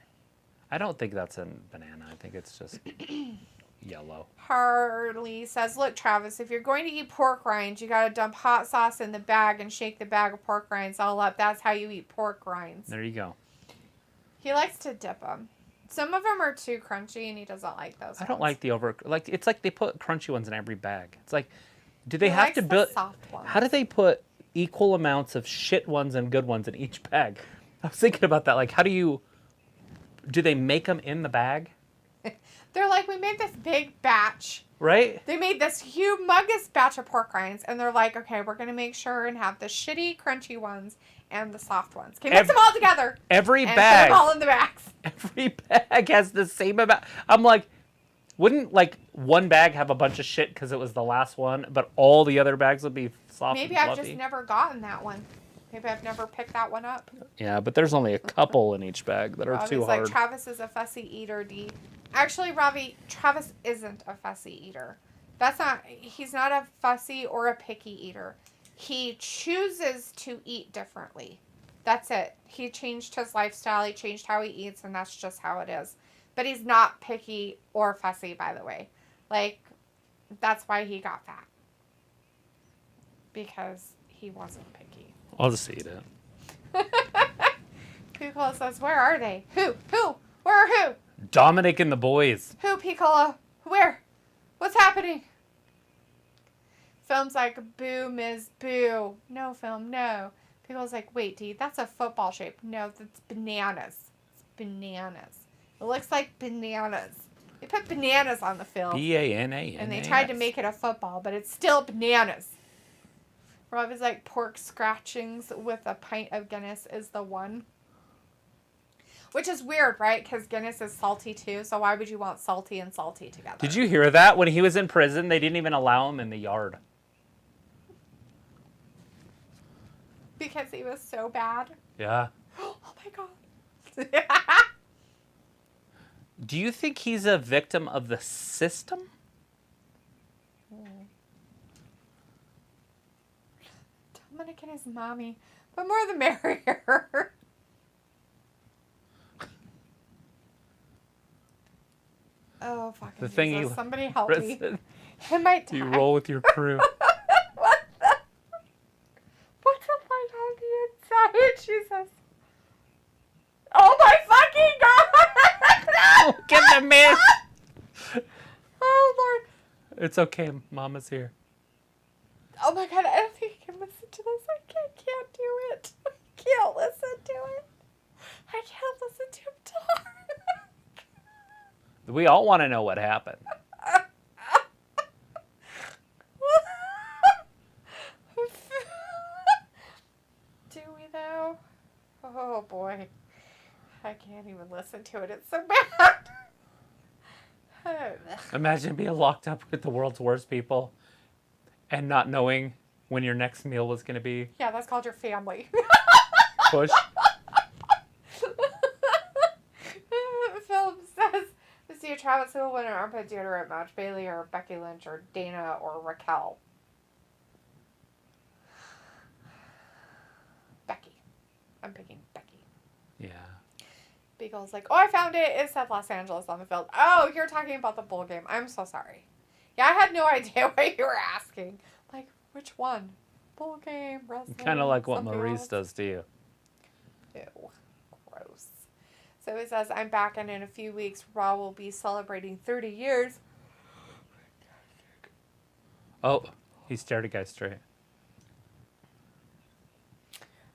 I don't think that's a banana. I think it's just yellow. Harley says, look, Travis, if you're going to eat pork rinds, you got to dump hot sauce in the bag and shake the bag of pork rinds all up. That's how you eat pork rinds. There you go. He likes to dip them. Some of them are too crunchy, and he doesn't like those I don't ones. like the it's like they put crunchy ones in every bag. It's like, do they He have likes to the build? soft ones. How do they put equal amounts of shit ones and good ones in each bag? I was thinking about that. Like, do they make them in the bag? They're like, we made this big batch. Right? They made this humongous batch of pork rinds, and they're like, okay, we're going to make sure and have the shitty, crunchy ones and the soft ones. Okay, mix them all together. Every and bag. put them all in the bags. Every bag has the same amount. I'm like, wouldn't like one bag have a bunch of shit because it was the last one, but all the other bags would be soft Maybe and I've fluffy? just never gotten that one. Maybe I've never picked that one up. Yeah, but there's only a couple in each bag that are Robbie's too like, hard. Travis is a fussy eater, D. Actually, Robbie, Travis isn't a fussy eater. He's not a fussy or a picky eater. He chooses to eat differently. That's it. He changed his lifestyle. He changed how he eats, and that's just how it is. But he's not picky or fussy, by the way. Like, that's why he got fat. Because he wasn't picky. I'll just eat it. Piccolo says, where are they? Who? Where are who? Dominic and the boys. Who, Piccolo? Where? What's happening? Film's like, boo, Ms. Boo. No, Film, no. Piccolo's like, wait, D, that's a football shape. No, that's bananas. It's bananas. It looks like bananas. They put bananas on the film. BANANAS. And they tried to make it a football, but it's still bananas. Rob is like, pork scratchings with a pint of Guinness is the one. Which is weird, right? Because Guinness is salty too. So why would you want salty and salty together? Did you hear that? When he was in prison, they didn't even allow him in the yard. Because he was so bad? Yeah. Oh my God. Do you think he's a victim of the system? Dominic and his mommy. But more the merrier. Oh, fucking The thing Jesus. you Somebody help me. prison, I might die. you roll with your crew. What's the fight on the inside? Jesus. Oh my fucking God! No! Get the man. Oh Lord. It's okay. Mama's here. Oh my God, I don't think I can listen to this. I can't do it. I can't listen to it. I can't listen to him talk. We all want to know what happened. Do we though? Oh boy. I can't even listen to it. It's so bad. Imagine being locked up with the world's worst people and not knowing when your next meal was going to be. Yeah, that's called your family. Push. Philip says, "Is he a Travis who will win an armpit deodorant match? Bailey or Becky Lynch or Dana or Raquel?" Becky. I'm picking Becky. Yeah. Beagle's like, "Oh, I found it. It said Los Angeles on the field." Oh, you're talking about the bowl game. I'm so sorry. Yeah, I had no idea what you were asking. Like, which one? Bowl game, wrestling? Kind of like what something Maurice else? does to you. Ew. Gross. So it says, "I'm back, and in a few weeks, Raw will be celebrating 30 years. Oh, he stared a guy straight.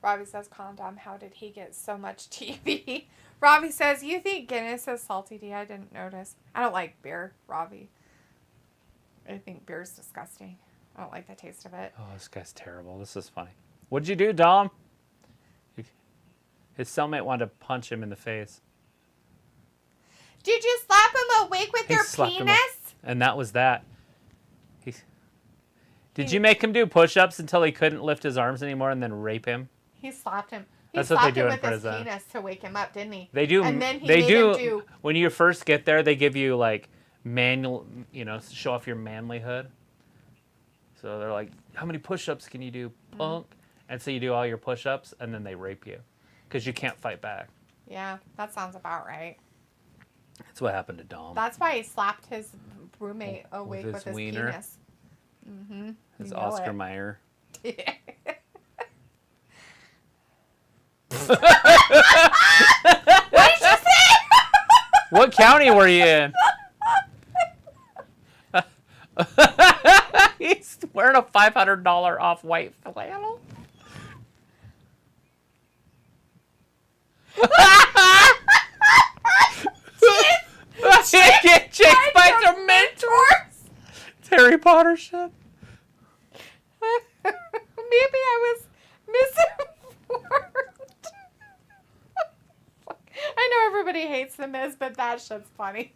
Robbie says, "Condom, how did he get so much TV?" Robbie says, "You think Guinness is salty tea? I didn't notice. I don't like beer, Robbie. I think beer's disgusting. I don't like the taste of it." Oh, this guy's terrible. This is funny. What'd you do, Dom? His cellmate wanted to punch him in the face. Did you slap him awake with He your slapped him penis? And that was that. Did you make him do push-ups until he couldn't lift his arms anymore and then rape him? He slapped him. That's what they do in with prison. his penis to wake him up, didn't he? They do. And then he they made do, him do. When you first get there, they give you like manual, show off your manlyhood. So they're like, "How many push-ups can you do, punk?" And so you do all your push-ups, and then they rape you because you can't fight back. Yeah, that sounds about right. That's what happened to Dom. That's why he slapped his roommate awake with his wiener. penis. Mm-hmm. His Oscar Mayer. Yeah. What did you say? What county were you in? He's wearing a $500 off-white flannel. Get chased by some mentors. Harry Potter shit. Maybe I was misinformed. I know everybody hates The Miz, but that shit's funny.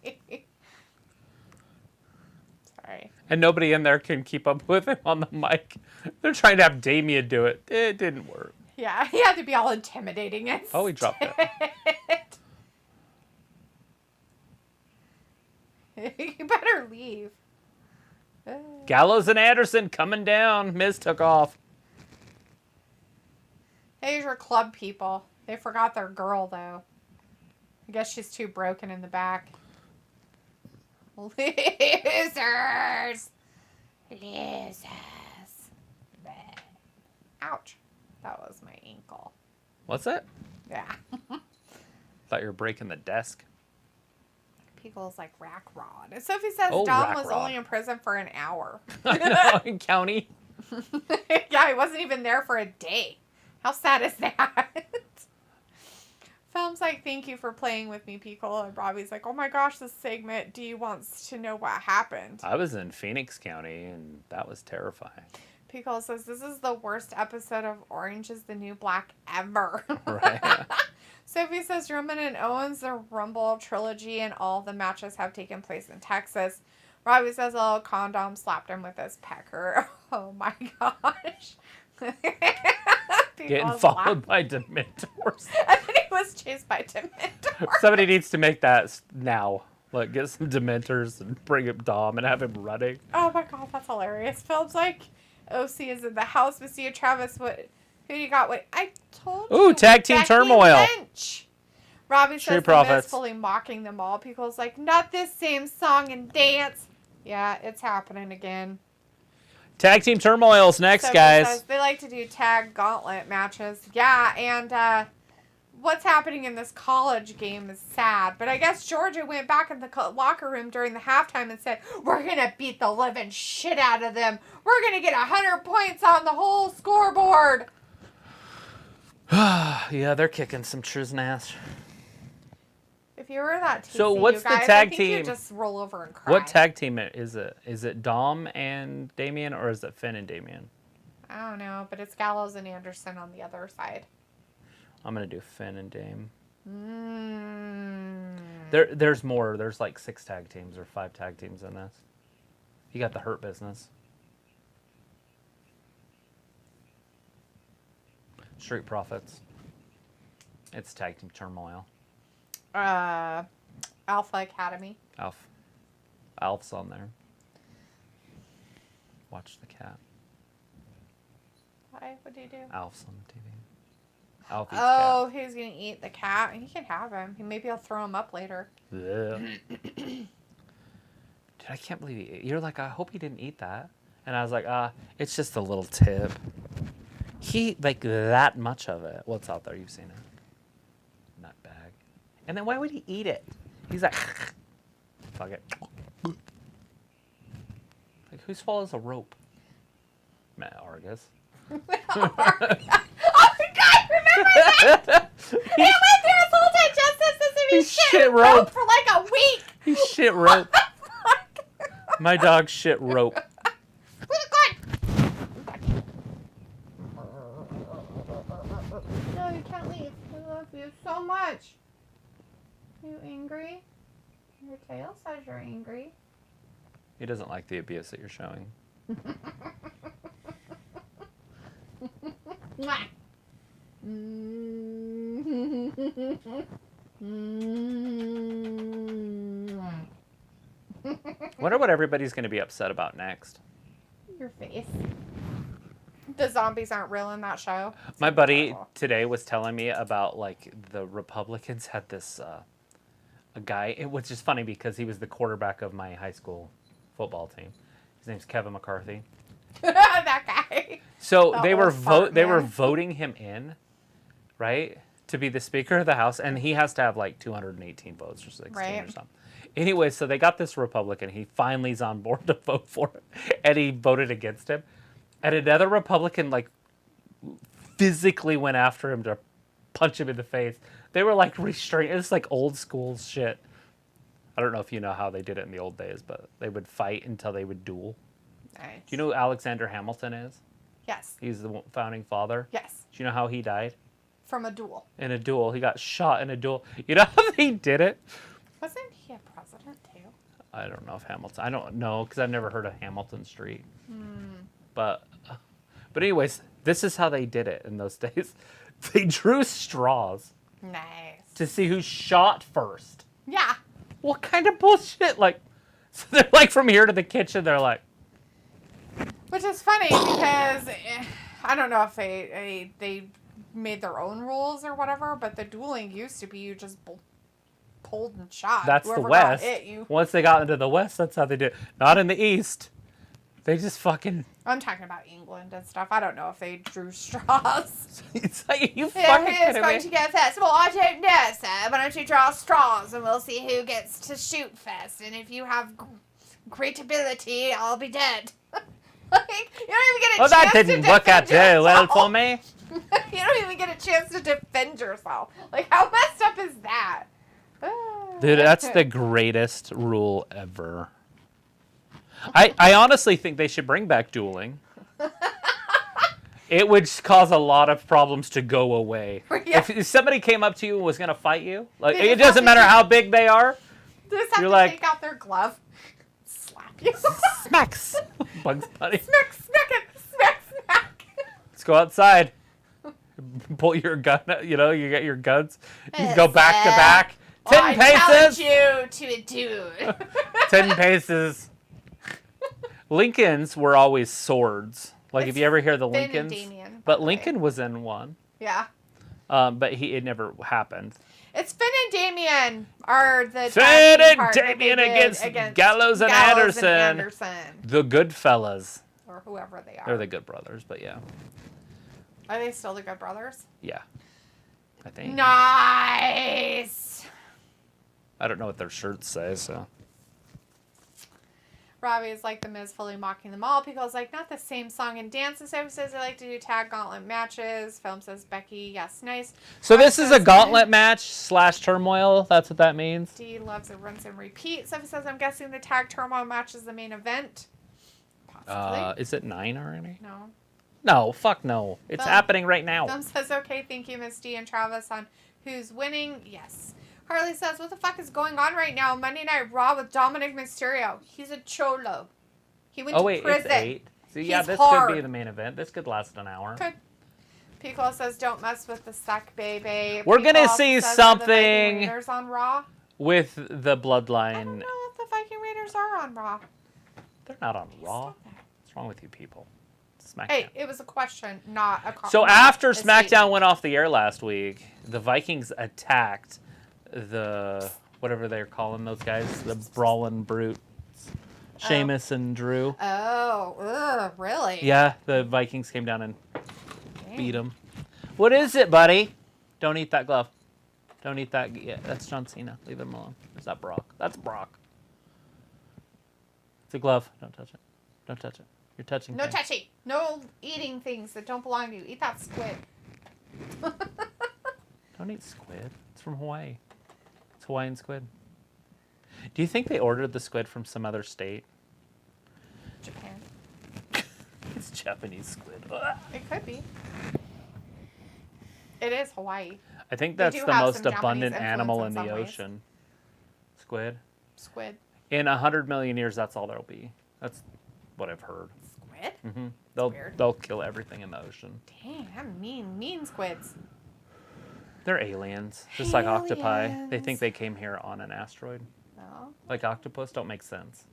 Sorry. And nobody in there can keep up with him on the mic. They're trying to have Damien do it. It didn't work. Yeah, he had to be all intimidating and Oh, he dropped it. You better leave. Gallows and Anderson coming down. Miz took off. There's your club people. They forgot their girl, though. I guess she's too broken in the back. Losers! Losers. Ouch. That was my ankle. What's that? Yeah. Thought you were breaking the desk. Pickle's like Rack Rod. And Sophie says Oh, Dom Rack was Rod. only in prison for an hour. I know, in county. Yeah, he wasn't even there for a day. How sad is that? Film's like, "Thank you for playing with me, Pickle." And Robbie's like, "Oh my gosh, this segment, Dee wants to know what happened." I was in Phoenix County, and that was terrifying. Pickle says, this is the worst episode of Orange is the New Black ever. Right. Sophie says, Roman and Owens, the Rumble trilogy, and all the matches have taken place in Texas. Robbie says, oh, Condom slapped him with his pecker. Oh my gosh. Getting followed by Dementors. And then he was chased by Dementors. Somebody needs to make that now. Like, get some Dementors and bring up Dom and have him running. Oh my god, that's hilarious. Philip's like, OC is in the house. Messiah Travis, who do you got? Wait, I told you. Ooh, Tag Team Becky Turmoil. Lynch. Robbie Street says Profits. the Miz fully mocking them all. People's like, not this same song and dance. Yeah, it's happening again. Tag Team Turmoil's next, Sophie guys. says they like to do tag gauntlet matches. Yeah, and what's happening in this college game is sad. But I guess Georgia went back in the locker room during the halftime and said, we're going to beat the living shit out of them. We're going to get 100 points on the whole scoreboard. Yeah, they're kicking some ass. If you were that TCU So what's the guys, tag I think team? you'd just roll over and cry. What tag team is it? Is it Dom and Damien, or is it Finn and Damien? I don't know, but it's Gallows and Anderson on the other side. I'm going to do Finn and Dame. Mm. There's more. There's like 6 tag teams or 5 tag teams in this. You got the Hurt Business. Street Profits. It's Tag Team Turmoil. Alpha Academy. Alf's on there. Watch the cat. Why? What do you do? Alf's on the TV. Alf eats Oh, he's going to eat the cat. He can have him. Maybe I'll throw him up later. cat. Ugh. Dude, I can't believe you're like, I hope he didn't eat that. And I was like, it's just a little tip. He, like, that much of it. What's out there? You've seen it. Nut bag. And then why would he eat it? He's like, fuck it. Like, who swallows a rope? Matt Argus. Oh, God, remember that? He went through his whole digestive system. He shit rope for like a week. He shit rope. My dog shit rope. No, you can't leave. I love you so much. Are you angry? Your tail says you're angry. He doesn't like the abuse that you're showing. Wonder what everybody's going to be upset about next. Your face. The zombies aren't real in that show. My buddy today was telling me about, like, the Republicans had this a guy, which is funny because he was the quarterback of my high school football team. His name's Kevin McCarthy. That guy. So The they were old they were man. voting him in, right, to be the Speaker of the House, and he has to have like 218 votes or 16 or Right. something. Anyway, so they got this Republican. He finally is on board to vote for it, and he voted against him. And another Republican like physically went after him to punch him in the face. They were like restrained. It's like old school shit. I don't know if you know how they did it in the old days, but they would fight until they would duel. Nice. Do you know who Alexander Hamilton is? Yes. He's the founding father. Yes. Do you know how he died? From a duel. In a duel. He got shot in a duel. You know how they did it? Wasn't he a president too? I don't know if Hamilton. I don't know because I've never heard of Hamilton Street. But anyways, this is how they did it in those days. They drew straws Nice. to see who shot first. Yeah. What kind of bullshit? Like, so they're like from here to the kitchen. They're like, Which is funny because I don't know if they made their own rules or whatever, but the dueling used to be you just pulled and shot. that's Whoever the got West. it, you. Once they got into the West, that's how they did it. Not in the East. They just fucking. I'm talking about England and stuff. I don't know if they drew straws. It's like, you Yeah, fucking who's kidding going me? to go first? Well, I don't know, sir. Why don't you draw straws and we'll see who gets to shoot first. And if you have great ability, I'll be dead. Like, you don't even get a Well, chance that to didn't work out defend too well yourself. for me. You don't even get a chance to defend yourself. Like, how messed up is that? Dude, that's the greatest rule ever. I honestly think they should bring back dueling. It would cause a lot of problems to go away. Yeah. If somebody came up to you and was going to fight you, like They it just have doesn't to matter take- how big they are. They just have You're to like- take out their glove, slap you. Smacks. Bugs Bunny. Smack, smack it, smack, smack. Let's go outside. Pull your gun. You know, you get your guns. You go back to back. 10 paces. I challenge you to a duel. 10 paces. Lincolns were always swords. Like if It's you ever hear the Finn and Lincolns. Damien, by But the way. Lincoln was in one. Yeah. But it never happened. It's Finn and Damien are the Finn tag team and part that they Damien did against Gallows and Anderson. The good fellas. Or whoever they are. They're the good brothers, but yeah. Are they still the good brothers? Yeah. I think. Nice! I don't know what their shirts say, so. Robbie is like the Miz fully mocking them all. Pico's like, not the same song and dance. And Sophie says they like to do tag gauntlet matches. Film says Becky, yes, nice. So this is a gauntlet match / turmoil. That's what that means. D loves it, rinse and repeat. Sophie says, I'm guessing the tag turmoil match is the main event. Possibly. Is it 9 already? No. No, fuck no. It's Film- happening right now. Film says, okay, thank you, Miss D and Travis, on who's winning. Yes. Harley says, what the fuck is going on right now? Monday Night Raw with Dominic Mysterio. He's a cholo. He went Oh to wait, prison. it's 8. See, yeah, He's this hard. could be the main event. This could last an hour. Could. Pico says, don't mess with the suck, baby. We're gonna Pico see says, are the something- Viking Raiders on Raw? With the I don't Bloodline. know if the Viking Raiders are on Raw. They're not on Raw. Stop that. What's wrong with you people? SmackDown. Hey, it was a question, not a comment. So after a SmackDown statement. went off the air last week, the Vikings attacked the whatever they're calling those guys, the brawling brute, Sheamus and Drew. Oh, really? Yeah, the Vikings came down and Dang. beat them. What is it, buddy? Don't eat that glove. Don't eat that. Yeah, that's John Cena. Leave him alone. Is that Brock? That's Brock. It's a glove. Don't touch it. Don't touch it. You're touching. No things. touchy. No eating things that don't belong to you. Eat that squid. Don't eat squid. It's from Hawaii. It's Hawaiian squid. Do you think they ordered the squid from some other state? Japan. It's Japanese squid. Ugh. It could be. It is Hawaii. I think They that's do the have most some abundant Japanese animal in influence the in some ways. ocean. Squid. Squid. In 100 million years, that's all there'll be. That's what I've heard. Squid? Weird. They'll kill everything in the ocean. Dang, I'm mean squids. They're aliens, just like octopi. They Aliens. think they came here on an asteroid. No. Like octopus don't make sense.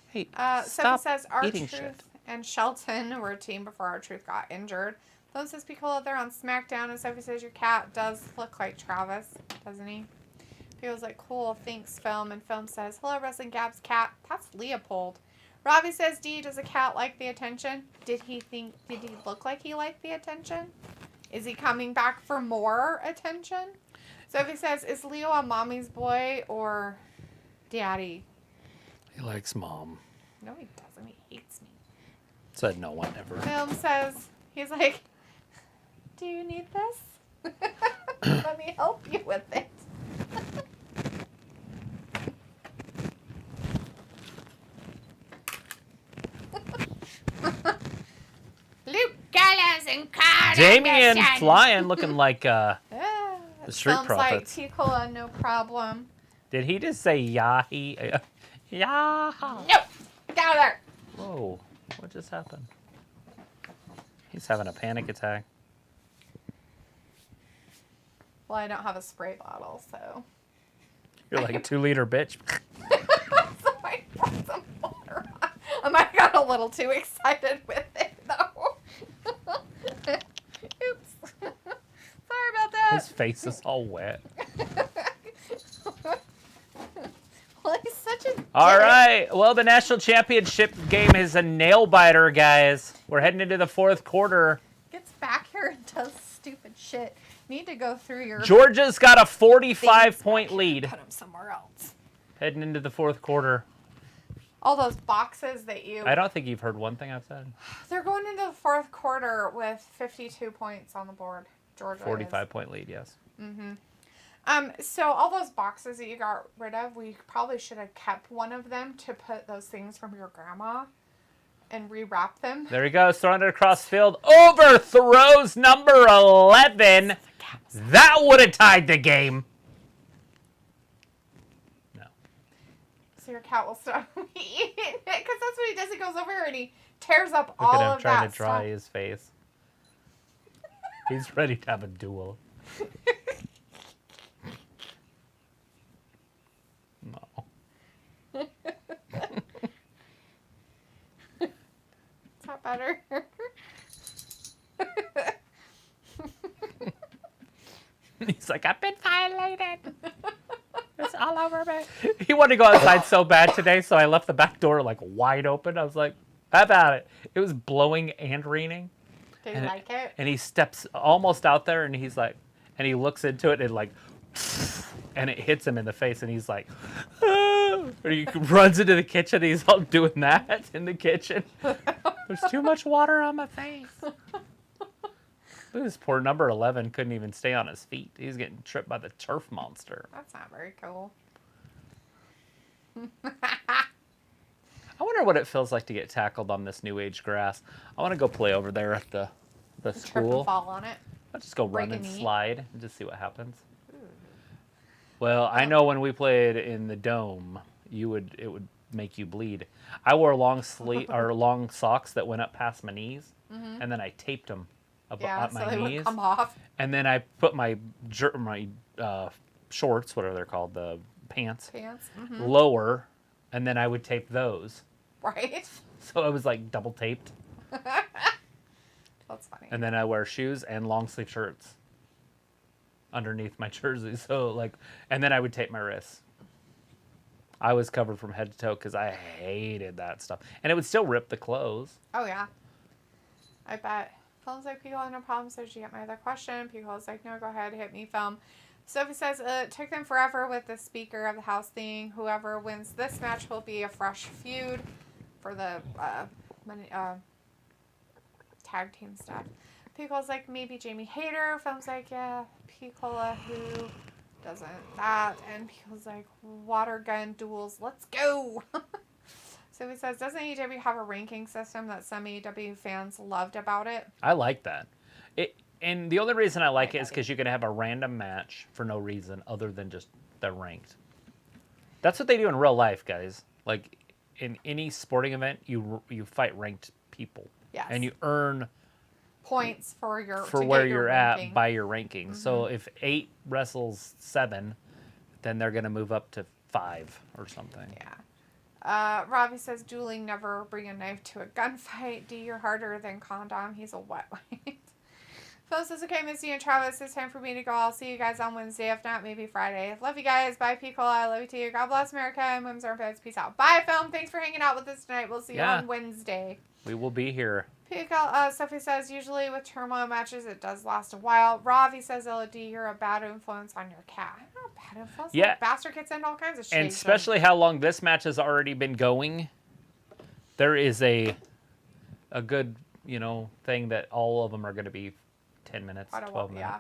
Hey, Sophie stop says eating R-Truth shit. and Shelton were a team before R-Truth got injured. Phil says Piccolo, they're on SmackDown, and Sophie says your cat does look like Travis, doesn't he? Piccolo's like, cool, thanks, Film. And Film says, hello, Wrestling Gab's cat. That's Leopold. Robbie says, D, does a cat like the attention? Did he look like he liked the attention? Is he coming back for more attention? Sophie says, is Leo a mommy's boy or daddy? He likes mom. No, he doesn't. He hates me. Said no one ever. Film says, he's like, do you need this? Let me help you with it. Luke Gallows and Carl Damien Anderson. flying, looking like The Street Profits. like, Ticola, no problem. Did he just say yahi? Yah. No, get out of there. Whoa, what just happened? He's having a panic attack. Well, I don't have a spray bottle, so. You're like a 2-liter bitch. So I poured some water on. I might have got a little too excited with it, though. Oops. Sorry about that. His face is all wet. Well, he's such a All dick. right. Well, the national championship game is a nail biter, guys. We're heading into the fourth quarter. Gets back here and does stupid shit. Need to go through your Georgia's got a things 45-point back here lead and put them somewhere else. heading into the fourth quarter. All those boxes that you... I don't think you've heard one thing I've said. They're going into the fourth quarter with 52 points on the board. Georgia is. 45-point lead, yes. So all those boxes that you got rid of, we probably should have kept one of them to put those things from your grandma and rewrap them. There he goes, throwing it across field. Overthrows number 11. That would have tied the game. No. So your cat will stop eating it, because that's what he does. He goes over here and he tears up Look all at him of trying that to dry his face. He's ready to have a duel. No. Is that better? He's like, I've been violated. It's all over me. He wanted to go outside so bad today, so I left the back door like wide open. I was like, how about it? It was blowing and raining. Do you like it? And he steps almost out there, and he's like, and he looks into it, and like, and it hits him in the face, and he's like, ah! And he runs into the kitchen. He's all doing that in the kitchen. There's too much water on my face. Look at this poor number 11 couldn't even stay on his feet. He's getting tripped by the turf monster. That's not very cool. I wonder what it feels like to get tackled on this new age grass. I want to go play over there at the Trip school. and fall on it. I'll just go Break run and a knee. slide and just see what happens. Well, I know when we played in the dome, it would make you bleed. I wore long long socks that went up past my knees, and then I taped them up Yeah, my so they knees. would come off. And then I put my shorts, whatever they're called, the pants, lower, and then I would tape those. Right? So it was like double taped. That's funny. And then I wear shoes and long sleeve shirts underneath my jersey. So like, and then I would tape my wrists. I was covered from head to toe because I hated that stuff. And it would still rip the clothes. Oh, yeah. I bet. Film's like, Pico, no problem. So did you get my other question? Pico's like, no, go ahead. Hit me, film. Sophie says, it took them forever with the Speaker of the House thing. Whoever wins this match will be a fresh feud for the tag team stuff. Pico's like, maybe Jamie Hayter. Film's like, yeah. Picola, who doesn't that? And Pico's like, water gun duels. Let's go. So he says, doesn't AEW have a ranking system that some AEW fans loved about it? I like that. And the only reason I like it is because you can have a random match for no reason other than just they're ranked. That's what they do in real life, guys. Like in any sporting event, you fight ranked people. Yes. And you earn Points for where you're ranking. at by your ranking. So if 8 wrestles 7, then they're going to move up to 5 or something. Yeah. Robbie says, dueling, never bring a knife to a gunfight. D, you're harder than Condom. He's a wet wipe. Phil says, okay, Missy and Travis, it's time for me to go. I'll see you guys on Wednesday. If not, maybe Friday. Love you guys. Bye, Picola. I love you too. God bless America and women's armpits. Peace out. Bye, Film. Thanks for hanging out with us tonight. We'll see you on Wednesday. We will be here. Sophie says, usually with turmoil matches, it does last a while. Ravi says, LOD, you're a bad influence on your cat. I'm not a bad influence. Yeah. That bastard gets into all kinds of shit. And especially how long this match has already been going, there is a good, thing that all of them are going to be 10 minutes, 12 minutes. Yeah.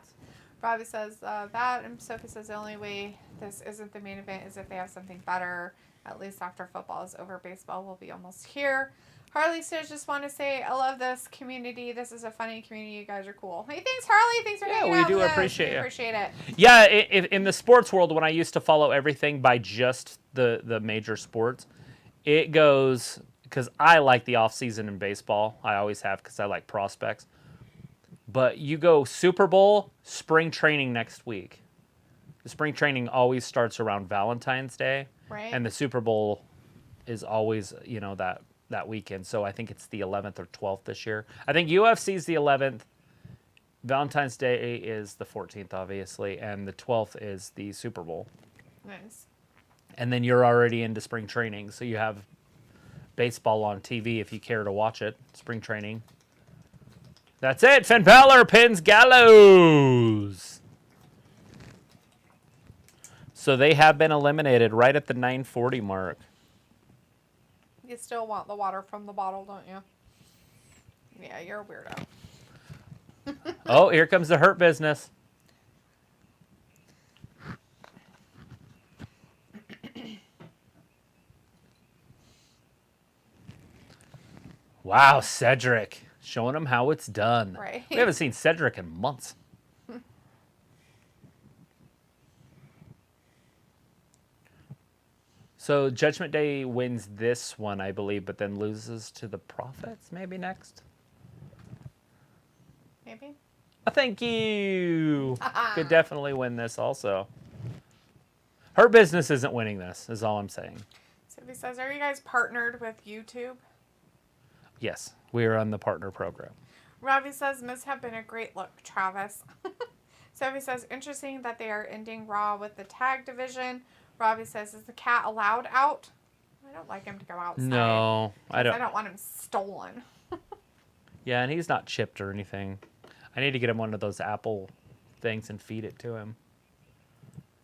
Robbie says that, and Sophie says the only way this isn't the main event is if they have something better. At least after football is over, baseball will be almost here. Harley says, just want to say, I love this community. This is a funny community. You guys are cool. Hey, thanks, Harley. Thanks for hanging out with us. Yeah, we do appreciate it. Appreciate it. Yeah, in the sports world, when I used to follow everything by just the major sports, it goes, because I like the off-season in baseball. I always have because I like prospects. But you go Super Bowl, spring training next week. The spring training always starts around Valentine's Day. Right. And the Super Bowl is always, that weekend. So I think it's the 11th or 12th this year. I think UFC is the 11th. Valentine's Day is the 14th, obviously. And the 12th is the Super Bowl. Nice. And then you're already into spring training. So you have baseball on TV if you care to watch it. Spring training. That's it. Finn Balor pins Gallows. So they have been eliminated right at the 9:40 mark. You still want the water from the bottle, don't you? Yeah, you're a weirdo. Oh, here comes the Hurt Business. Wow, Cedric. Showing him how it's done. Right. We haven't seen Cedric in months. So Judgment Day wins this one, I believe, but then loses to the Prophets maybe next? Maybe. Oh, thank you. Could definitely win this also. Her business isn't winning this, is all I'm saying. So he says, are you guys partnered with YouTube? Yes, we are on the partner program. Robbie says, Miz have been a great look, Travis. Sophie says, interesting that they are ending Raw with the tag division. Robbie says, is the cat allowed out? I don't like him to go outside. No, I don't. I don't want him stolen. Yeah, and he's not chipped or anything. I need to get him one of those Apple things and feed it to him.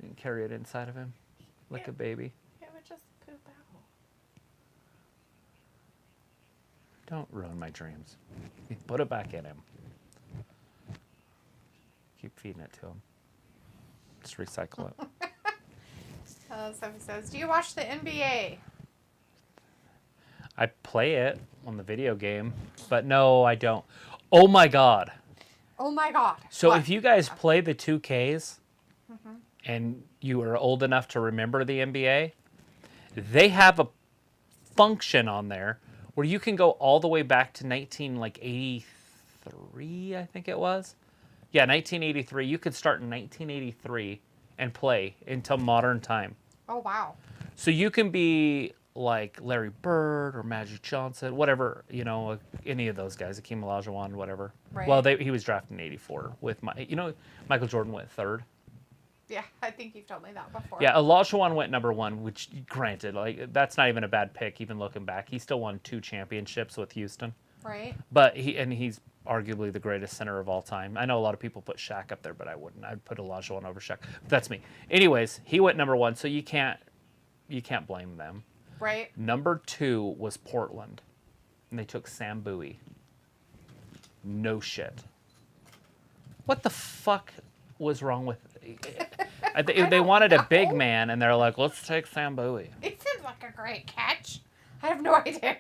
And carry it inside of him like a baby. It would just poop out. Don't ruin my dreams. Put it back in him. Keep feeding it to him. Just recycle it. Sophie says, do you watch the NBA? I play it on the video game, but no, I don't. Oh my God. Oh my God. So What? if you guys play the 2Ks and you are old enough to remember the NBA, they have a function on there where you can go all the way back to 1983, I think it was. Yeah, 1983. You could start in 1983 and play until modern time. Oh, wow. So you can be like Larry Bird or Magic Johnson, whatever, any of those guys, Akeem Olajuwon, whatever. Right. Well, he was drafted in 84 with Michael Jordan went third. Yeah, I think you've told me that before. Yeah, Olajuwon went number one, which granted, like that's not even a bad pick, even looking back. He still won 2 championships with Houston. Right. But he's arguably the greatest center of all time. I know a lot of people put Shaq up there, but I wouldn't. I'd put Olajuwon over Shaq. But that's me. Anyways, he went number 1, so you can't blame them. Right. Number 2 was Portland, and they took Sam Bowie. No shit. What the fuck was wrong with they wanted a big man, and they're like, let's take Sam Bowie. It seems like a great catch. I have no idea.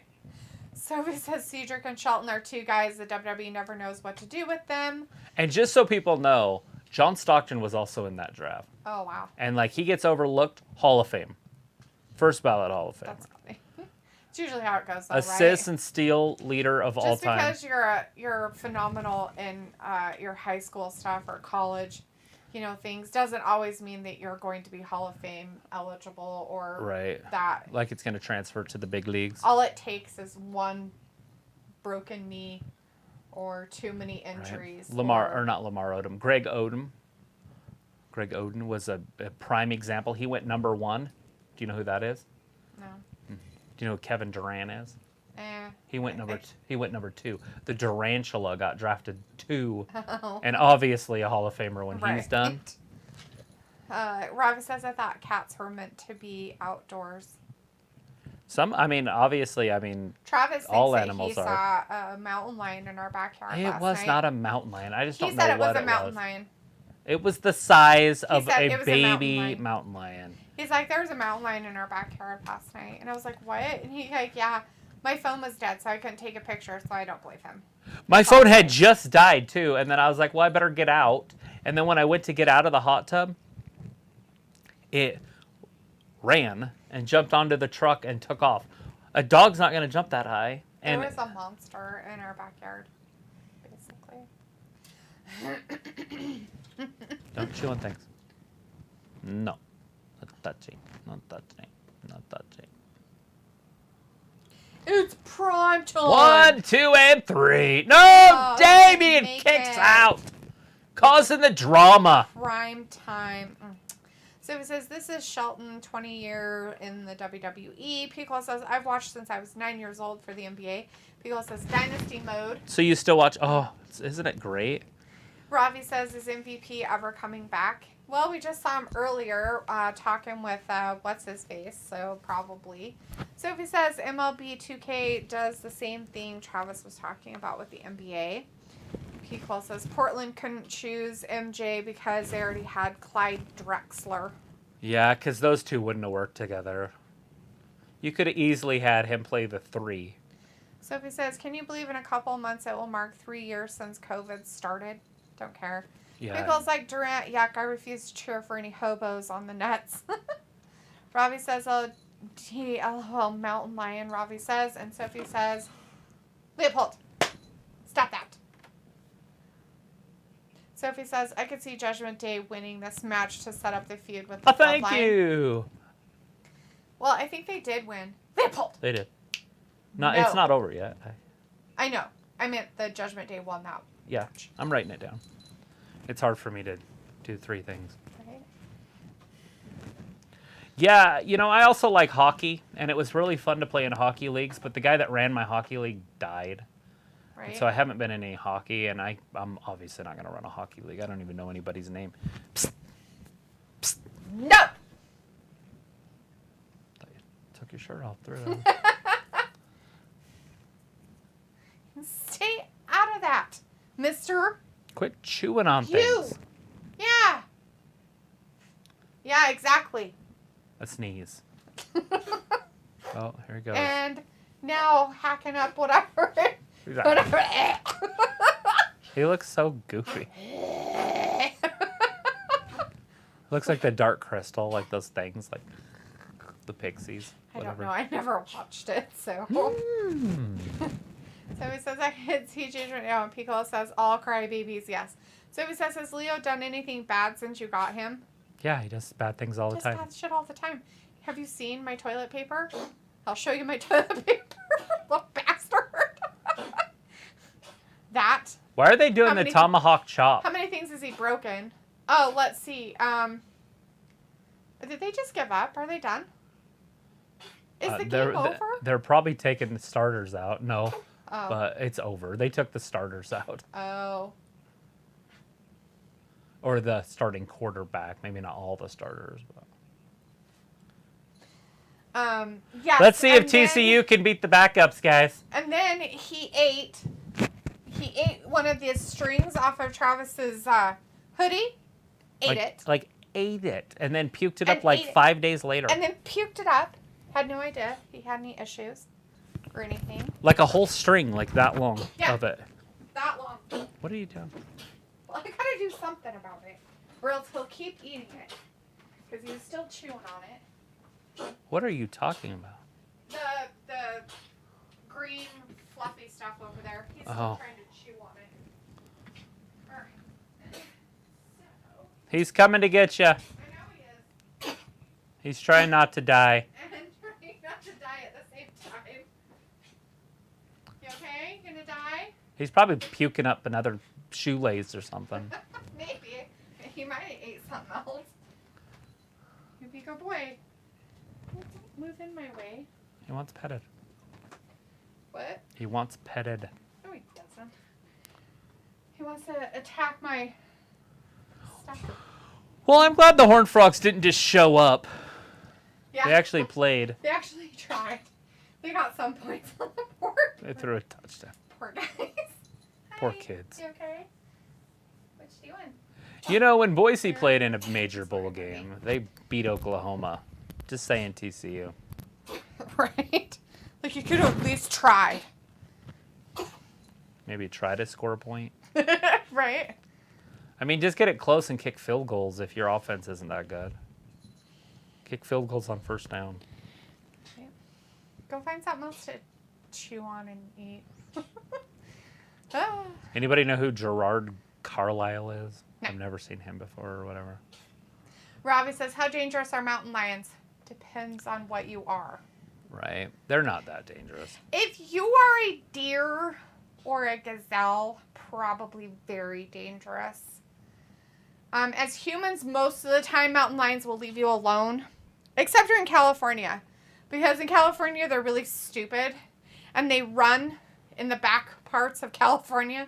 Sophie says Cedric and Shelton are 2 guys the WWE never knows what to do with them. And just so people know, John Stockton was also in that draft. Oh, wow. And like he gets overlooked, Hall of Fame. First ballot Hall of Fame. That's funny. It's usually how it goes, though, Assist right? and steal leader of all time. Just because you're phenomenal in your high school stuff or college, things doesn't always mean that you're going to be Hall of Fame eligible or Right. that. Like it's going to transfer to the big leagues. All it takes is one broken knee or too many injuries. Not Lamar Odom. Greg Odom. Greg Oden was a prime example. He went number 1. Do you know who that is? No. Do you know who Kevin Durant is? Eh. He went number 2. The Durantula got drafted 2, Oh. and obviously a Hall of Famer when he's Right. done. Robbie says, I thought cats were meant to be outdoors. Obviously, Travis thinks all that animals he saw a mountain lion in our backyard it last was night. not a mountain lion. I just He don't said know it was what a mountain lion. It was the size of said a it was a mountain baby lion. mountain lion. He's like, there was a mountain lion in our backyard last night. And I was like, what? And he's like, yeah, my phone was dead, so I couldn't take a picture, so I don't believe him. My phone had just died, too. And then I was like, well, I better get out. And then when I went to get out of the hot tub, it ran and jumped onto the truck and took off. A dog's not going to jump that high. And There was a monster in our backyard, basically. don't chew on things. No. Not touching. Not touching. Not touching. It's prime time. 1, 2, and 3. No! Oh, Damien make kicks it. out. Causing the drama. Prime time. So it says, this is Shelton, 20 year in the WWE. Piccolo says, I've watched since I was 9 years old for the NBA. Piccolo says, Dynasty mode. So you still watch? Oh, isn't it great? Ravi says, is MVP ever coming back? Well, we just saw him earlier talking with what's-his-face, so probably. Sophie says, MLB 2K does the same thing Travis was talking about with the NBA. Piccolo says, Portland couldn't choose MJ because they already had Clyde Drexler. Yeah, because those two wouldn't have worked together. You could have easily had him play the 3. Sophie says, can you believe in a couple months it will mark 3 years since COVID started? Don't care. Yeah. Pickles like Durant, yuck, I refuse to cheer for any hobos on the nets. Robbie says, oh, gee, LOL, Mountain Lion, Robbie says. And Sophie says, Leopold, stop that. Sophie says, I could see Judgment Day winning this match to set up the feud with the Bloodline. Thank you. Well, I think they did win. Leopold. They did. No, it's not over yet. I know. I meant the Judgment Day won that. Yeah, I'm writing it down. It's hard for me to do 3 things. Right. Yeah, you know, I also like hockey, and it was really fun to play in hockey leagues, but the guy that ran my hockey league died. Right. And so I haven't been in any hockey, and I'm obviously not going to run a hockey league. I don't even know anybody's name. Psst. Psst. No! Thought you took your shirt off through. Stay out of that, mister. Quit chewing on You. things. Yeah. Yeah, exactly. A sneeze. Oh, here he goes. And now hacking up whatever. Who's that? Whatever. He looks so goofy. Looks like the Dark Crystal, like those things, like the Pixies. I don't Whatever. know. I never watched it, so. So he says, I can see Judgment Day, and Piccolo says, all crybabies, yes. So he says, has Leo done anything bad since you got him? Yeah, he does bad things all the Just time. bad shit all the time. Have you seen my toilet paper? I'll show you my toilet paper. Little bastard. That. Why are they doing How the many- tomahawk chop? How many things has he broken? Oh, let's see. Did they just give up? Are they done? Is the game over? They're probably taking the starters out. No, Oh. but it's over. They took the starters out. Oh. Or the starting quarterback. Maybe not all the starters. But. Yes. Let's see if and then- TCU can beat the backups, guys. And then he ate one of the strings off of Travis's hoodie. Like ate it and then puked it And up like ate it. 5 days later. And then puked it up. Had no idea he had any issues or anything. Like a whole string, like that long Yeah. of it. That long. What are you doing? Well, I gotta do something about it, or else he'll keep eating it because he's still chewing on it. What are you talking about? The green fluffy stuff over there. He's still Oh. trying to chew on it. All right. So, He's coming to get you. I know he is, He's trying not to die. and trying not to die at the same time. You okay? Gonna die? He's probably puking up another shoelace or something. Maybe. He might have ate something else. You be a good boy. Don't move in my way. He wants petted. What? He wants petted. No, he doesn't. He wants to attack my stuff. Well, I'm glad the Horned Frogs didn't just show up. Yeah. They actually played. They actually tried. They got some points on the board. They threw a touchdown. Poor guys. Poor Hi. kids. You okay? What you doing? You know, when Boise played in a major bowl game, they beat Oklahoma. Just saying, TCU. Right? Like you could have at least tried. Maybe try to score a point. Right? I mean, just get it close and kick field goals if your offense isn't that good. Kick field goals on first down. Go find something else to chew on and eat. Ah. Anybody know who Gerard Carlisle is? No. I've never seen him before or whatever. Robbie says, how dangerous are mountain lions? Depends on what you are. Right. They're not that dangerous. If you are a deer or a gazelle, probably very dangerous. As humans, most of the time, mountain lions will leave you alone. Except you're in California. Because in California, they're really stupid. And they run in the back parts of California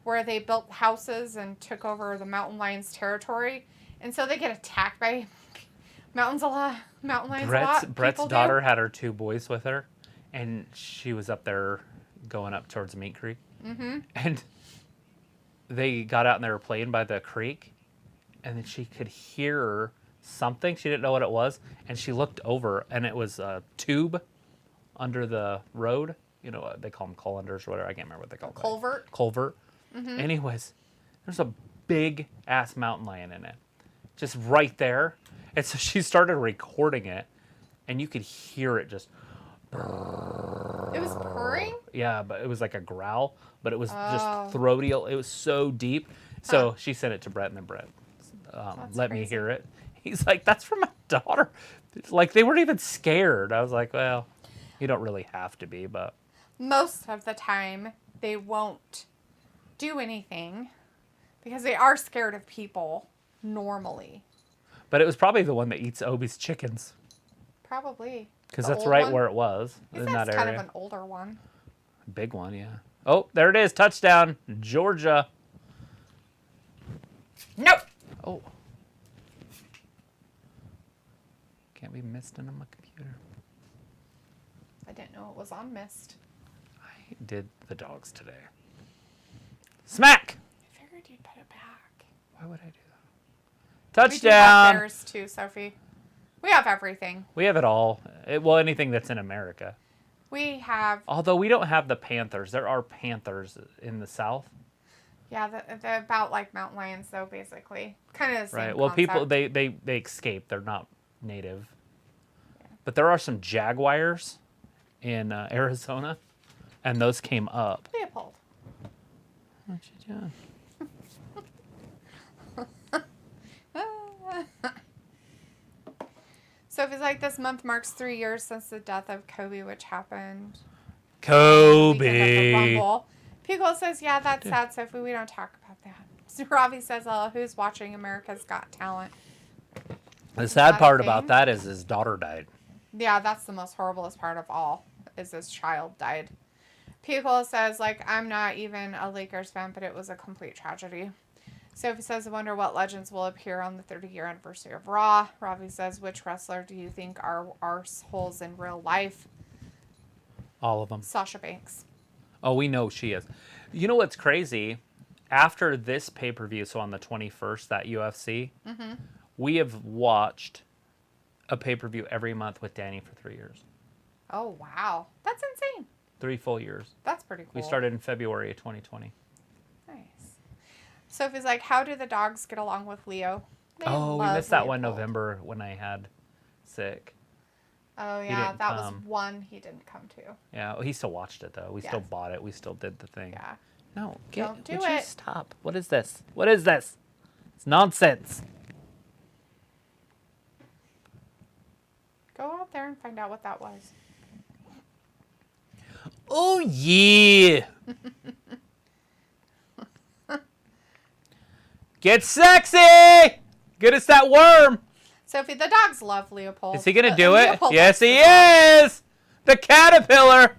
where they built houses and took over the mountain lions' territory. And so they get attacked by mountain lions a lot. Brett's People do. daughter had her 2 boys with her, and she was up there going up towards Meat Creek. Mm-hmm. And they got out and they were playing by the creek, and then she could hear something. She didn't know what it was, and she looked over, and it was a tube under the road. you know, they call them colanders or whatever. I can't remember what they call them. Culvert. Culvert. Anyways, there's a big ass mountain lion in it, just right there. And so she started recording it, and you could hear it just. It was purring? Yeah, but it was like a growl, but it was just throaty. It was so deep. So she sent it to Brett, and then Brett let me hear it. He's like, that's from my daughter. Like, they weren't even scared. I was like, well, you don't really have to be, but. Most of the time, they won't do anything because they are scared of people normally. But it was probably the one that eats Obi's chickens. Probably. Because that's right where it was, in that area. That's kind of an older one. Big one, yeah. Oh, there it is. Touchdown, Georgia. Nope. Oh. Can't be missed on my computer. I didn't know it was on mist. I did the dogs today. Smack! I figured you'd put it back. Why would I do that? We do have Touchdown! theirs too, Sophie. We have everything. We have it all. Well, anything that's in America. We have. Although we don't have the Panthers. There are Panthers in the South. Yeah, they're about like mountain lions, though, basically. Kind of the same Right. Well, concept. people, they escape. They're not native. Yeah. But there are some jaguars in Arizona, and those came up. Leopold. What you doing? So if it's like this month marks 3 years since the death of Kobe, which happened. Kobe. Weekend of the Rumble. Pico says, yeah, that's sad, Sophie. We don't talk about that. So Ravi says, who's watching America's Got Talent? The sad part about that is his daughter died. Yeah, that's the most horriblest part of all, is his child died. Pico says, like, I'm not even a Lakers fan, but it was a complete tragedy. Sophie says, I wonder what legends will appear on the 30-year anniversary of Raw. Ravi says, which wrestler do you think are arseholes in real life? All of them. Sasha Banks. Oh, we know she is. You know what's crazy? After this pay-per-view, so on the 21st, that UFC, we have watched a pay-per-view every month with Danny for 3 years. Oh, wow. That's insane. 3 full years. That's pretty cool. We started in February of 2020. Nice. Sophie's like, how do the dogs get along with Leo? They Oh, we love missed that one Leopold. November when I had sick. Oh, yeah. didn't That was come. one he didn't come to. Yeah, well, he still watched it, though. We still Yes. bought it. We still did the thing. Yeah. No, Don't do would you it. stop? What is this? What is this? It's nonsense. Go out there and find out what that was. Oh, yeah. Get sexy! Get us that worm. Sophie, the dogs love Leopold. Is he going to do it? Leopold Yes, loves he the dog. is. The caterpillar.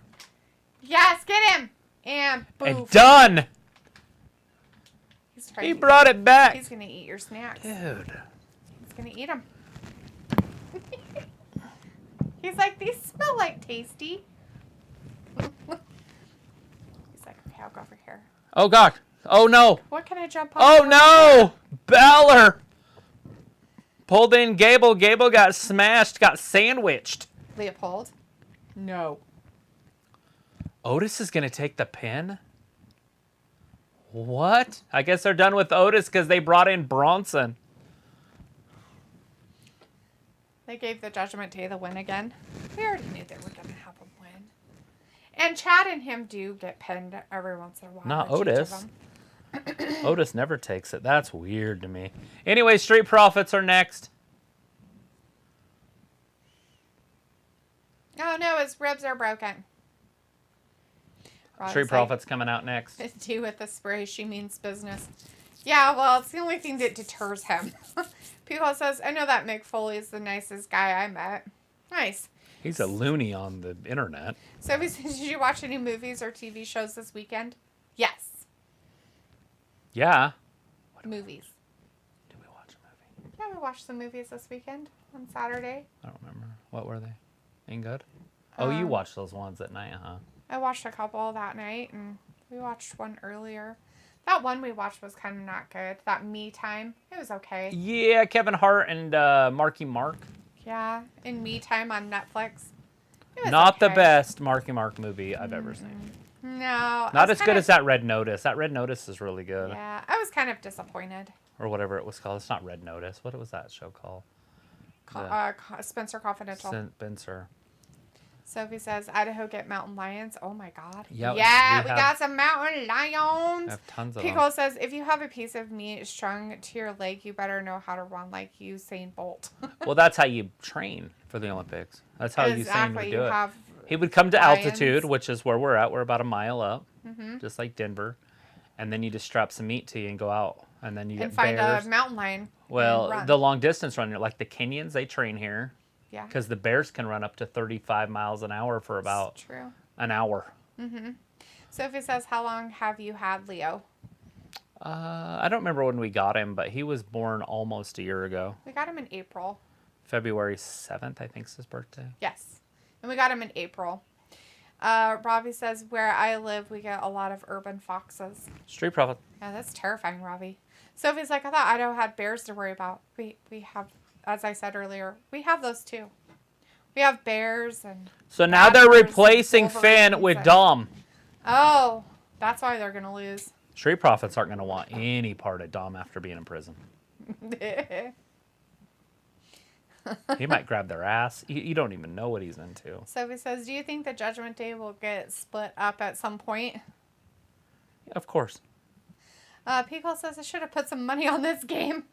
Yes, get him. And boof. And done. He's trying He to- brought it back. He's going to eat your snacks. Dude. He's going to eat them. He's like, these smell like tasty. He's like, okay, I'll go over here. Oh, God. Oh, no. What can I jump on? Oh, no. Balor. Pulled in Gable. Gable got smashed, got sandwiched. Leopold? No. Otis is going to take the pin? What? I guess they're done with Otis because they brought in Bronson. They gave the Judgment Day the win again. We already knew they were going to have him win. And Chad and him do get pinned every once in a while. Not each of Otis. them. Otis never takes it. That's weird to me. Anyway, Street Profits are next. Oh no, his ribs are broken. Street Profits coming out next. Do with the spray, she means business. Yeah, well, it's the only thing that deters him. People says, I know that Mick Foley is the nicest guy I met. Nice. He's a loony on the internet. So, did you watch any movies or TV shows this weekend? Yes. Yeah. Movies. Did we watch a movie? Yeah, we watched some movies this weekend on Saturday. I don't remember. What were they? Ain't good? Oh, you watched those ones at night, huh? I watched a couple that night, and we watched one earlier. That one we watched was kind of not good. That Me Time, it was okay. Yeah, Kevin Hart and Marky Mark. Yeah, in Me Time on Netflix. It It was Not the okay. best Marky Mark movie I've ever seen. No. I Not was as good as that Red Notice. That Red Notice is really good. Yeah, I was kind of disappointed. Or whatever it was called. It's not Red Notice. What was that show called? Spencer Confidential. Spencer. Sophie says, Idaho get mountain lions. Oh my God. Yeah, Yeah, we we got some mountain lions. have tons of Pico them. says, if you have a piece of meat strung to your leg, you better know how to run like Usain Bolt. Well, that's how you train for the Olympics. That's how Usain would do it. He would come to lions. altitude, which is where we're at. We're about a mile up, just like Denver. And then you just strap some meat to you and go out. And then you get find bears. a mountain lion. Well, run. the long distance runner, like the Kenyans, they train here. Yeah. Because the bears can run up to 35 miles an hour for about True. an hour. Sophie says, how long have you had Leo? I don't remember when we got him, but he was born almost a year ago. We got him in April. February 7th, I think is his birthday. Yes. And we got him in April. Robbie says, where I live, we get a lot of urban foxes. Street Profit. Yeah, that's terrifying, Robbie. Sophie's like, I thought Idaho had bears to worry about. We have, as I said earlier, we have those too. We have bears and... So now they're raptors and replacing Finn wolverines with and- Dom. Oh, that's why they're going to lose. Street Profits aren't going to want any part of Dom after being in prison. He might grab their ass. You don't even know what he's into. Sophie says, do you think the Judgment Day will get split up at some point? Of course. Pico says, I should have put some money on this game.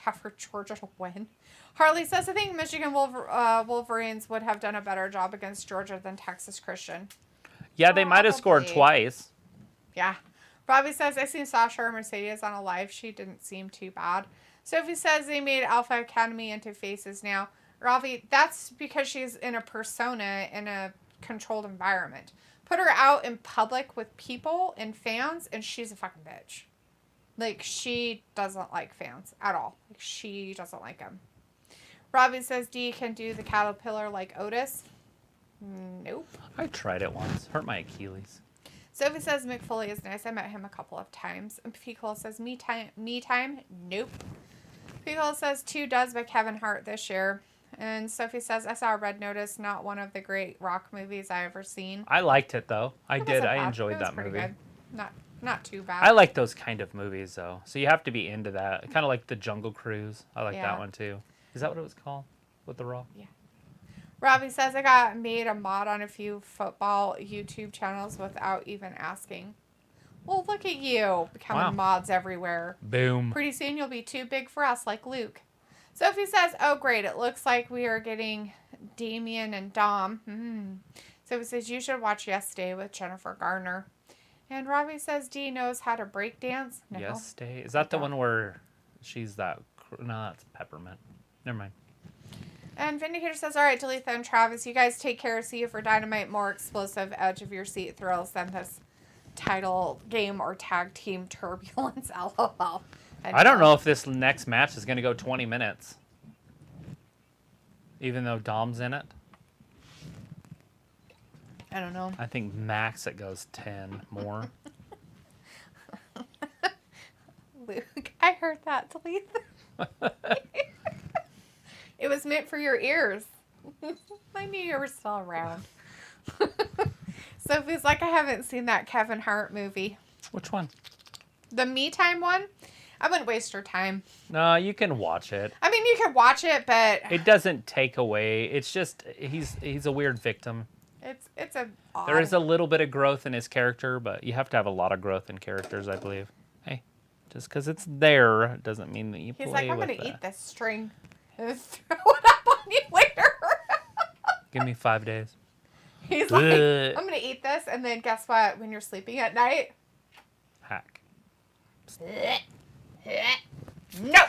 Yeah, for Georgia to win. Harley says, I think Michigan Wolverines would have done a better job against Georgia than Texas Christian. Yeah, they might have scored Probably. twice. Yeah. Robbie says, I seen Sasha or Mercedes on a live. She didn't seem too bad. Sophie says they made Alpha Academy into faces now. Robbie, that's because she's in a persona in a controlled environment. Put her out in public with people and fans, and she's a fucking bitch. Like, she doesn't like fans at all. Like, she doesn't like them. Robbie says Dee can do the caterpillar like Otis. Nope. I tried it once. Hurt my Achilles. Sophie says Mick Foley is nice. I met him a couple of times. And Picola says me time. Nope. Picola says 2 duds by Kevin Hart this year. And Sophie says, I saw Red Notice, not one of the great rock movies I ever seen. I liked it, though. I It did. wasn't I bad. enjoyed It was that pretty movie. good. Not too bad. I like those kind of movies, though. So you have to be into that. Kind of like the Jungle Cruise. I like Yeah. that one, too. Is that what it was called? With The Rock? Yeah. Robbie says, I got made a mod on a few football YouTube channels without even asking. Well, look at you becoming Wow. mods everywhere. Boom. Pretty soon you'll be too big for us like Luke. Sophie says, oh, great. It looks like we are getting Damien and Dom. Sophie says, you should watch Yes Day with Jennifer Garner. And Robbie says, Dee knows how to break dance. No. Yes, Stay. Is that the one where she's that... No, that's Peppermint. Never mind. And Vindicator says, all right, Dalitha and Travis, you guys take care. See you for Dynamite. More explosive edge of your seat thrills than this title game or tag team turbulence. LOL. I don't know if this next match is going to go 20 minutes. Even though Dom's in it. I don't know. I think max it goes 10 more. Luke, I heard that, Dalitha. It was meant for your ears. I knew you were still around. Sophie's like, I haven't seen that Kevin Hart movie. Which one? The Me Time one? I wouldn't waste your time. No, you can watch it. I mean, you can watch it, but It doesn't take away. It's just he's a weird victim. it's a odd. There is a little bit of growth in his character, but you have to have a lot of growth in characters, I believe. Hey, just because it's there doesn't mean that you He's play like, I'm with gonna it. eat this string and throw it up on you later. Give me 5 days. He's like, Ugh. I'm gonna eat this, and then guess what? When you're sleeping at night, Hack. no.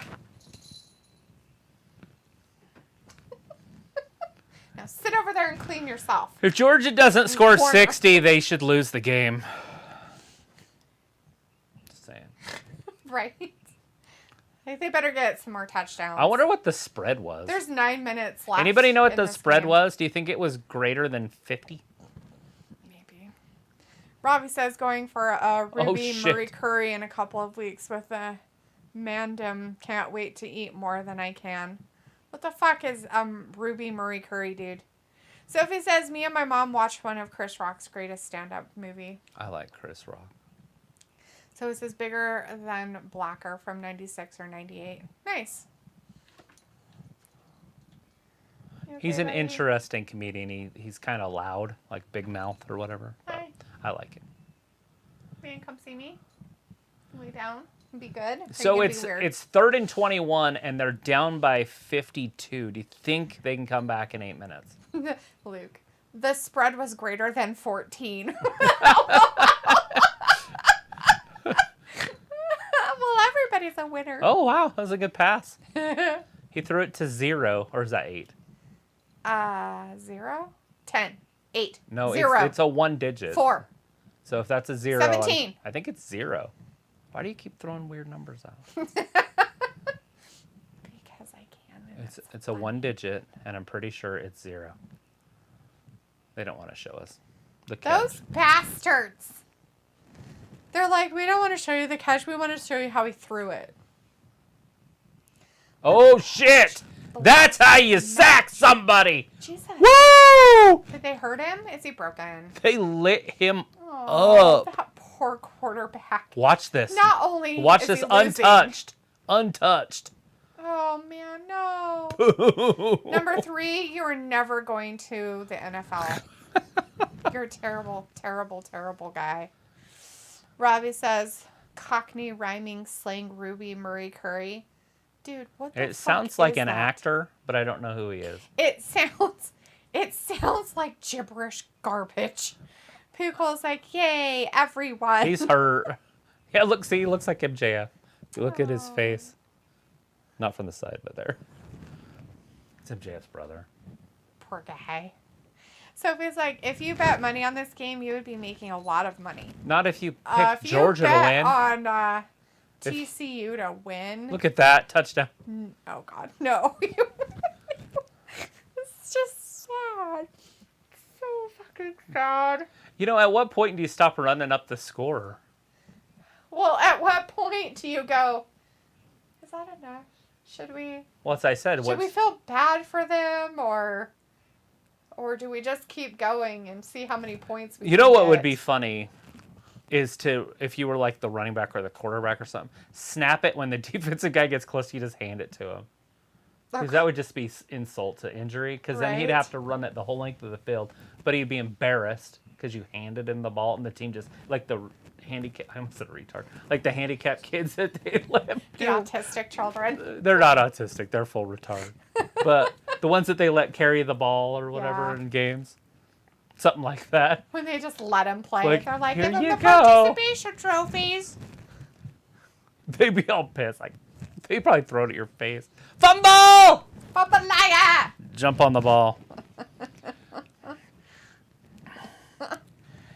Now sit over there and clean yourself. If Georgia doesn't score Corner. 60, they should lose the game. Just saying. Right? I think they better get some more touchdowns. I wonder what the spread was. There's 9 minutes left. Anybody know what in the this spread game. was? Do you think it was greater than 50? Maybe. Robbie says going for a Ruby shit. Marie Curry in a couple of weeks with a Mandem. Can't wait to eat more than I can. What the fuck is Ruby Marie Curry, dude? Sophie says, me and my mom watched one of Chris Rock's greatest stand-up movie. I like Chris Rock. So it says bigger than Blacker from 96 or 98. Nice. He's an interesting comedian. He's kind of loud, like Big Mouth or whatever. Hi. I like it. Man, come see me. Lay down and be good. So it's 3rd and 21, and they're down by 52. Do you think they can come back in 8 minutes? Luke, the spread was greater than 14. Well, everybody's a winner. Oh, wow. That was a good pass. He threw it to 0, or is that 8? 0, 10, 8. No, 0. it's a 1 digit. 4. So if that's a 0, 17. I think it's 0. Why do you keep throwing weird numbers out? Because I can. It's a 1 digit, and I'm pretty sure it's 0. They don't want to show us the catch. Those bastards. They're like, we don't want to show you the catch. We want to show you how he threw it. Oh, shit! That's how you sack somebody! Jesus. Woo! Did they hurt him? Is he broken? They lit him Oh, up. that poor quarterback. Watch this. Not only Watch is this he losing- untouched. Untouched. Oh, man, no. Number 3, you are never going to the NFL. You're a terrible, terrible, terrible guy. Robbie says, Cockney rhyming slang Ruby Murray Curry. Dude, what the It fuck sounds like is an that? actor, but I don't know who he is. It sounds like gibberish garbage. Pukel's like, yay, everyone. He's hurt. Yeah, look, see, he looks like MJF. If you look at his face. Not from the side, but there. It's MJF's brother. Poor guy. Sophie's like, if you bet money on this game, you would be making a lot of money. Not if you pick If Georgia you to bet win. on TCU to win. Look at that touchdown. Oh, God. No. It's just sad. So fucking sad. You know, at what point do you stop running up the score? Well, at what point do you go, is that enough? Should we... Well, as I said, Should we feel bad for them, or do we just keep going and see how many points we You can know what get? would be funny is to, if you were like the running back or the quarterback or something, snap it when the defensive guy gets close, you just hand it to him. Because that would just be insult to injury, because then he'd Right. have to run it the whole length of the field, but he'd be embarrassed because you handed him the ball and the team just, like the handicap, I almost said retard, like the handicapped kids that they let him The autistic children. They're not autistic, they're full retard. But the ones that they let carry the ball or whatever Yeah. in games, something like that. When they just let him play, Like, they're like, here give him you the go. participation trophies. They'd be all pissed. Like, they probably throw it at your face. Fumble! Papalaya! Jump on the ball.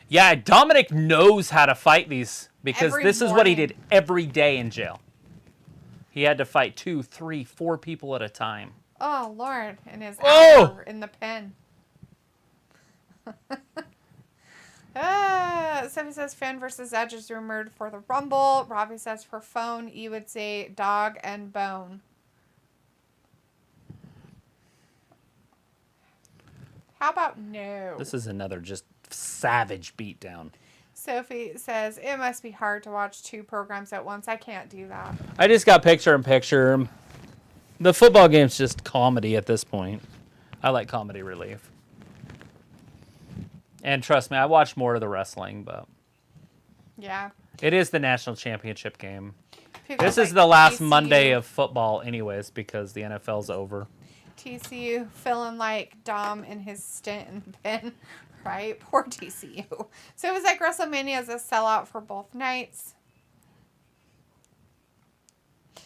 Yeah, Dominic knows how to fight these because Every this is what he morning. did every day in jail. He had to fight 2, 3, 4 people at a time. Oh, Lord. And his Oh! hour in the pen. Sophie says Finn versus Edge is rumored for the Rumble. Robbie says for phone, you would say dog and bone. How about no? This is another just savage beatdown. Sophie says it must be hard to watch 2 programs at once. I can't do that. I just got picture-in-picture. The football game's just comedy at this point. I like comedy relief. And trust me, I watch more of the wrestling, but Yeah. it is the national championship game. People This is like the last TCU. Monday of football anyways because the NFL's over. TCU feeling like Dom in his stint in the pen, right? Poor TCU. So it was like WrestleMania is a sellout for both nights.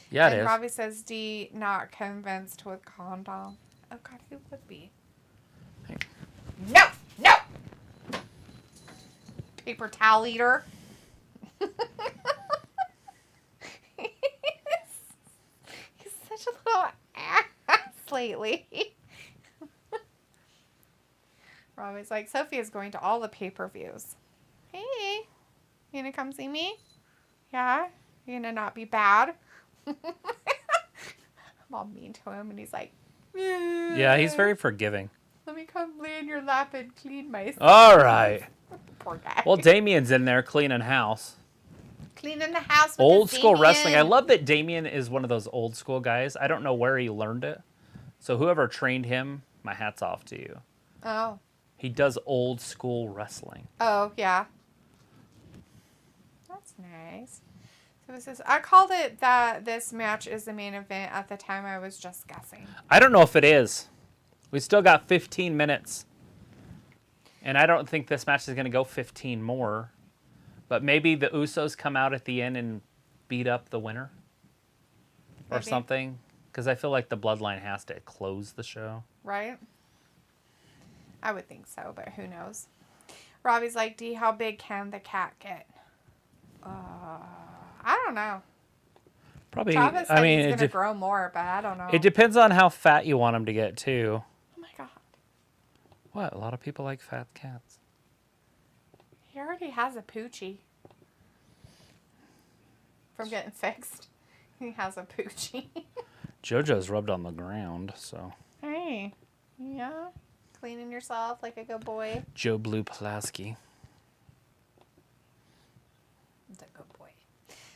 Yeah, And it is. Robbie says D not convinced with condom. Oh God, who would be? Hey. No, no. Paper towel eater. He's such a little ass lately. Robbie's like, Sophia's going to all the pay-per-views. Hey, you gonna come see me? Yeah? You gonna not be bad? I'm all mean to him, and he's like, Yeah, he's very forgiving. Let me come lay in your lap and clean myself. All right. Poor guy. Well, Damien's in there cleaning house. Cleaning the house with Old his school Damien. wrestling. I love that Damien is one of those old school guys. I don't know where he learned it. So whoever trained him, my hat's off to you. Oh. He does old school wrestling. Oh, yeah. That's nice. So it says, I called it that this match is the main event. At the time, I was just guessing. I don't know if it is. We still got 15 minutes. And I don't think this match is going to go 15 more. But maybe the Usos come out at the end and beat up the winner. Or Maybe. something. Because I feel like the Bloodline has to close the show. Right? I would think so, but who knows? Robbie's like, D, how big can the cat get? I don't know. Probably, Travis said I mean, he's it, going to grow more, but I don't know. it depends on how fat you want him to get, too. Oh, my God. What? A lot of people like fat cats. He already has a poochie. From getting fixed. He has a poochie. JoJo's rubbed on the ground, so. Hey. Yeah. Cleaning yourself like a good boy. Joe Blue Pulaski. The good boy.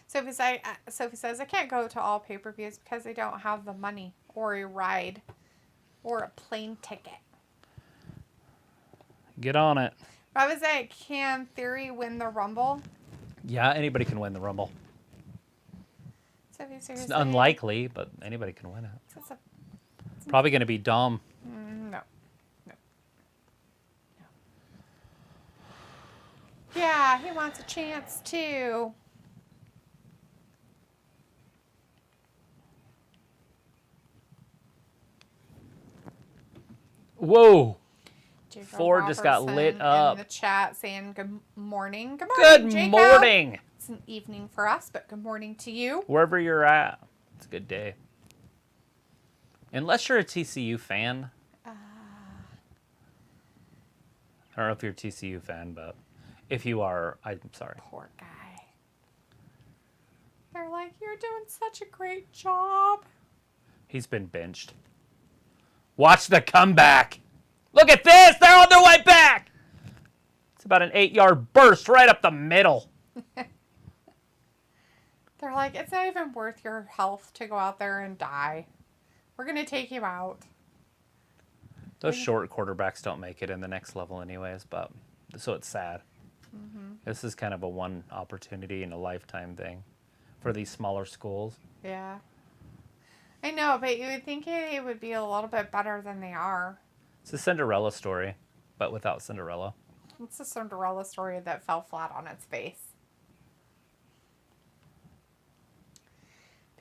Sophie says, I can't go to all pay-per-views because I don't have the money or a ride or a plane ticket. Get on it. Rob is like, can Theory win the Rumble? Yeah, anybody can win the Rumble. Sophie It's seriously. unlikely, but anybody can win it. It's a, Probably going to be Dom. no. Yeah, he wants a chance too. Whoa. Jacob Ford just got Robertson lit up. in the chat saying good morning. Good morning, Good Jacob. morning. It's an evening for us, but good morning to you. Wherever you're at, it's a good day. Unless you're a TCU fan. I don't know if you're a TCU fan, but if you are, I'm sorry. Poor guy. They're like, you're doing such a great job. He's been benched. Watch the comeback. Look at this. They're on their way back. It's about an 8-yard burst right up the middle. They're like, it's not even worth your health to go out there and die. We're going to take you out. Those short quarterbacks don't make it in the next level anyways, but so it's sad. Mm-hmm. This is kind of a one opportunity in a lifetime thing for these smaller schools. Yeah. I know, but you would think it would be a little bit better than they are. It's a Cinderella story, but without Cinderella. It's a Cinderella story that fell flat on its face.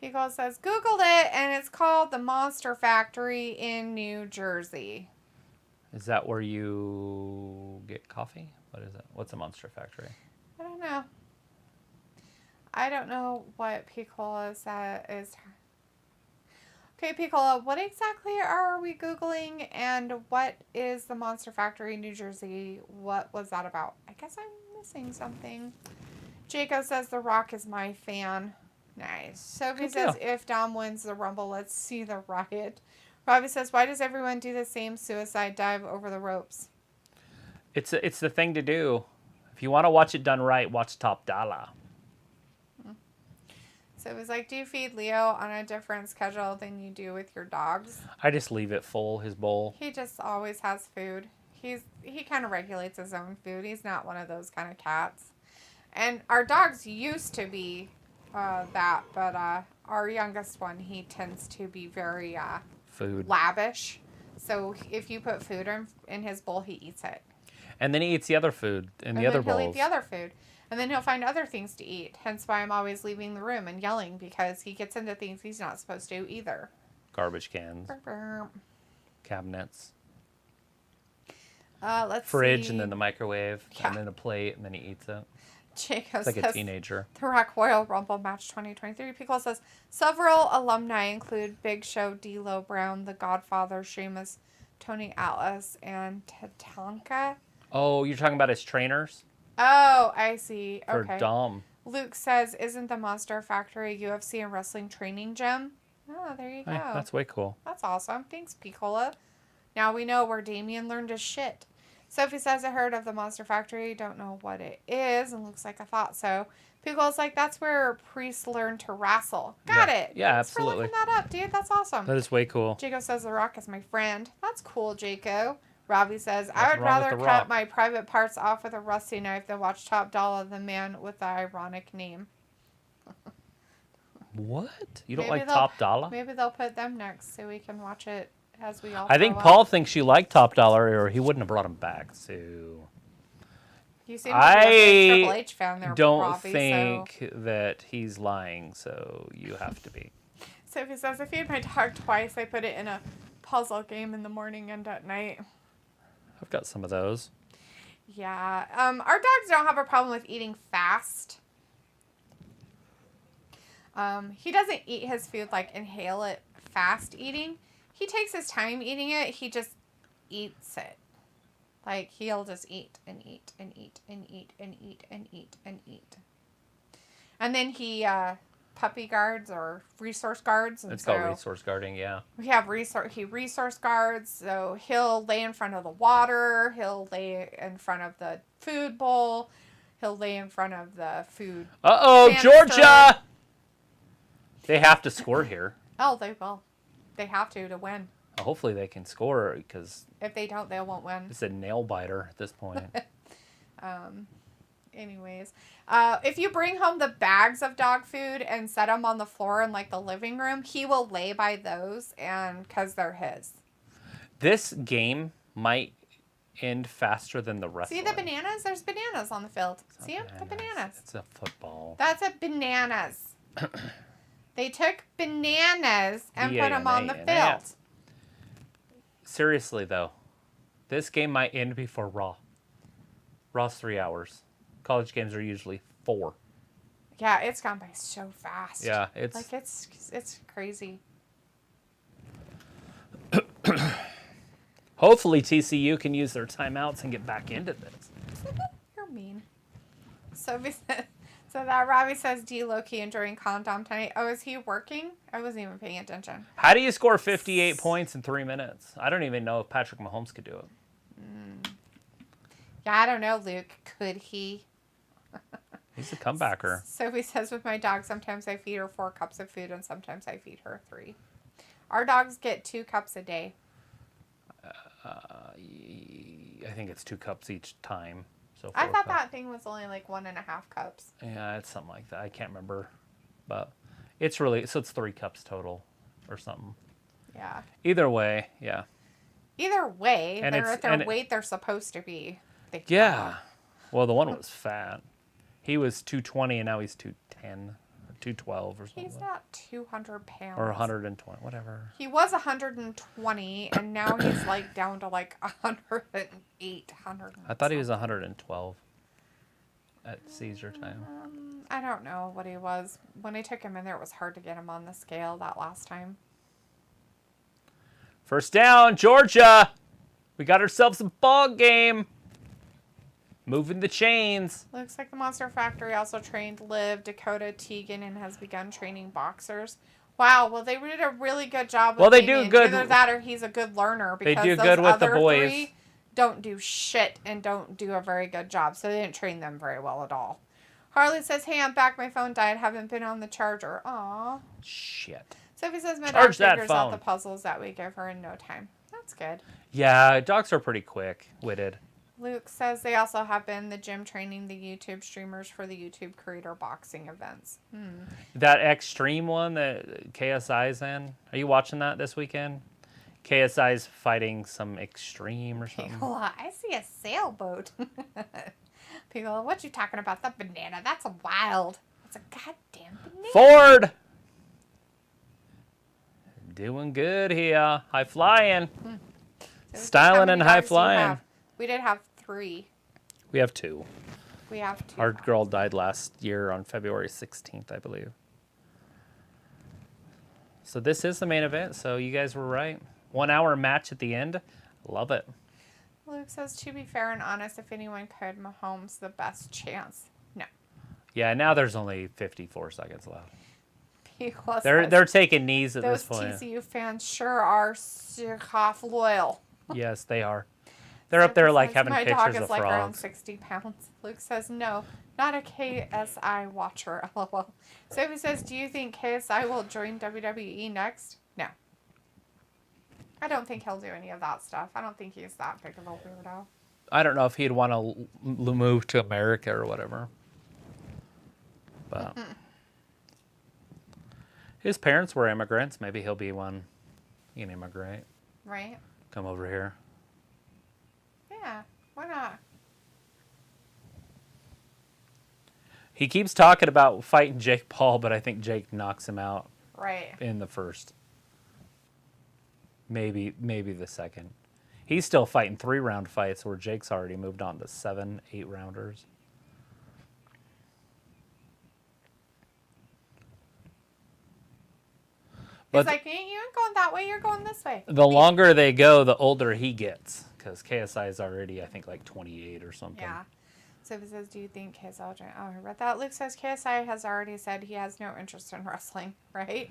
Pico says, Googled it, and it's called the Monster Factory in New Jersey. Is that where you get coffee? What is it? What's a Monster Factory? I don't know. I don't know what Piccola is. Okay, Piccola, what exactly are we Googling, and what is the Monster Factory in New Jersey? What was that about? I guess I'm missing something. Jacob says, The Rock is my fan. Nice. Sophie says, if Dom wins the Rumble, let's see the riot. Robbie says, why does everyone do the same suicide dive over the ropes? It's the thing to do. If you want to watch it done right, watch Top Dollar. So it was like, do you feed Leo on a different schedule than you do with your dogs? I just leave it full, his bowl. He just always has food. He kind of regulates his own food. He's not one of those kind of cats. And our dogs used to be that, but our youngest one, he tends to be very lavish. So if you put food in his bowl, he eats it. And then he eats the other food in the other bowls. He'll eat the other food. And then he'll find other things to eat. Hence why I'm always leaving the room and yelling, because he gets into things he's not supposed to either. Garbage cans. Burp, burp. Cabinets. Let's Fridge, see. and then the microwave, Yeah. and then a plate, and then he eats it. Jacob It's like a says, teenager. The Rock Royal Rumble match 2023. Pickle says, several alumni include Big Show, D'Lo Brown, The Godfather, Sheamus, Tony Atlas, and Tatanka. Oh, you're talking about his trainers? Oh, I see. For Okay. Dom. Luke says, isn't the Monster Factory UFC and wrestling training gym? Oh, there you go. Hey, that's way cool. That's awesome. Thanks, Piccola. Now we know where Damien learned his shit. Sophie says, I heard of the Monster Factory. Don't know what it is. And looks like I thought so. Pickle's like, that's where priests learn to wrestle. Got it. Yeah, Thanks absolutely. for looking that up, dude. That's awesome. That is way cool. Jaco says, The Rock is my friend. That's cool, Jaco. Robbie says, I Nothing would wrong with rather The cut Rock. my private parts off with a rusty knife than watch Top Dollar, the man with the ironic name. What? You don't Maybe like they'll- Top Dollar? Maybe they'll put them next so we can watch it as we all I think throw Paul up. thinks you like Top Dollar, or he wouldn't have brought him back. So You seem to be a big Triple I H fan there, don't Robbie, think that he's lying. So you have to be. Sophie says, I feed my dog twice. I put it in a puzzle game in the morning and at night. I've got some of those. Yeah. Our dogs don't have a problem with eating fast. He doesn't eat his food, like, inhale it fast eating. He takes his time eating it. He just eats it. Like, he'll just eat and eat and eat and eat and eat and eat and eat. And then he puppy guards or resource guards. And It's so called resource guarding, yeah. we have resource guards. So he'll lay in front of the water. He'll lay in front of the food bowl. He'll lay in front of the food. Uh-oh, Banister. Georgia! They have to score here. Oh, they will. They have to win. Hopefully they can score, because If they don't, they won't win. it's a nail biter at this point. Anyways, if you bring home the bags of dog food and set them on the floor in like the living room, he will lay by those, and because they're his. This game might end faster than the wrestling. See the bananas? There's bananas on the field. See them? The bananas. It's a football. That's a bananas. They took bananas and put them on the field. B-A-N-A-N-A-S. Seriously, though, this game might end before Raw. Raw's 3 hours. College games are usually 4. Yeah, it's gone by so fast. Yeah, it's Like, it's crazy. hopefully TCU can use their timeouts and get back into this. You're mean. So that Robbie says D low-key enjoying condom tonight. Oh, is he working? I wasn't even paying attention. How do you score 58 points in 3 minutes? I don't even know if Patrick Mahomes could do it. Yeah, I don't know, Luke. Could he? He's a comebacker. Sophie says, with my dog, sometimes I feed her 4 cups of food and sometimes I feed her 3. Our dogs get 2 cups a day. I think it's 2 cups each time. So I 4 thought cups. that thing was only like 1.5 cups. Yeah, it's something like that. I can't remember, but it's really it's 3 cups total, or something. Yeah. Either way, yeah. Either way, And they're it's- at their and it- weight they're supposed to be. They Yeah. Well, the one was fat. He was 220 and now he's 210, 212 or something. He's not 200 pounds. Or 120, whatever. He was 120, and now he's like down to like 108, 100. I thought he was 112 at seizure time. I don't know what he was. When I took him in there, it was hard to get him on the scale that last time. First down, Georgia. We got ourselves a ball game. Moving the chains. Looks like the Monster Factory also trained Liv, Dakota, Tegan, and has begun training boxers. Wow, well, they did a really good job with Well, they do Damien. good- Either that or he's a good learner, They because do those good with the other boys. 3 don't do shit and don't do a very good job, so they didn't train them very well at all. Harley says, hey, I'm back. My phone died. Haven't been on the charger. Aw. Shit. Sophie says my Charge dog that figures out phone. the puzzles that we give her in no time. That's good. Yeah, dogs are pretty quick-witted. Luke says they also have been the gym training the YouTube streamers for the YouTube creator boxing events. That extreme one that KSI's in. Are you watching that this weekend? KSI's fighting some extreme or something. People, I see a sailboat. People, what you talking about? That banana? That's a wild. That's a goddamn banana. Ford! Doing good here. High flying. So Styling how many and high dogs do you flying. have? We did have 3. We have 2. We have 2. Our girl died last year on February 16th, I believe. So this is the main event, so you guys were right. 1 hour match at the end. Love it. Luke says, to be fair and honest, if anyone could, Mahomes the best chance. No. Yeah, now there's only 54 seconds left. Because They're taking knees at those this point. TCU fans sure are half loyal. Yes, they are. They're up there like having my pictures dog of is like around frogs. 60 pounds. Luke says, no, not a KSI watcher, lol. Sophie says, do you think KSI will join WWE next? No. I don't think he'll do any of that stuff. I don't think he's that big of a weirdo. I don't know if he'd want to move to America or whatever. But his parents were immigrants. Maybe he'll be one. He can immigrate. Right? Come over here. Yeah, why not? He keeps talking about fighting Jake Paul, but I think Jake knocks him out Right. in the first. Maybe the second. He's still fighting 3-round fights where Jake's already moved on to 7, 8-rounders. He's like, you ain't going that way, you're going this way. The longer they go, the older he gets. Because KSI is already, I think, like 28 or something. Yeah. Sophie says, do you think KSI will join? Oh, I read that. Luke says, KSI has already said he has no interest in wrestling, right?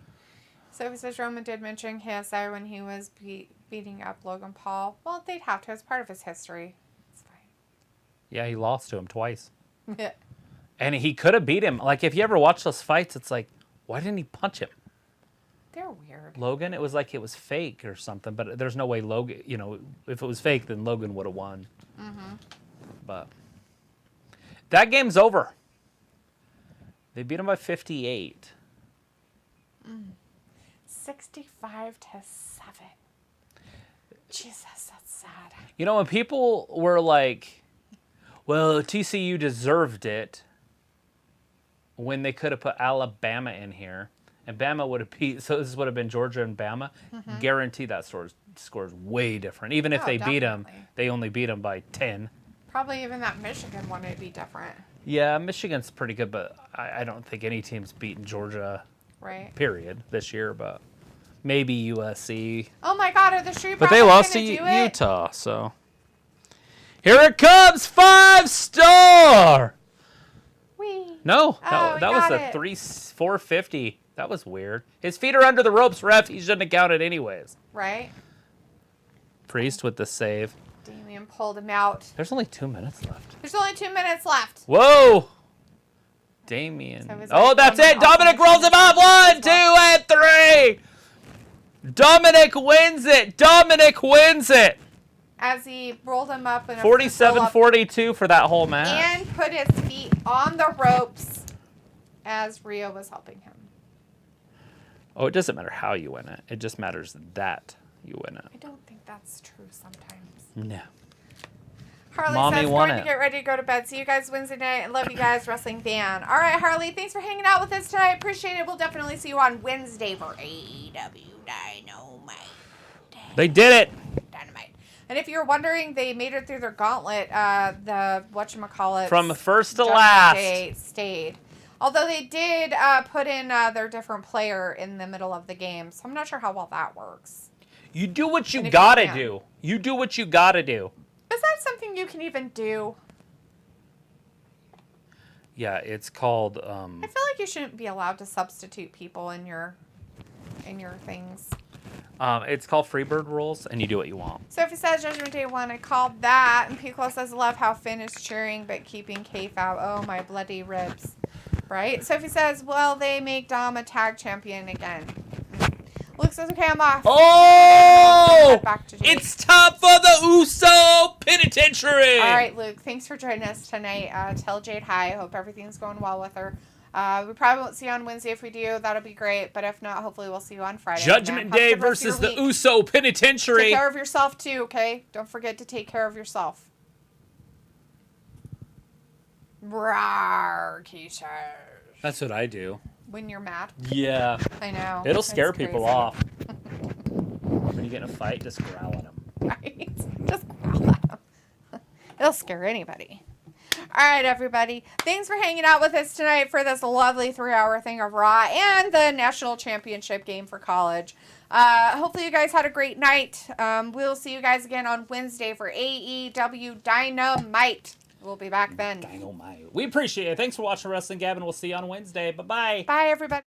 Sophie says, Roman did mention KSI when he was beating up Logan Paul. Well, they'd have to. It's part of his history. It's fine. Yeah, he lost to him twice. Yeah. And he could have beat him. Like, if you ever watch those fights, it's like, why didn't he punch him? They're weird. Logan, it was like it was fake or something, but there's no way Logan, if it was fake, then Logan would have won. Mm-hmm. But that game's over. They beat him by 58. 65-7. Jesus, that's sad. When people were like, well, TCU deserved it when they could have put Alabama in here. And Bama would have beat, so this would have been Georgia and Bama. Mm-hmm. Guarantee that score's way different. Even if they beat them, they only beat them by 10. Probably even that Michigan one would be different. Yeah, Michigan's pretty good, but I don't think any team's beaten Georgia, right? Period, this year. But maybe USC. Oh my God, are the Street But they lost to Utah, so here it comes, 5-star. Wee. No, that was a 450. That was weird. His feet are under the ropes, ref. He shouldn't have counted anyways. Right. Priest with the save. Damian pulled him out. There's only 2 minutes left. There's only 2 minutes left. Whoa. Damian. Oh, that's it. Dominic rolls him up. 1, 2, and 3. Dominic wins it. Dominic wins it. As he rolled him up in a 47-42 for that whole match. And put his feet on the ropes as Rio was helping him. Oh, it doesn't matter how you win it. It just matters that you win it. I don't think that's true sometimes. No. Harley Mommy says, won going to get ready to go to bed. See you guys Wednesday night. And love you guys, Wrestling Fan. All right, Harley, thanks for hanging out with us tonight. Appreciate it. We'll definitely see you on Wednesday for AEW Dynamite. They did it. Dynamite. And if you're wondering, they made it through their gauntlet. The whatchamacallit. From first to last. Stayed. Although they did put in their different player in the middle of the game. So I'm not sure how well that works. You do what you gotta do. You do what you gotta do. Is that something you can even do? Yeah, it's called. I feel like you shouldn't be allowed to substitute people in your things. It's called Freebird rules, and you do what you want. Sophie says Judgment Day 1. I called that. And Piccolo says, love how Finn is cheering but keeping Kafe out. Oh, my bloody ribs. Right? Sophie says, well, they make Dom a tag champion again. Luke says, okay, I'm off. Oh! It's time for the Uso Penitentiary. All right, Luke. Thanks for joining us tonight. Tell Jade hi. Hope everything's going well with her. We probably won't see you on Wednesday. If we do, that'll be great. But if not, hopefully we'll see you on Friday. Judgment Day versus the Uso Penitentiary. Take care of yourself, too, okay? Don't forget to take care of yourself. Rawr, Keisha. That's what I do. When you're mad? Yeah. I know. It'll scare people off. When you get in a fight, just growl at them. Right? Just growl at them. It'll scare anybody. All right, everybody. Thanks for hanging out with us tonight for this lovely 3-hour thing of Raw and the National Championship game for college. Hopefully you guys had a great night. We'll see you guys again on Wednesday for AEW Dynamite. We'll be back then. Dynamite. We appreciate it. Thanks for watching Wrestling Gavin. We'll see you on Wednesday. Bye-bye. Bye, everybody.